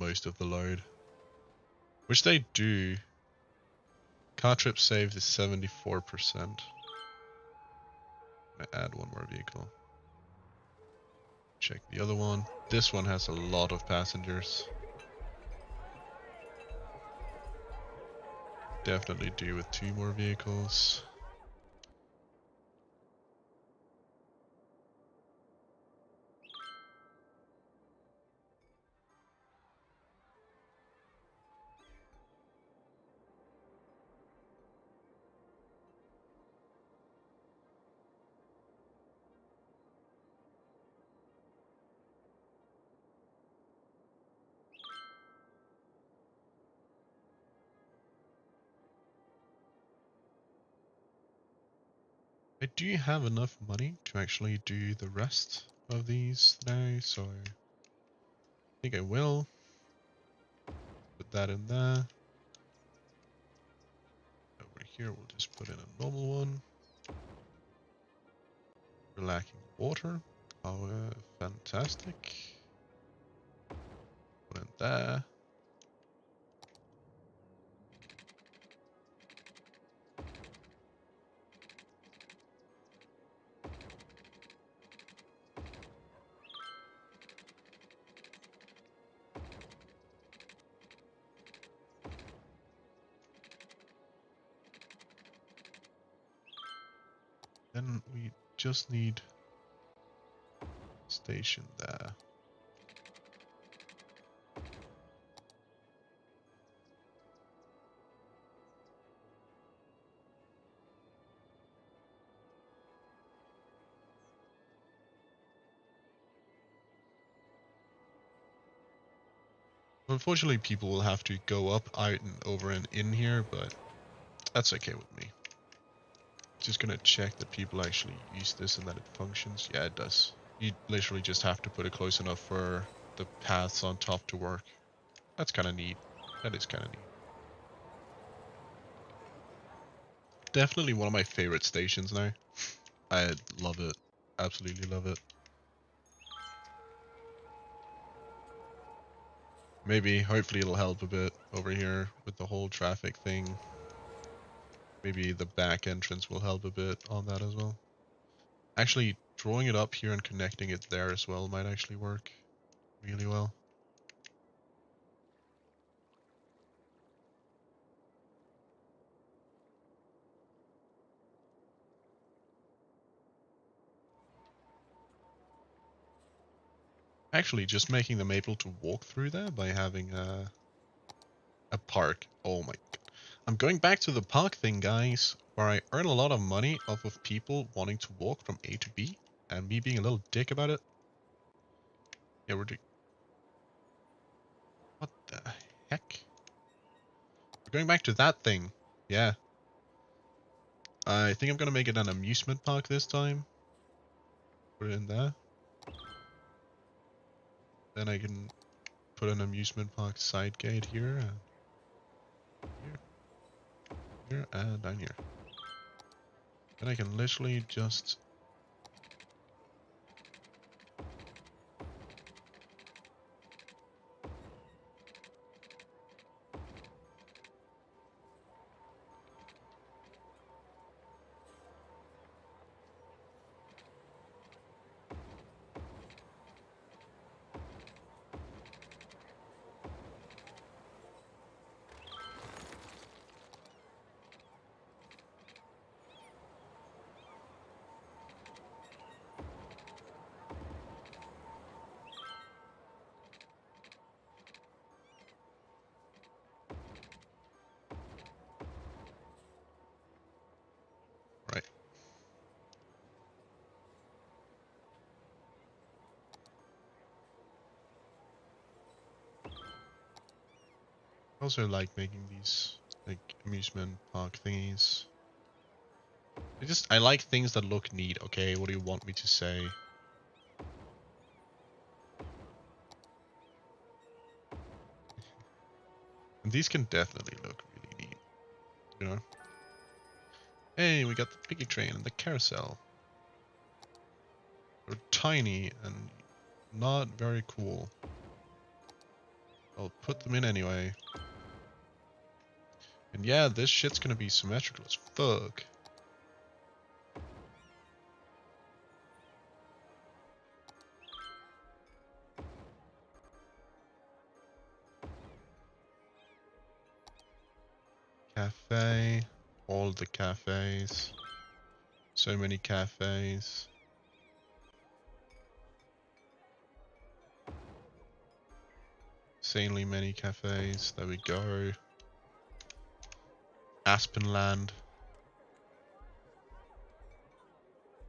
most of the load, which they do. Car trip saved is 74%. I'm gonna add one more vehicle. Check the other one. This one has a lot of passengers. Definitely do with 2 more vehicles. I do have enough money to actually do the rest of these now, so I think I will put that in there. Over here, we'll just put in a normal one. We're lacking water. Oh, fantastic. Put in there. Then we just need station there. Unfortunately, people will have to go up, out, and over and in here, but that's okay with me. Just gonna check that people actually use this and that it functions. Yeah, it does. You literally just have to put it close enough for the paths on top to work. That's kind of neat. That is kind of neat. Definitely one of my favorite stations now. I love it. Absolutely love it. Maybe, hopefully it'll help a bit over here with the whole traffic thing. Maybe the back entrance will help a bit on that as well. Actually, drawing it up here and connecting it there as well might actually work really well. Actually, just making them able to walk through there by having a park. Oh my god. I'm going back to the park thing, guys, where I earn a lot of money off of people wanting to walk from A to B, and me being a little dick about it. Yeah, we're doing... What the heck? We're going back to that thing. Yeah. I think I'm gonna make it an amusement park this time. Put it in there. Then I can put an amusement park side gate here, here, and down here. Then I can literally just... Also like making these like amusement park thingies. I like things that look neat, okay? What do you want me to say? And these can definitely look really neat, you know? Hey, we got the piggy train and the carousel. They're tiny and not very cool. I'll put them in anyway. And yeah, this shit's gonna be symmetrical as fuck. Cafe. All the cafes. So many cafes. Insanely many cafes. There we go. Aspenland.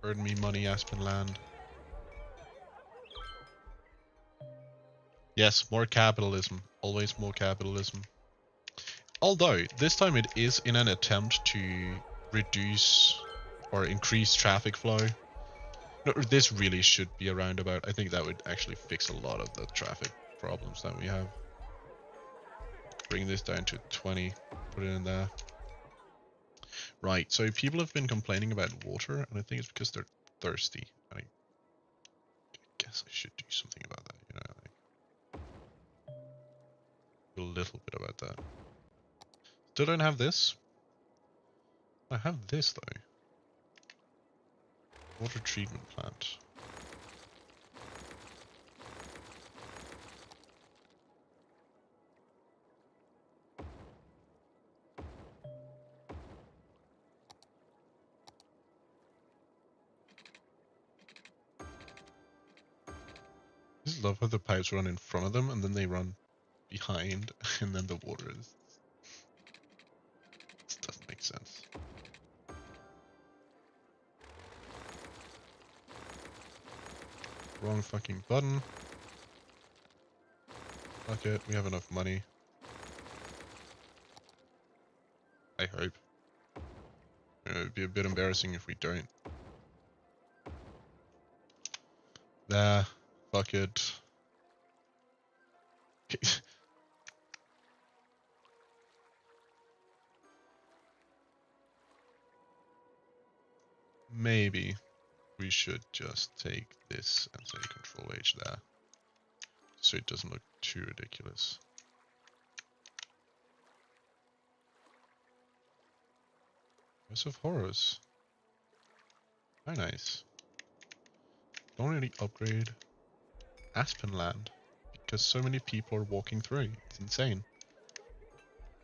Earn me money, Aspenland. Yes, more capitalism. Always more capitalism. Although, this time it is in an attempt to reduce or increase traffic flow. No, this really should be a roundabout. I think that would actually fix a lot of the traffic problems that we have. Bring this down to 20. Put it in there. Right, so people have been complaining about water, and I think it's because they're thirsty. I guess I should do something about that, you know, like a little bit about that. Still don't have this. I have this though. Water treatment plant. I just love how the pipes run in front of them and then they run behind and then the water is... This doesn't make sense. Wrong fucking button. Fuck it, we have enough money. I hope. You know, it'd be a bit embarrassing if we don't. There. Fuck it. Maybe we should just take this and say Control H there. So it doesn't look too ridiculous. House of Horrors. Very nice. Don't really upgrade Aspenland because so many people are walking through. It's insane.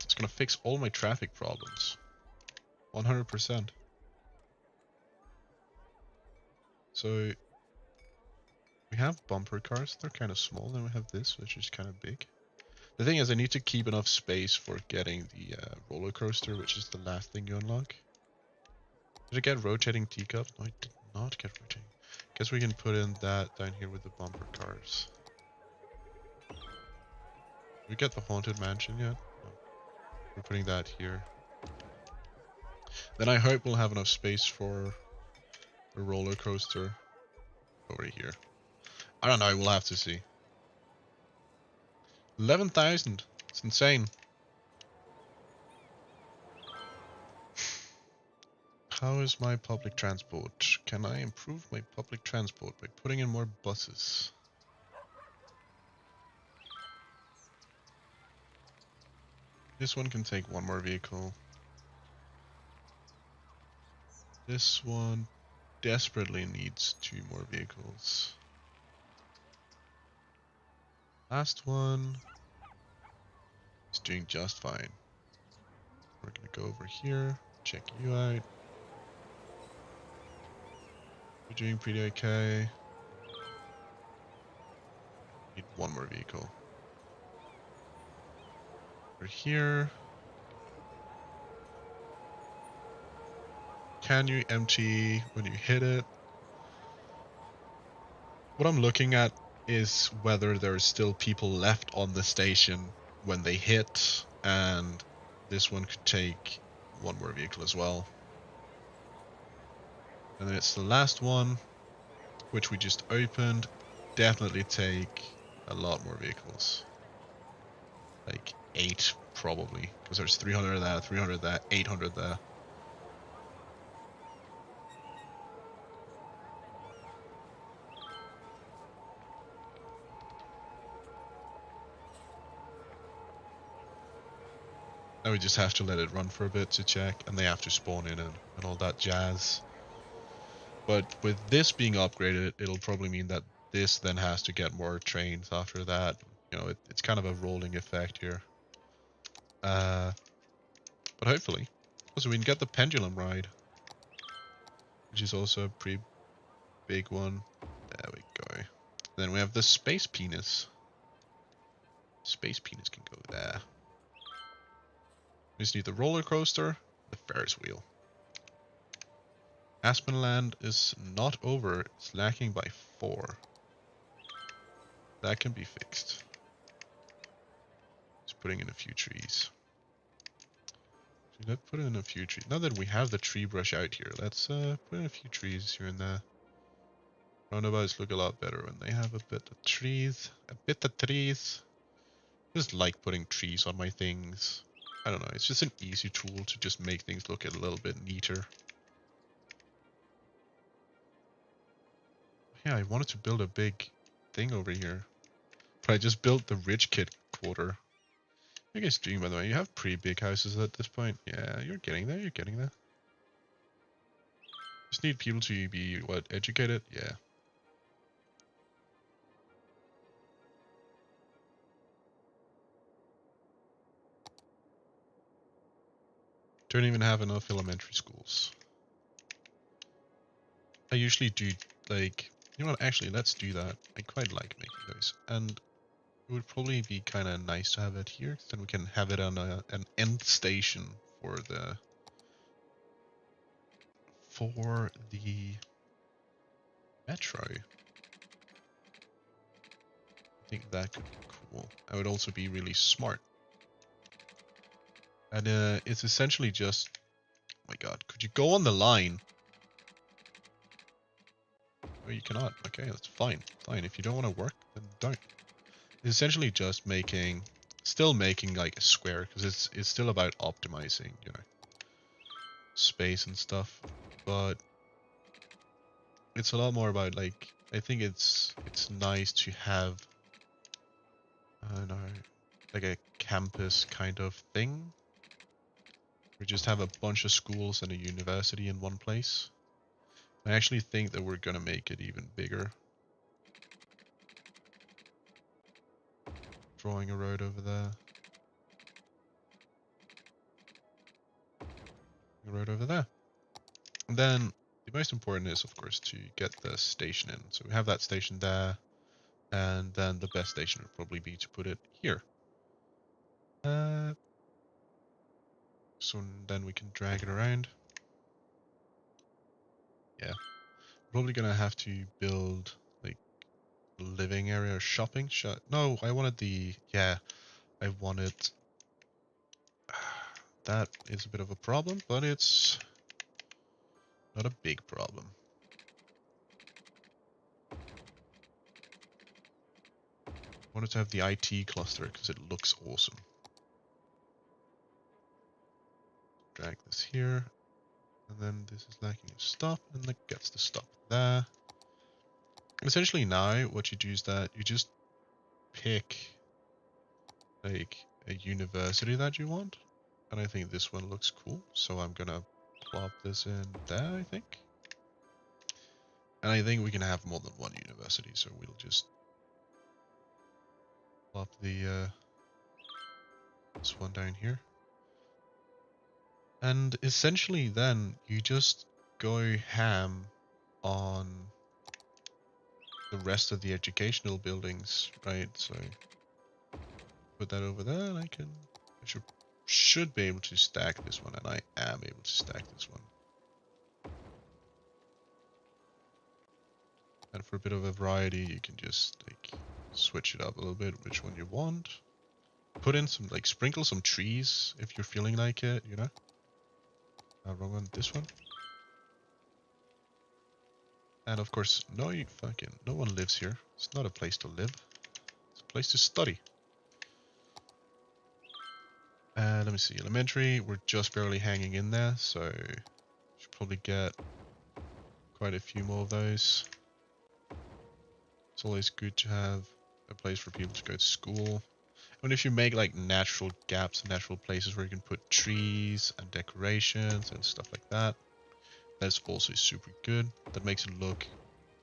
It's gonna fix all my traffic problems. 100%. So we have bumper cars. They're kind of small. Then we have this, which is kind of big. The thing is, I need to keep enough space for getting the roller coaster, which is the last thing you unlock. Did I get rotating teacup? No, I did not get rotating. Guess we can put in that down here with the bumper cars. Did we get the haunted mansion yet? No. We're putting that here. Then I hope we'll have enough space for a roller coaster over here. I don't know, we'll have to see. 11,000. It's insane. How is my public transport? Can I improve my public transport by putting in more buses? This one can take one more vehicle. This one desperately needs 2 more vehicles. Last one is doing just fine. We're gonna go over here, check you out. You're doing pretty okay. Need 1 more vehicle. We're here. Can you empty when you hit it? What I'm looking at is whether there's still people left on the station when they hit, and this one could take one more vehicle as well. And then it's the last one, which we just opened. Definitely take a lot more vehicles. Like 8 probably, because there's 300 there, 300 there, 800 there. Now we just have to let it run for a bit to check, and they have to spawn in and all that jazz. But with this being upgraded, it'll probably mean that this then has to get more trains after that. You know, it's kind of a rolling effect here. But hopefully. Also, we can get the pendulum ride, which is also a pretty big one. There we go. Then we have the space penis. Space penis can go there. We just need the roller coaster, the Ferris wheel. Aspenland is not over. It's lacking by 4. That can be fixed. Just putting in a few trees. Let's put in a few trees. Now that we have the tree brush out here, let's put in a few trees here and there. Roundabouts look a lot better when they have a bit of trees. A bit of trees. Just like putting trees on my things. I don't know, it's just an easy tool to just make things look a little bit neater. Yeah, I wanted to build a big thing over here. But I just built the rich kid quarter. You guys doing, by the way? You have pretty big houses at this point. Yeah, you're getting there, you're getting there. Just need people to be, what, educated? Yeah. Don't even have enough elementary schools. I usually do, like, you know what, actually, let's do that. I quite like making those. And it would probably be kind of nice to have it here. Then we can have it on an end station for the metro. I think that could be cool. That would also be really smart. And it's essentially just, oh my god, could you go on the line? Oh, you cannot. Okay, that's fine. Fine. If you don't want to work, then don't. It's essentially just making, still making like a square, because it's still about optimizing, you know, space and stuff. But it's a lot more about, like, I think it's nice to have, I don't know, like a campus kind of thing. We just have a bunch of schools and a university in one place. I actually think that we're gonna make it even bigger. Drawing a road over there. A road over there. And then the most important is, of course, to get the station in. So we have that station there, and then the best station would probably be to put it here. So then we can drag it around. Yeah. Probably gonna have to build like living area or shopping. No, I wanted the, yeah, I wanted, that is a bit of a problem, but it's not a big problem. I wanted to have the IT cluster because it looks awesome. Drag this here, and then this is lacking a stop, and that gets the stop there. Essentially now, what you do is that you just pick like a university that you want, and I think this one looks cool, so I'm gonna plop this in there, I think. And I think we can have more than one university, so we'll just plop the this one down here. And essentially then you just go ham on the rest of the educational buildings, right? So put that over there, and I should be able to stack this one, and I am able to stack this one. And for a bit of a variety, you can just like switch it up a little bit, which one you want. Put in some, like, sprinkle some trees if you're feeling like it, you know? Wrong one, this one. And of course, no one lives here. It's not a place to live. It's a place to study. Let me see, elementary, we're just barely hanging in there, so should probably get quite a few more of those. It's always good to have a place for people to go to school. And if you make like natural gaps, natural places where you can put trees and decorations and stuff like that, that's also super good. That makes it look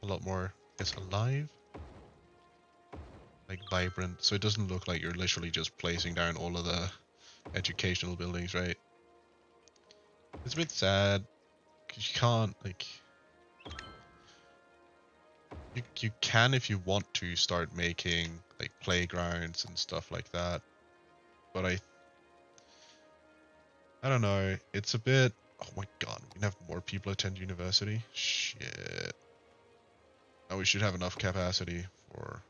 a lot more, I guess, alive. Like vibrant, so it doesn't look like you're literally just placing down all of the educational buildings, right? It's a bit sad, because you can't, like... You can, if you want to, start making, like, playgrounds and stuff like that. But I don't know, it's a bit... Oh my god, we can have more people attend university? Shit. Oh, we should have enough capacity for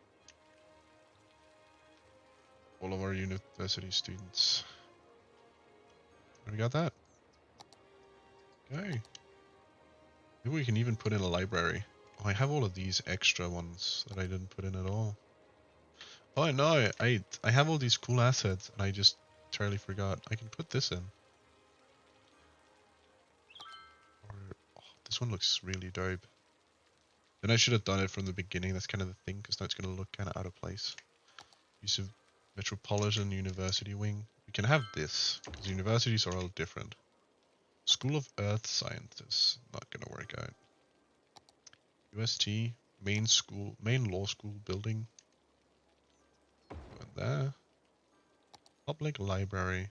all of our university students. We got that. Okay. Maybe we can even put in a library. Oh, I have all of these extra ones that I didn't put in at all. Oh no, I have all these cool assets and I just entirely forgot. I can put this in. Or, oh, this one looks really dope. Then I should have done it from the beginning. That's kind of the thing, because now it's going to look kind of out of place. Use of Metropolitan University Wing. We can have this, because universities are all different. School of Earth Sciences. Not going to work out. UST. Main law school building. And there. Public library.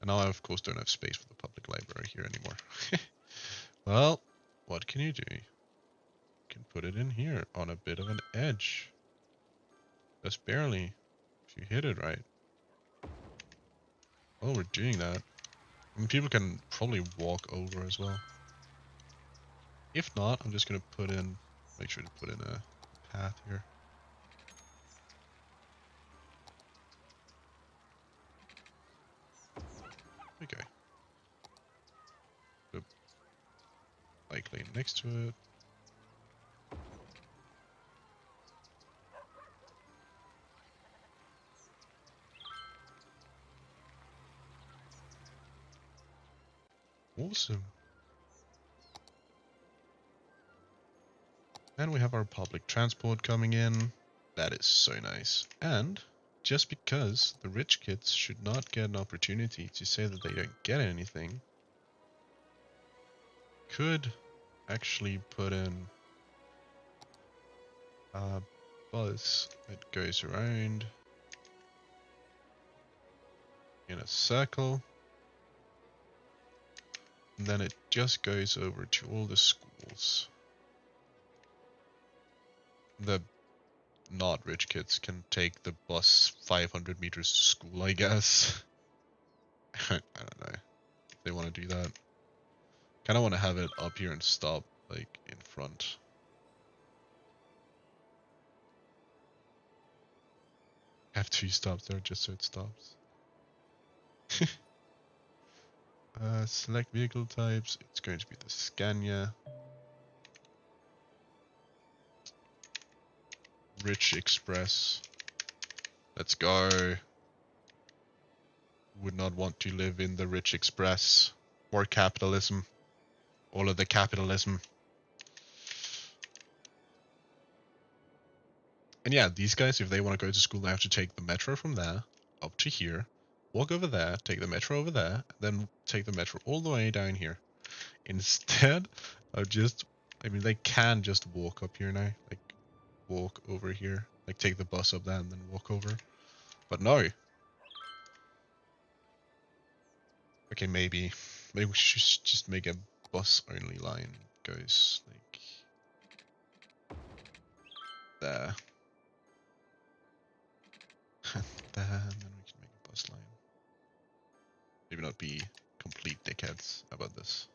And now I, of course, don't have space for the public library here anymore. Well, what can you do? You can put it in here on a bit of an edge. Just barely. If you hit it right. Oh, we're doing that. I mean, people can probably walk over as well. If not, I'm just going to make sure to put in a path here. Okay. The bike lane next to it. Awesome. And we have our public transport coming in. That is so nice. And just because the rich kids should not get an opportunity to say that they don't get anything, could actually put in a bus that goes around in a circle. And then it just goes over to all the schools. The not rich kids can take the bus 500 meters to school, I guess. I don't know if they want to do that. Kind of want to have it up here and stop, like, in front. Have 2 stops there just so it stops. Select vehicle types. It's going to be the Scania. Rich Express. Let's go. Would not want to live in the Rich Express. Or capitalism. All of the capitalism. And yeah, these guys, if they want to go to school, they have to take the metro from there up to here, walk over there, take the metro over there, then take the metro all the way down here. Instead of I mean, they can just walk up here now, like walk over here, like take the bus up there and then walk over. But no. Okay, maybe we should just make a bus only line goes like there. There, and then we can make a bus line. Maybe not be complete dickheads about this.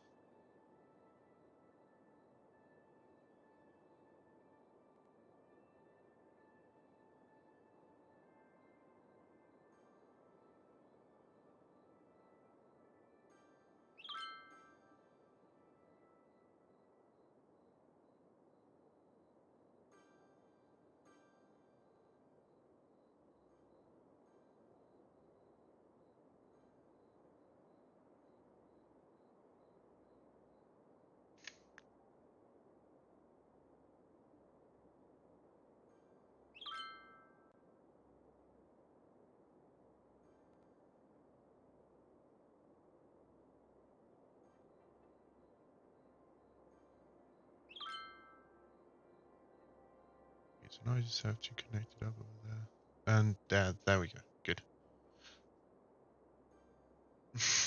So now I just have to connect it up over there. And there we go. Good.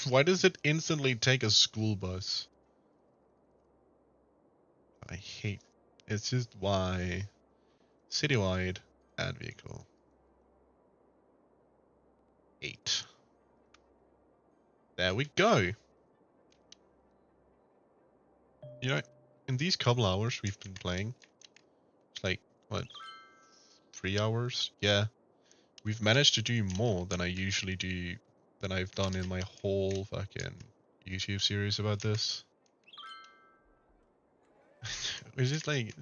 Why does it instantly take a school bus? I hate. It's just why. Citywide. Add vehicle. 8. There we go. You know, in these couple hours we've been playing, it's like, what, 3 hours? Yeah. We've managed to do more than I usually do, than I've done in my whole fucking YouTube series about this. Which is like,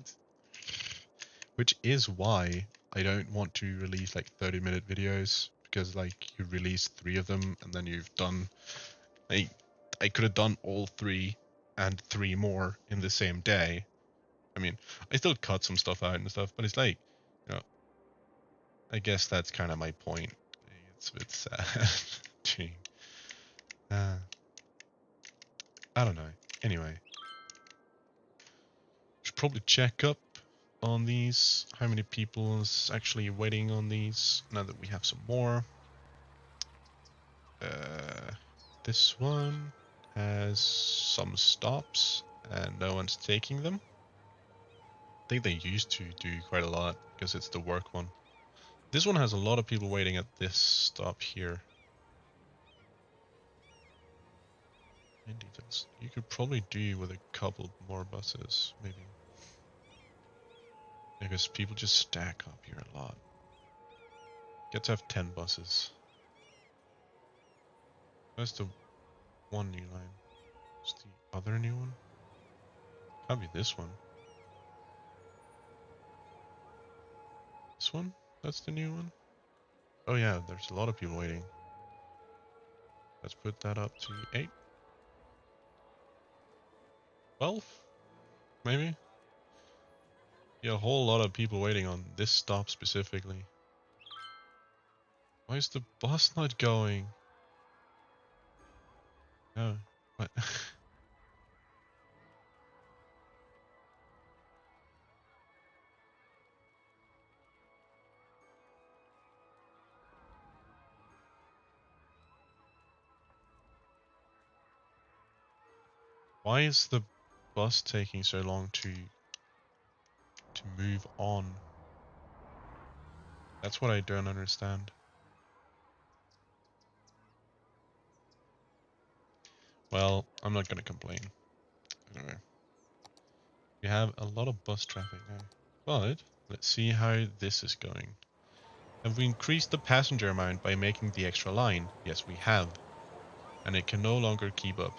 which is why I don't want to release like 30-minute videos, because like you release 3 of them and then you've done, like, I could have done all 3 and 3 more in the same day. I mean, I still cut some stuff out and stuff, but it's like, you know, I guess that's kind of my point. It's a bit sad. Gee. I don't know. Anyway, should probably check up on these. How many people is actually waiting on these now that we have some more? This one has some stops and no one's taking them. I think they used to do quite a lot because it's the work one. This one has a lot of people waiting at this stop here. Details. You could probably do with a couple more buses, maybe. Because people just stack up here a lot. Get to have 10 buses. That's the one new line. What's the other new one? Can't be this one. This one? That's the new one? Oh yeah, there's a lot of people waiting. Let's put that up to 8. 12? Maybe? Yeah, a whole lot of people waiting on this stop specifically. Why is the bus not going? Oh, what? Why is the bus taking so long to move on? That's what I don't understand. Well, I'm not gonna complain. Anyway, we have a lot of bus traffic now, but let's see how this is going. Have we increased the passenger amount by making the extra line? Yes, we have. And it can no longer keep up.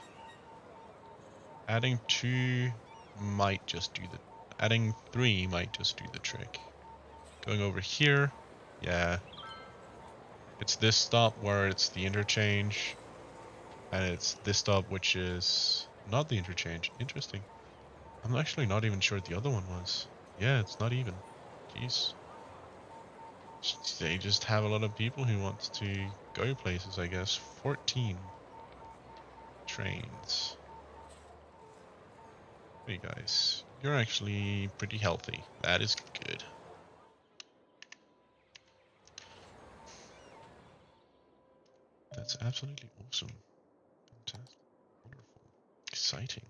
Adding 2 might just do the... Adding 3 might just do the trick. Going over here, yeah. It's this stop where it's the interchange. And it's this stop which is not the interchange. Interesting. I'm actually not even sure what the other one was. Yeah, it's not even. Jeez. They just have a lot of people who want to go places, I guess. 14 trains. Hey guys, you're actually pretty healthy. That is good. That's absolutely awesome. Fantastic. Wonderful. Exciting.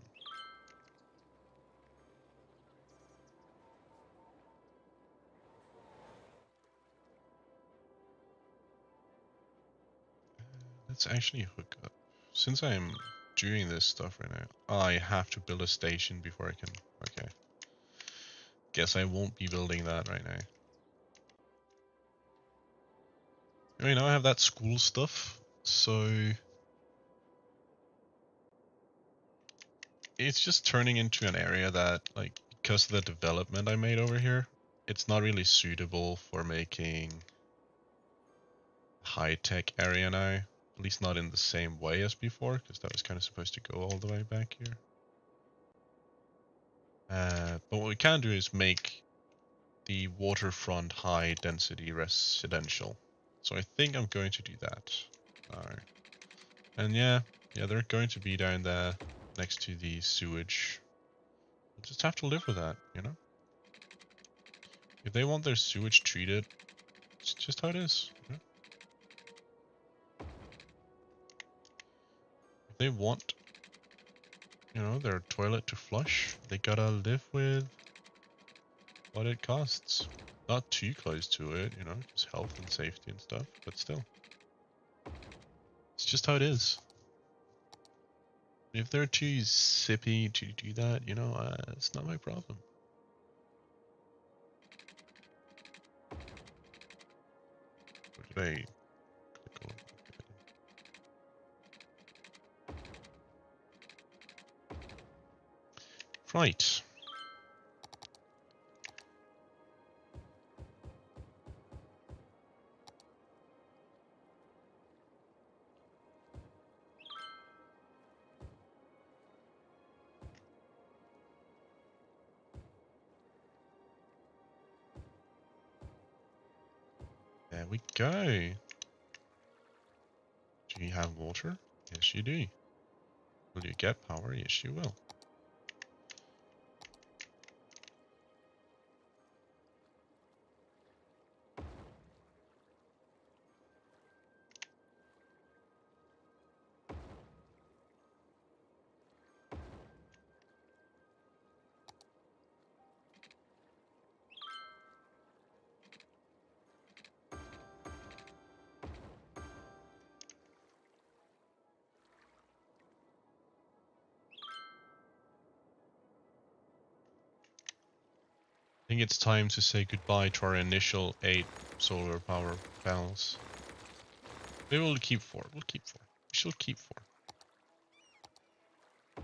Let's actually hook up. Since I'm doing this stuff right now, I have to build a station before I can... Okay. Guess I won't be building that right now. I mean, now I have that school stuff, so... It's just turning into an area that, like, because of the development I made over here, it's not really suitable for making high-tech area now. At least not in the same way as before, because that was kind of supposed to go all the way back here. But what we can do is make the waterfront high-density residential. So I think I'm going to do that. Alright. And yeah, they're going to be down there next to the sewage. We'll just have to live with that, you know? If they want their sewage treated, it's just how it is. You know? If they want, you know, their toilet to flush, they gotta live with what it costs. Not too close to it, you know, just health and safety and stuff, but still. It's just how it is. If they're too sippy to do that, you know, it's not my problem. Where did I click on? Right. There we go. Do you have water? Yes, you do. Will you get power? Yes, you will. I think it's time to say goodbye to our initial 8 solar power panels. Maybe we'll keep 4. We'll keep 4. We shall keep 4.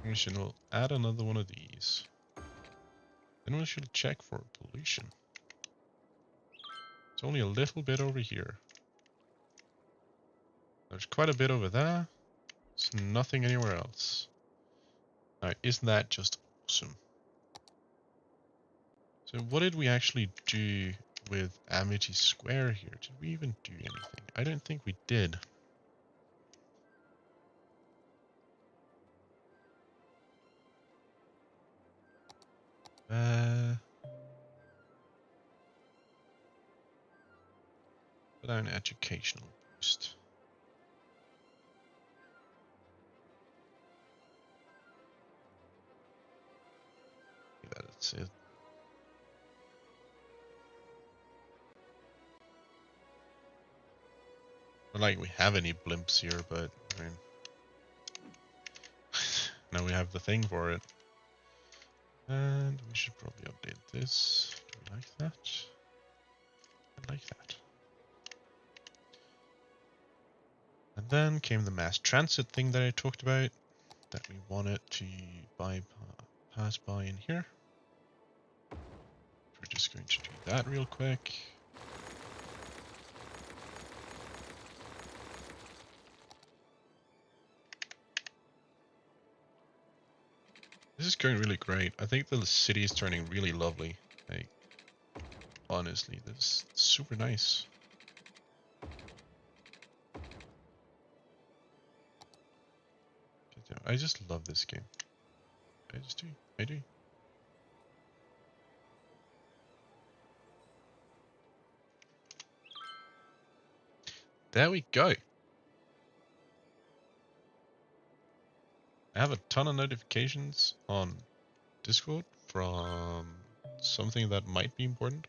We should add another one of these. Then we should check for pollution. It's only a little bit over here. There's quite a bit over there. There's nothing anywhere else. Now, isn't that just awesome? So what did we actually do with Amity Square here? Did we even do anything? I don't think we did. Put down educational boost. That's it. Not like we have any blimps here, but I mean, now we have the thing for it. And we should probably update this. Do we like that? I like that. And then came the mass transit thing that I talked about, that we wanted to pass by in here. We're just going to do that real quick. This is going really great. I think the city is turning really lovely. Like, honestly, this is super nice. I just love this game. I just do. I do. There we go. I have a ton of notifications on Discord from something that might be important.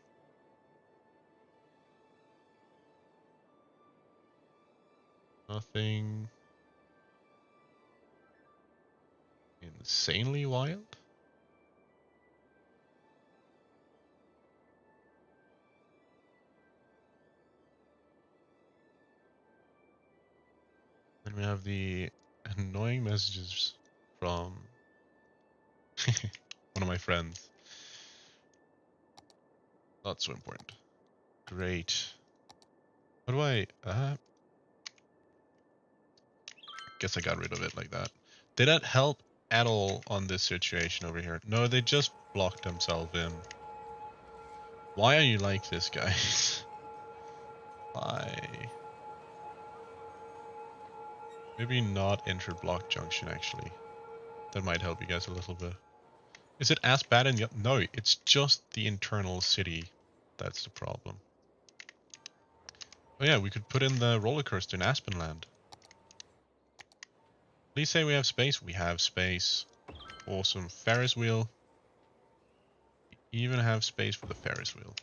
Nothing insanely wild. Then we have the annoying messages from one of my friends. Not so important. Great. What do I... guess I got rid of it like that. Did that help at all on this situation over here? No, they just blocked themselves in. Why are you like this, guys? Why? Maybe not enter block junction, actually. That might help you guys a little bit. Is it as bad in the... No, it's just the internal city That's the problem. Oh yeah, we could put in the roller coaster in Aspenland. Please say we have space. We have space. Awesome. Ferris wheel. We even have space for the Ferris wheel.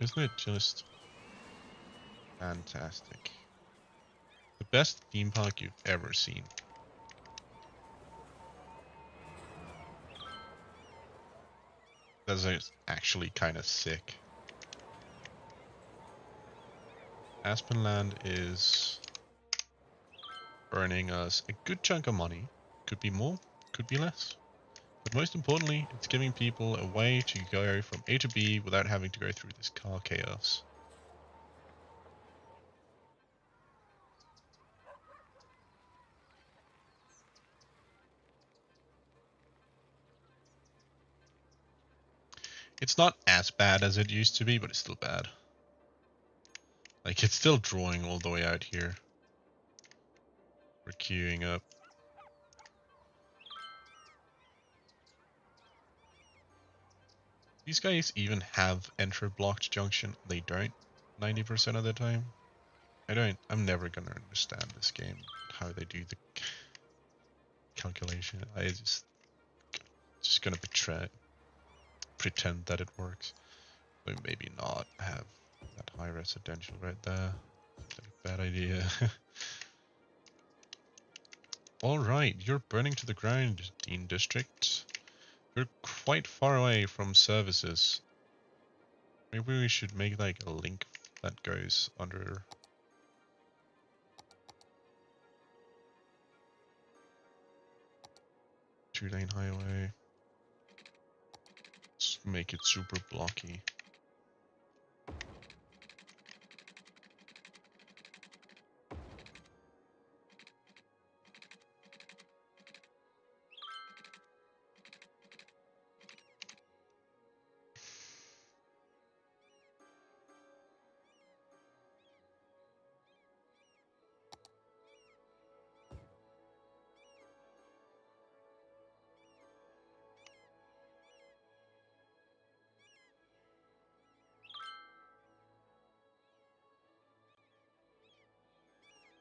Isn't it just fantastic? The best theme park you've ever seen. That's actually kind of sick. Aspenland is earning us a good chunk of money. Could be more, could be less. But most importantly, it's giving people a way to go from A to B without having to go through this car chaos. It's not as bad as it used to be, but it's still bad. Like, it's still drawing all the way out here. We're queuing up. These guys even have enter-blocked junction. They don't 90% of the time. I'm never gonna understand this game, how they do the calculation. I just gonna pretend that it works. But maybe not have that high residential right there. It's a bad idea. Alright, you're burning to the ground, Dean District. You're quite far away from services. Maybe we should make like a link that goes under. Two-lane highway. Let's make it super blocky.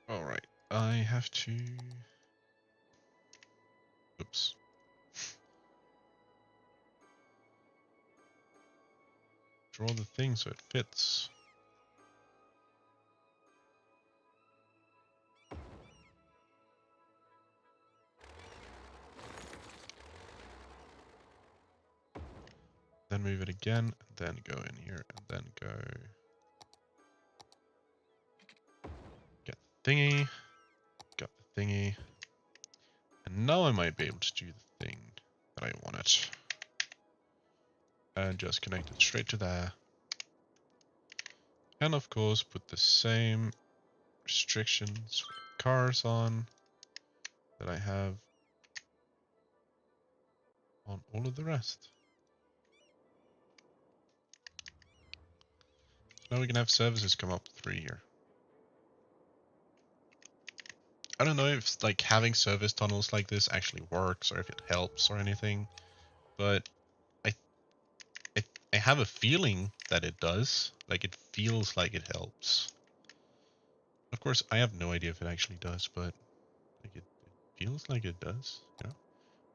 Alright, I have to... Oops. Draw the thing so it fits. Then move it again, and then go in here, and then go... Get the thingy. Got the thingy. And now I might be able to do the thing that I wanted. And just connect it straight to there. And of course put the same restrictions for cars on that I have on all of the rest. Now we can have services come up through here. I don't know if like having service tunnels like this actually works or if it helps or anything, but I have a feeling that it does. Like it feels like it helps. Of course, I have no idea if it actually does, but like it feels like it does. You know,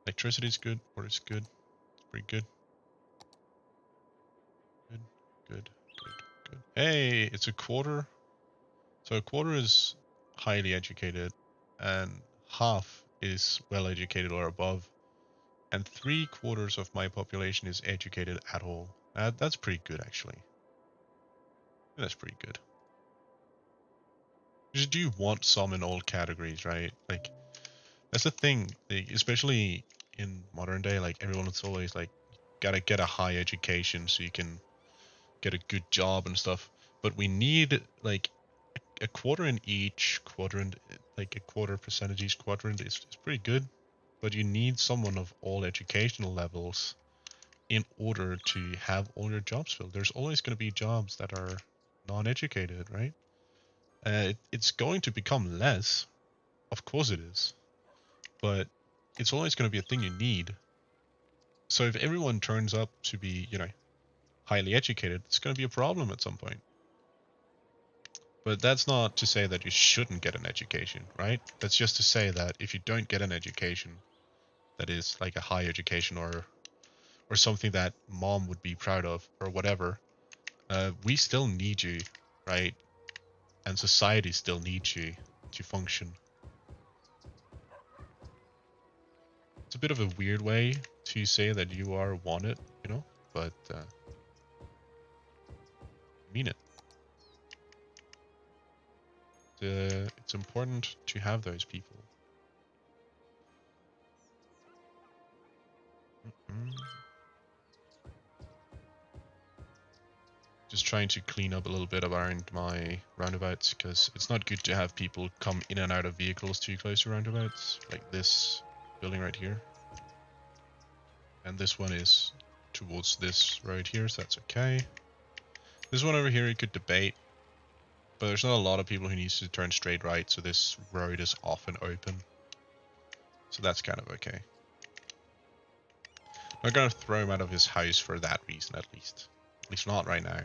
electricity is good, water's good, it's pretty good. Good, good, good, good. Hey, it's a quarter. So a quarter is highly educated, and half is well educated or above, and 3/4 of my population is educated at all. That's pretty good, actually. That's pretty good. You do want some in all categories, right? Like, that's the thing, like, especially in modern day, like, everyone's always like, gotta get a high education so you can get a good job and stuff. But we need, like, a quarter in each quadrant, like a quarter percentage each quadrant is pretty good. But you need someone of all educational levels in order to have all your jobs filled. There's always going to be jobs that are non-educated, right? It's going to become less. Of course it is. But it's always going to be a thing you need. So if everyone turns up to be, you know, highly educated, it's going to be a problem at some point. But that's not to say that you shouldn't get an education, right? That's just to say that if you don't get an education that is like a high education or something that mom would be proud of or whatever, we still need you, right? And society still needs you to function. It's a bit of a weird way to say that you are wanted, you know, but I mean it. It's important to have those people. Just trying to clean up a little bit around my roundabouts, because it's not good to have people come in and out of vehicles too close to roundabouts, like this building right here. And this one is towards this road here, so that's okay. This one over here you could debate, but there's not a lot of people who needs to turn straight right, so this road is often open. So that's kind of okay. Not gonna throw him out of his house for that reason, at least. At least not right now.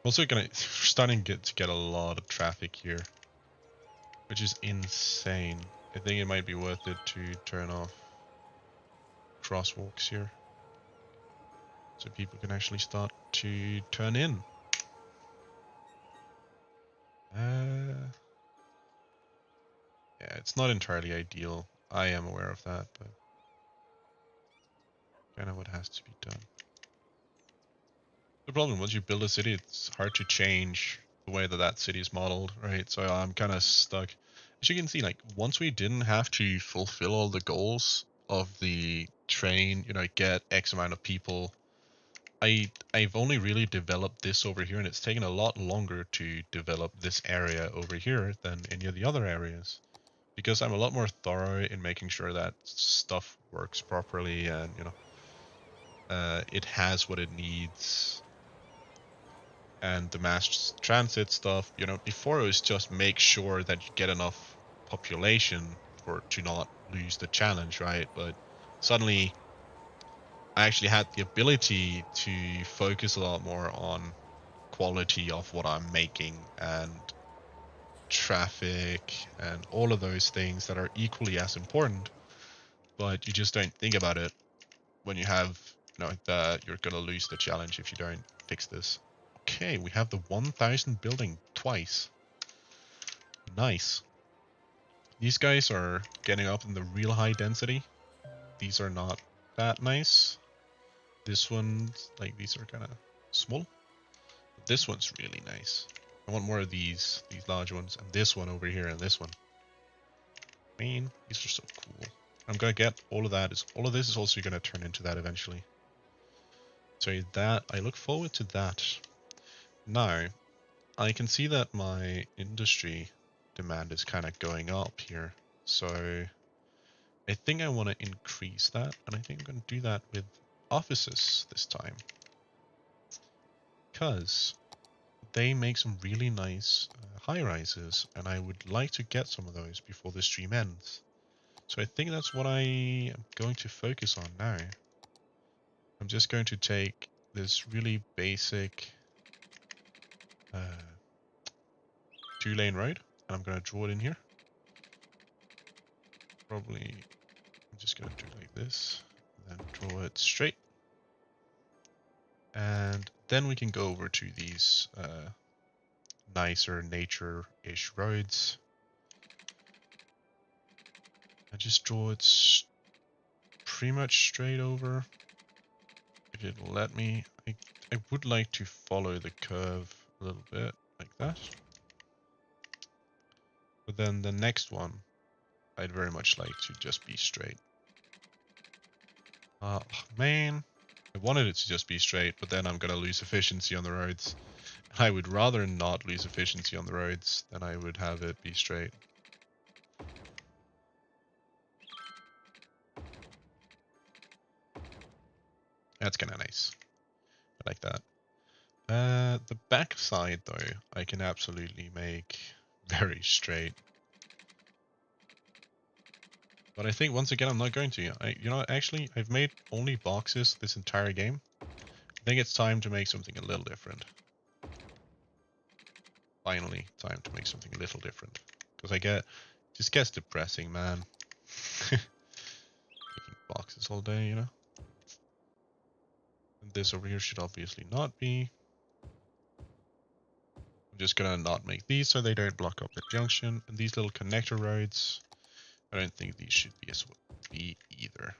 Also starting to get a lot of traffic here, which is insane. I think it might be worth it to turn off crosswalks here, so people can actually start to turn in. Yeah, it's not entirely ideal. I am aware of that, but kind of what has to be done. The problem, once you build a city, it's hard to change the way that that city is modeled, right? So I'm kind of stuck. As you can see, like, once we didn't have to fulfill all the goals of the train, you know, get X amount of people, I've only really developed this over here, and it's taken a lot longer to develop this area over here than any of the other areas, because I'm a lot more thorough in making sure that stuff works properly, and, you know, it has what it needs. And the mass transit stuff, you know, before it was just make sure that you get enough population for to not lose the challenge, right? But suddenly I actually had the ability to focus a lot more on quality of what I'm making and traffic and all of those things that are equally as important, but you just don't think about it when you have, you know, that you're gonna lose the challenge if you don't fix this. Okay, we have the 1000 building twice. Nice. These guys are getting up in the real high density. These are not that nice. This one's like, these are kind of small. But this one's really nice. I want more of these large ones, and this one over here, and this one. Man, these are so cool. I'm gonna get all of that. All of this is also gonna turn into that eventually. So that, I look forward to that. Now, I can see that my industry demand is kind of going up here. So I think I want to increase that, and I think I'm going to do that with offices this time, because they make some really nice high-rises, and I would like to get some of those before the stream ends. So I think that's what I am going to focus on now. I'm just going to take this really basic 2-lane road, and I'm going to draw it in here. Probably, I'm just going to do it like this, and then draw it straight. And then we can go over to these nicer nature-ish roads. I just draw it pretty much straight over. If it'll let me, I would like to follow the curve a little bit like that. But then the next one, I'd very much like to just be straight. Man, I wanted it to just be straight, but then I'm gonna lose efficiency on the roads. I would rather not lose efficiency on the roads than I would have it be straight. That's kind of nice. I like that. The back side, though, I can absolutely make very straight. But I think once again I'm not going to. You know, actually, I've made only boxes this entire game. I think it's time to make something a little different. Finally, time to make something a little different. Because just gets depressing, man. Making boxes all day, you know. And this over here should obviously not be. I'm just gonna not make these so they don't block up the junction. And these little connector roads, I don't think these should be as well be either.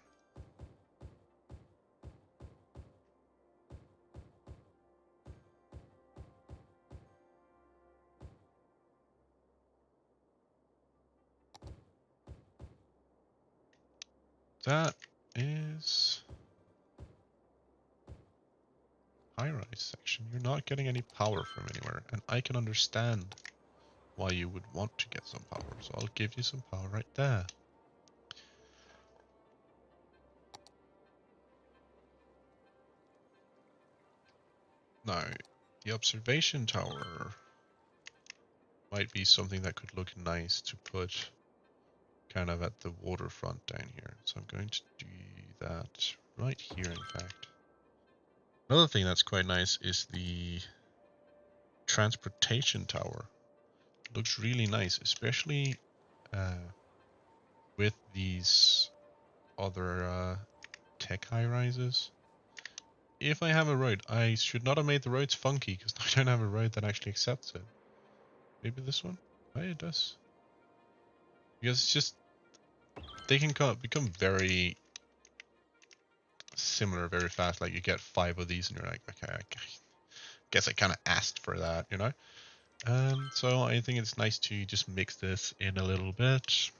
That is high-rise section. You're not getting any power from anywhere, and I can understand why you would want to get some power, so I'll give you some power right there. Now, the observation tower might be something that could look nice to put kind of at the waterfront down here. So I'm going to do that right here, in fact. Another thing that's quite nice is the transportation tower. It looks really nice, especially with these other tech high-rises. If I have a road, I should not have made the roads funky because I don't have a road that actually accepts it. Maybe this one? Oh, it does. Because it's just, they can become very similar very fast. Like you get 5 of these and you're like, okay, I guess I kind of asked for that, you know? So I think it's nice to just mix this in a little bit,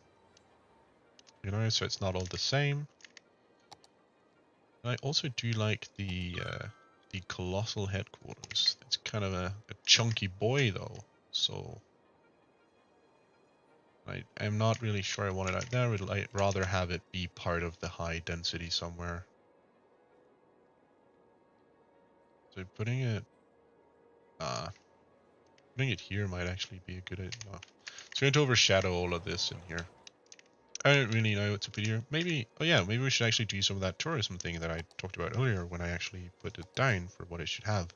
you know, so it's not all the same. I also do like the colossal headquarters. It's kind of a chunky boy though, so I'm not really sure I want it out there. I'd rather have it be part of the high density somewhere. So putting it here might actually be a good idea. No. It's going to overshadow all of this in here. I don't really know what to put here. Maybe, oh yeah, maybe we should actually do some of that tourism thing that I talked about earlier when I actually put it down for what it should have.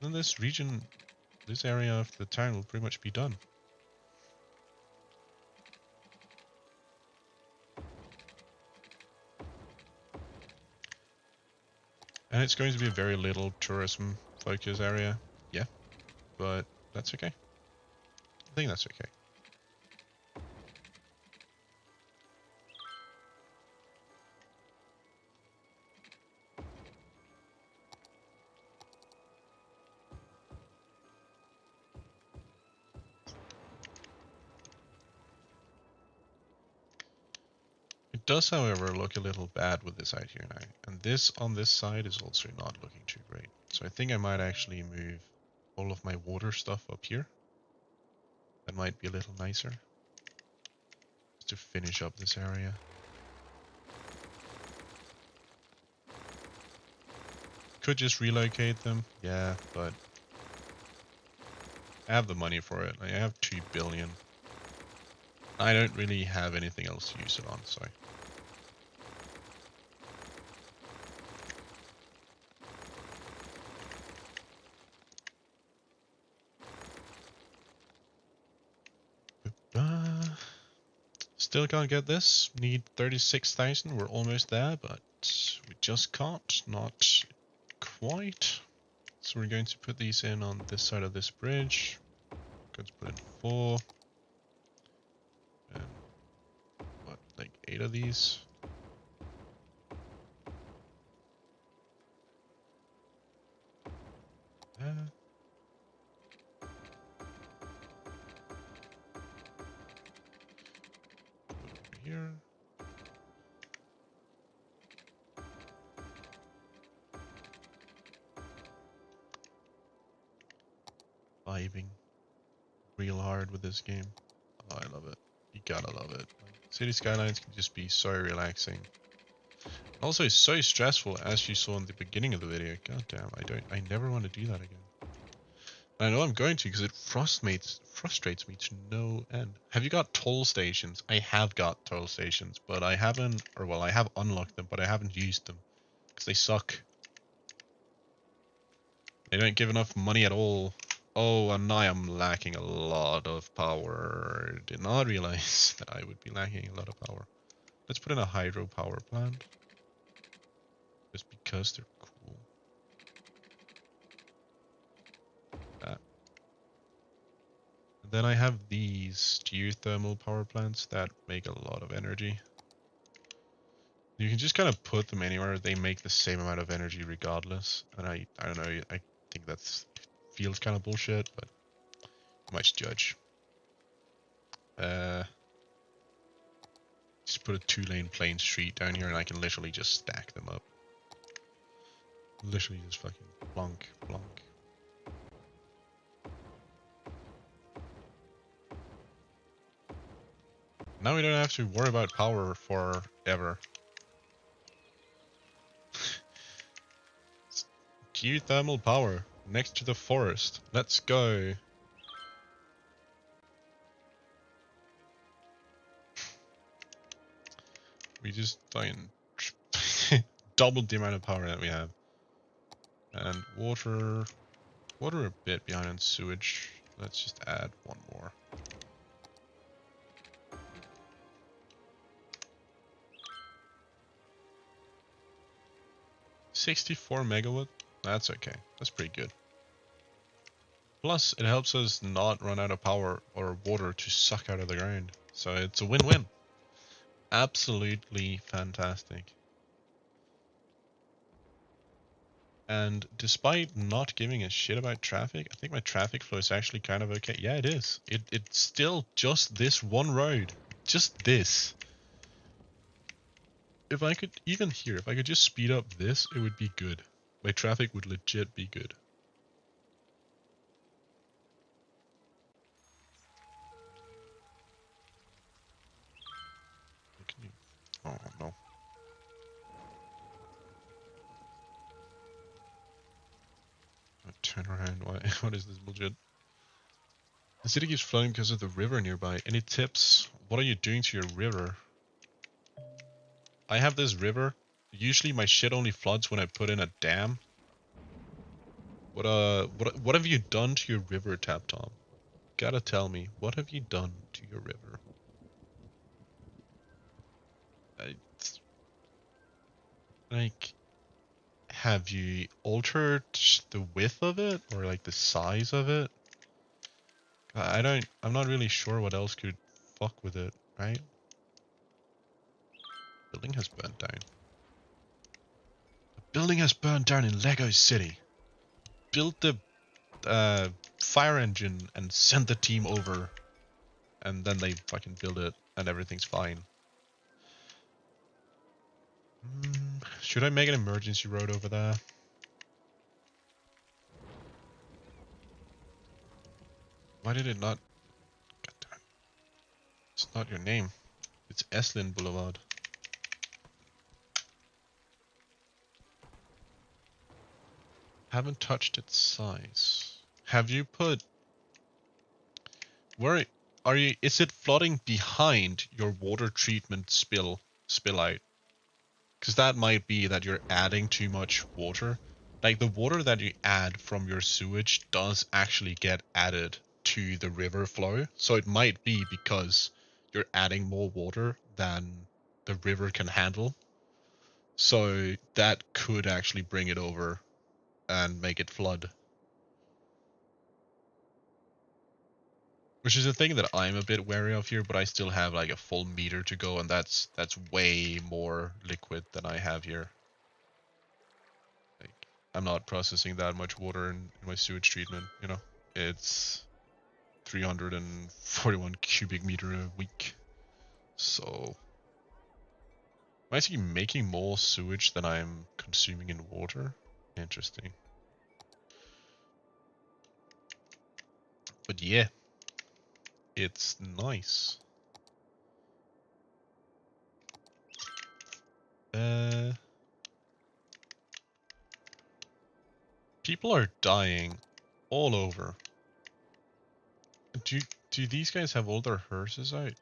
Then this region, this area of the town will pretty much be done. And it's going to be a very little tourism focus area, yeah, but that's okay. I think that's okay. It does, however, look a little bad with this out here now. And this on this side is also not looking too great. So I think I might actually move all of my water stuff up here. That might be a little nicer. Just to finish up this area. Could just relocate them, yeah, but I have the money for it. I have 2 billion. I don't really have anything else to use it on, so. Still can't get this. Need 36,000. We're almost there, but we just can't. Not quite. So we're going to put these in on this side of this bridge. Going to put in 4. And what, like 8 of these? Here. Vibing real hard with this game. Oh, I love it. You gotta love it. City Skylines can just be so relaxing. Also so stressful, as you saw in the beginning of the video. God damn, I never want to do that again. I know I'm going to because it frustrates me to no end. Have you got toll stations? I have got toll stations, but I haven't, or well, I have unlocked them, but I haven't used them because they suck. They don't give enough money at all. Oh, and I am lacking a lot of power. Did not realize that I would be lacking a lot of power. Let's put in a hydropower plant. Just because they're cool. And then I have these geothermal power plants that make a lot of energy. You can just kind of put them anywhere. They make the same amount of energy regardless. And I don't know. I think that's feels kind of bullshit, but you might judge. Just put a 2-lane plain street down here, and I can literally just stack them up. Literally just fucking plonk, plonk. Now we don't have to worry about power forever. Geothermal power next to the forest. Let's go. We just doubled the amount of power that we have. And water a bit behind on sewage. Let's just add one more. $64 megawatt. That's okay. That's pretty good. Plus, it helps us not run out of power or water to suck out of the ground. So it's a win-win. Absolutely fantastic. And despite not giving a shit about traffic, I think my traffic flow is actually kind of okay. Yeah, it is. It's still just this one road. Just this. If I could, even here, if I could just speed up this, it would be good. My traffic would legit be good. Oh no. Turn around. What is this bullshit? The city keeps flooding because of the river nearby. Any tips? What are you doing to your river? I have this river. Usually my shit only floods when I put in a dam. What have you done to your river, Tap Tom? Gotta tell me, what have you done to your river? Like, have you altered the width of it or like the size of it? I'm not really sure what else could fuck with it, right? Building has burnt down. The building has burned down in Lego City. Build the fire engine and send the team over. And then they fucking build it and everything's fine. Should I make an emergency road over there? Why did it not? God damn it. It's not your name. It's Eslin Boulevard. Haven't touched its size. Have you put... Where are you? Is it flooding behind your water treatment spill out? Because that might be that you're adding too much water. Like the water that you add from your sewage does actually get added to the river flow. So it might be because you're adding more water than the river can handle. So that could actually bring it over and make it flood. Which is a thing that I'm a bit wary of here, but I still have like a full meter to go, and that's way more liquid than I have here. Like, I'm not processing that much water in my sewage treatment, you know? It's 341 cubic meter a week. So I'm actually making more sewage than I'm consuming in water. Interesting. But yeah, it's nice. People are dying all over. Do these guys have all their hearses out?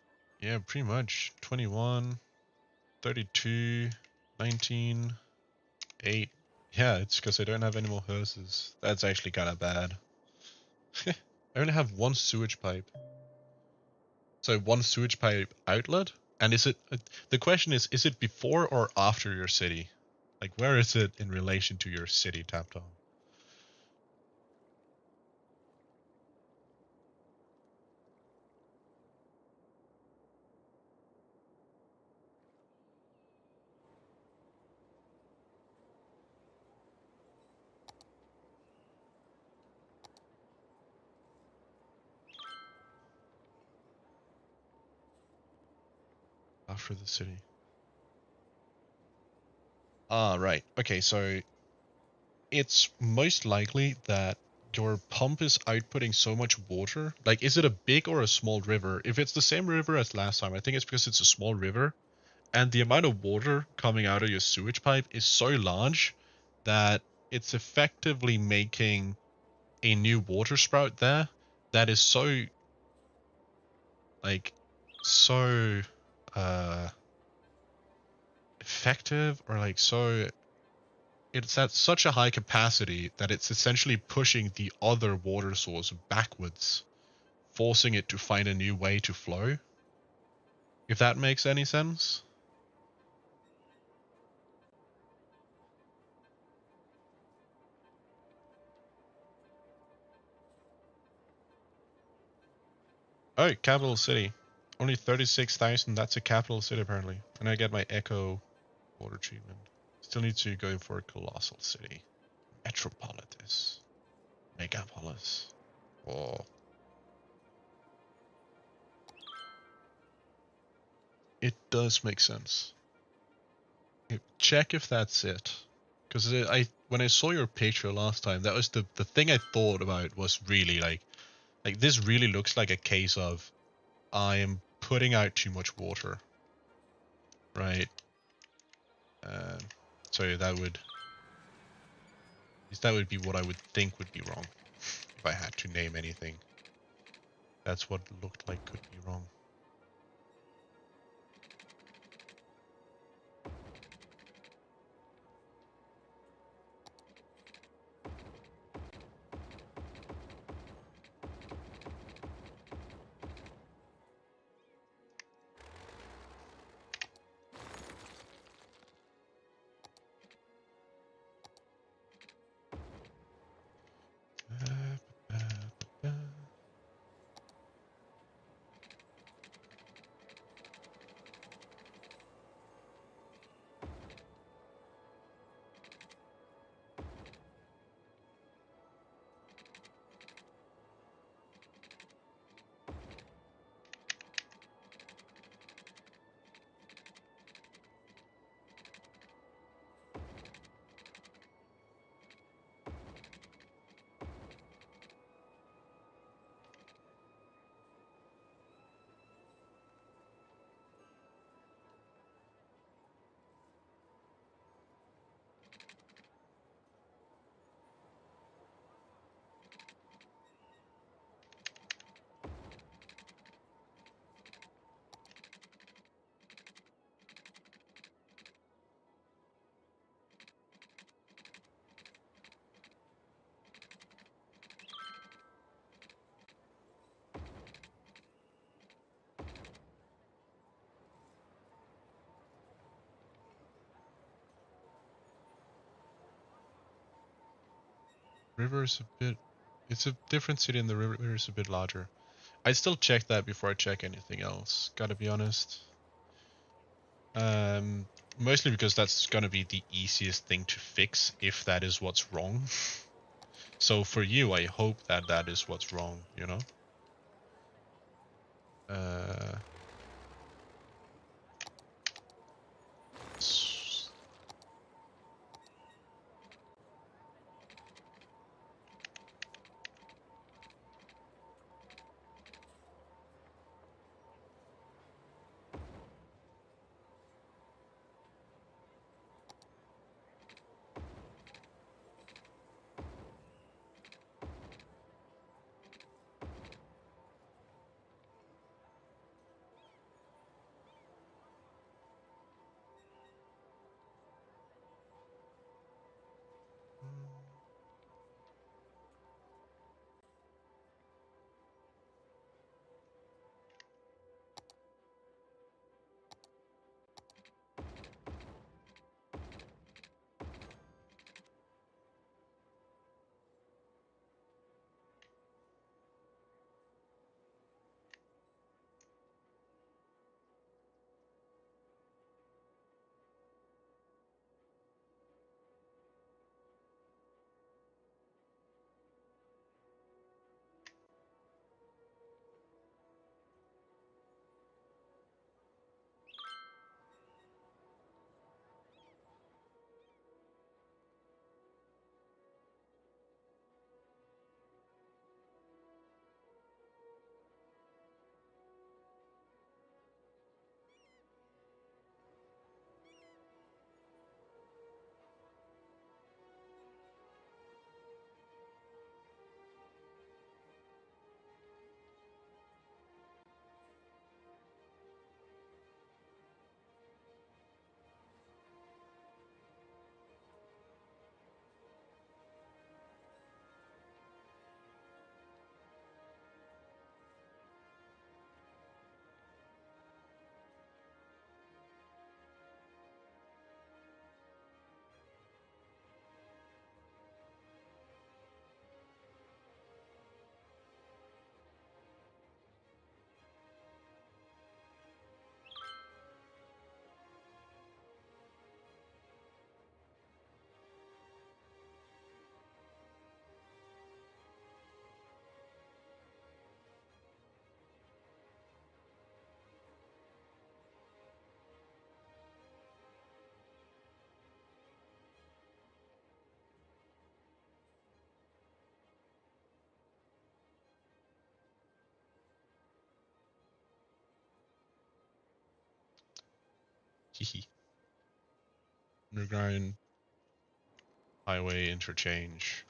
Yeah, pretty much. 21, 32, 19, 8. Yeah, it's because I don't have any more hearses. That's actually kind of bad. I only have one sewage pipe. So one sewage pipe outlet? And is it... the question is it before or after your city? Like, where is it in relation to your city, Tapton? After the city. Ah, right. Okay, so it's most likely that your pump is outputting so much water. Like, is it a big or a small river? If it's the same river as last time, I think it's because it's a small river, and the amount of water coming out of your sewage pipe is so large that it's effectively making a new water sprout there that is so, like, so uh effective, or like so, it's at such a high capacity that it's essentially pushing the other water source backwards, forcing it to find a new way to flow. If that makes any sense. Oh, capital city. Only 36,000, that's a capital city apparently. And I get my echo water treatment. Still need to go for a colossal city. Metropolitis. Megapolis. Oh. It does make sense. Check if that's it. Because when I saw your picture last time, that was the thing I thought about, was really like this really looks like a case of I am putting out too much water, right? Um, so that would be what I would think would be wrong if I had to name anything. That's what looked like could be wrong. River is a bit... it's a different city and the river is a bit larger. I'd still check that before I check anything else, gotta be honest. Mostly because that's gonna be the easiest thing to fix if that is what's wrong. So for you, I hope that that is what's wrong, you know? Uh... Hehe. Underground highway interchange.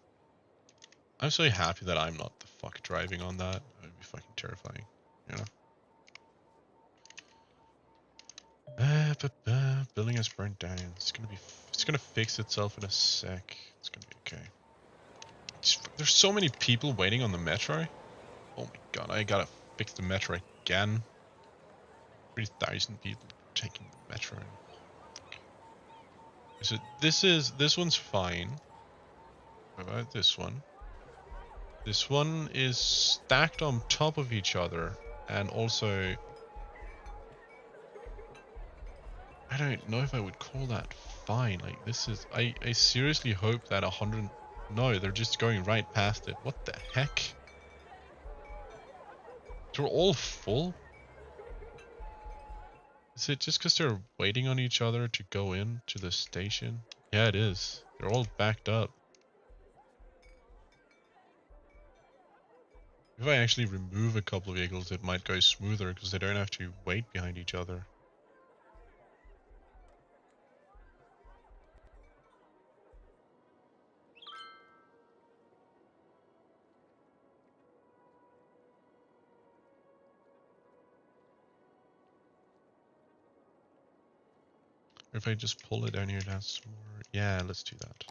I'm so happy that I'm not the fuck driving on that. That would be fucking terrifying, you know? Building has burnt down. It's gonna fix itself in a sec. It's gonna be okay. There's so many people waiting on the metro. Oh my god, I gotta fix the metro again. 3,000 people taking the metro. So this one's fine. What about this one? This one is stacked on top of each other, and also I don't know if I would call that fine. Like this is I seriously hope that 100. No, they're just going right past it. What the heck? They're all full? Is it just because they're waiting on each other to go in to the station? Yeah, it is. They're all backed up. If I actually remove a couple of vehicles, it might go smoother because they don't have to wait behind each other. Or if I just pull it down here, that's more... Yeah, let's do that.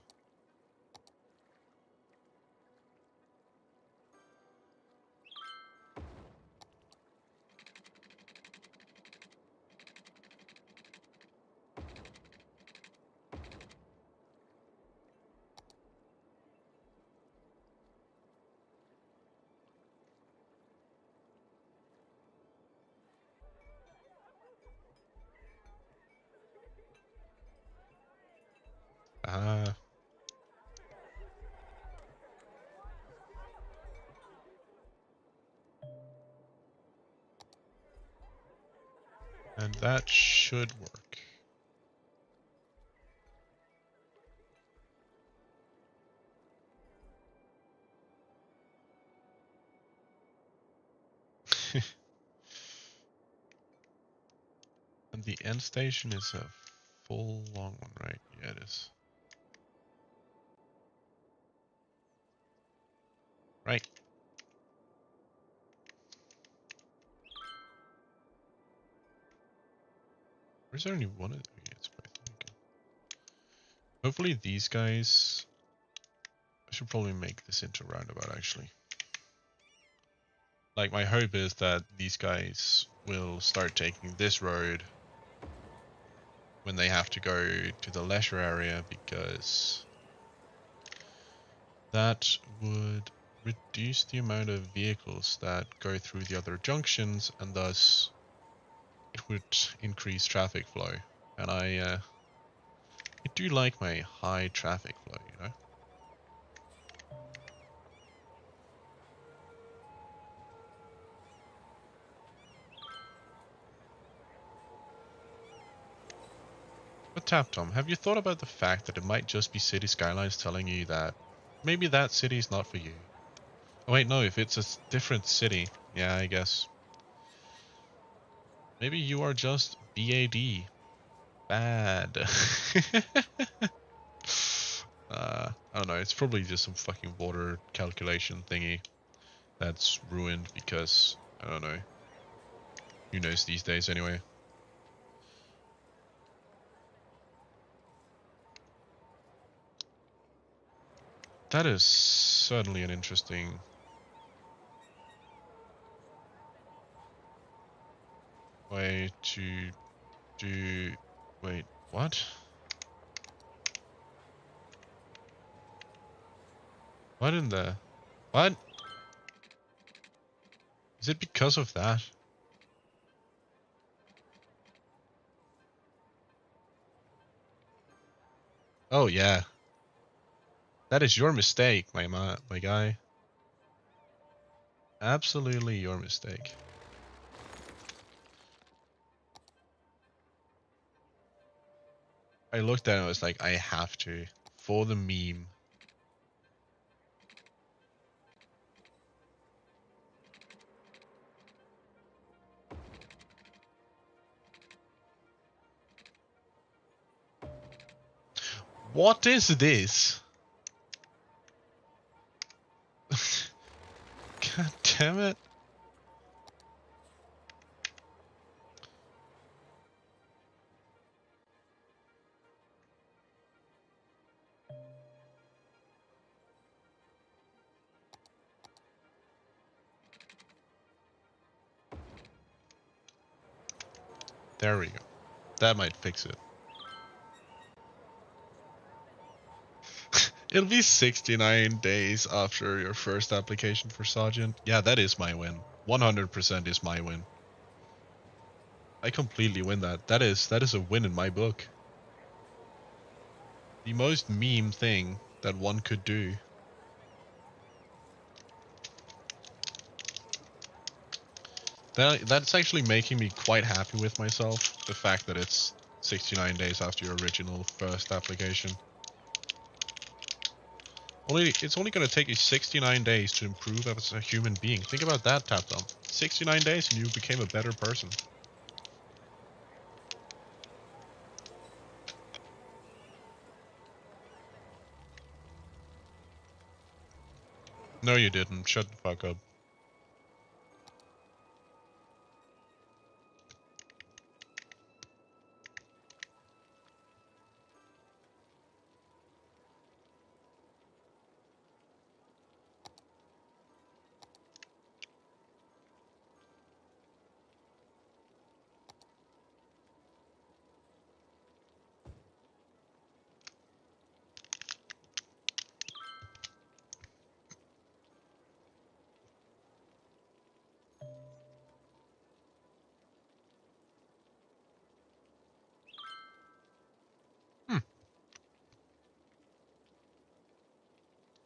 Ah. And that should work. And the end station is a full long one, right? Yeah, it is. Right. Where's there only one of them? It's both. Okay. Hopefully these guys... I should probably make this into a roundabout, actually. Like, my hope is that these guys will start taking this road when they have to go to the leisure area, because that would reduce the amount of vehicles that go through the other junctions, and thus it would increase traffic flow. And I do like my high traffic flow, you know? But TapTom, have you thought about the fact that it might just be City Skylines telling you that maybe that city is not for you? Oh wait, no, if it's a different city, yeah, I guess. Maybe you are just BAD. Bad. I don't know, it's probably just some fucking water calculation thingy that's ruined because, I don't know. Who knows these days anyway. That is certainly an interesting way to do... Wait, what? What in the... What? Is it because of that? Oh yeah. That is your mistake, my guy. Absolutely your mistake. I looked at it and I was like, I have to. For the meme. What is this? God damn it. There we go. That might fix it. It'll be 69 days after your first application for Sergeant. Yeah, that is my win. 100% is my win. I completely win that. That is a win in my book. The most meme thing that one could do. That's actually making me quite happy with myself. The fact that it's 69 days after your original first application. It's only going to take you 69 days to improve as a human being. Think about that, TapTom. 69 days and you became a better person. No, you didn't. Shut the fuck up.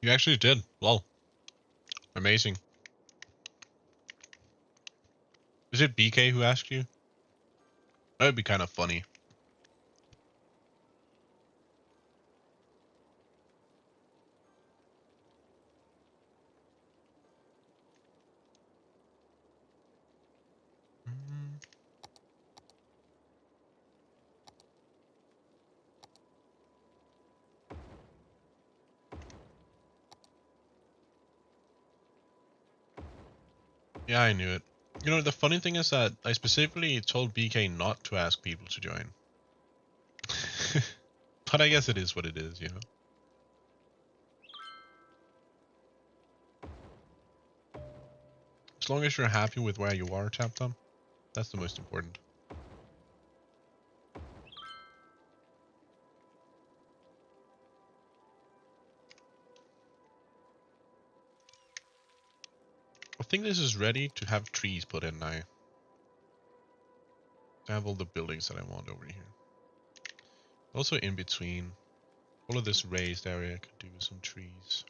You actually did. Lol. Amazing. Is it BK who asked you? That would be kind of funny. Yeah, I knew it. You know, the funny thing is that I specifically told BK not to ask people to join. But I guess it is what it is, you know? As long as you're happy with where you are, TapTom, that's the most important. I think this is ready to have trees put in now. I have all the buildings that I want over here. Also in between, all of this raised area I could do with some trees.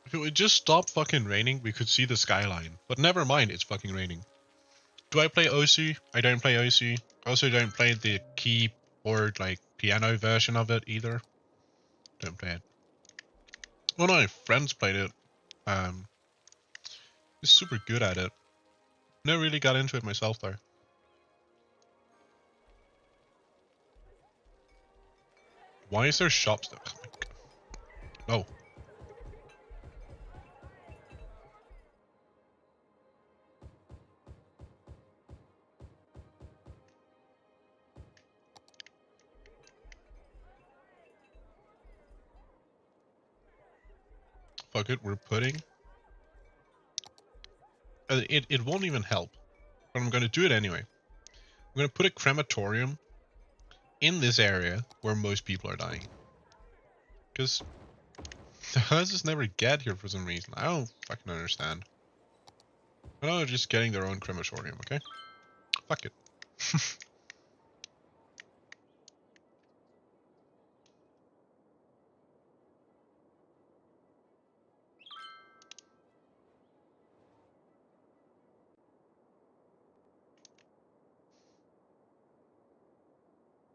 If it would just stop fucking raining, we could see the skyline. But never mind, it's fucking raining. Do I play OC? I don't play OC. Also don't play the keyboard, like, piano version of it either. Don't play it. One of my friends played it. He's super good at it. Never really got into it myself though. Why is there shops there? Oh my God. Oh. fuck it, we're putting... It won't even help, but I'm going to do it anyway. I'm going to put a crematorium in this area where most people are dying. Because the houses never get here for some reason. I don't fucking understand. I know they're just getting their own crematorium, okay? Fuck it.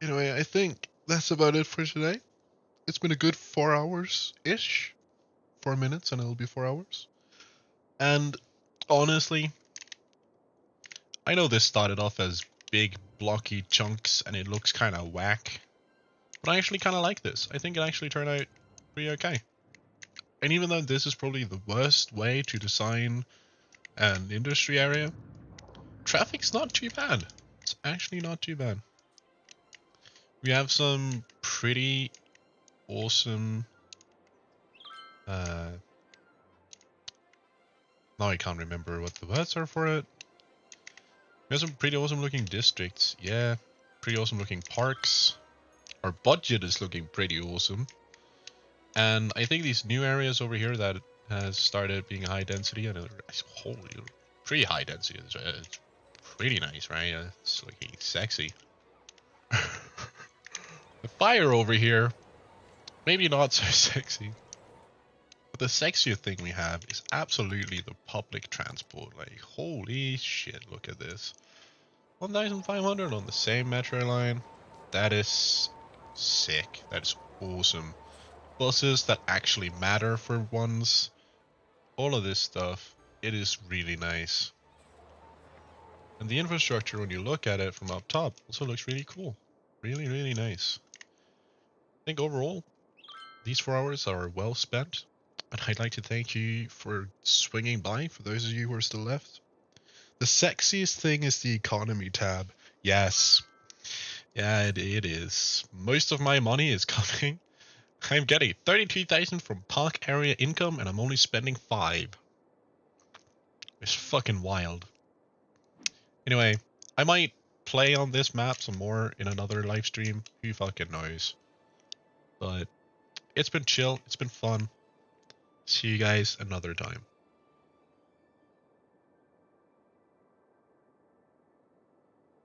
Anyway, I think that's about it for today. It's been a good 4 hours-ish. 4 minutes and it'll be 4 hours. And honestly, I know this started off as big blocky chunks and it looks kind of whack. But I actually kind of like this. I think it actually turned out pretty okay. And even though this is probably the worst way to design an industry area, traffic's not too bad. It's actually not too bad. We have some pretty awesome... now I can't remember what the words are for it. We have some pretty awesome looking districts. Yeah, pretty awesome looking parks. Our budget is looking pretty awesome. And I think these new areas over here that has started being high density, and it's holy, pretty high density. It's pretty nice, right? It's looking sexy. The fire over here, maybe not so sexy. But the sexiest thing we have is absolutely the public transport. Like, holy shit, look at this. 1,500 on the same metro line. That is sick. That is awesome. Buses that actually matter for once. All of this stuff. It is really nice. And the infrastructure, when you look at it from up top, also looks really cool. Really, really nice. I think overall, these 4 hours are well spent. And I'd like to thank you for swinging by, for those of you who are still left. The sexiest thing is the economy tab. Yes. Yeah, it is. Most of my money is coming. I'm getting 32,000 from park area income and I'm only spending 5. It's fucking wild. Anyway, I might play on this map some more in another live stream. Who fucking knows? But it's been chill. It's been fun. See you guys another time.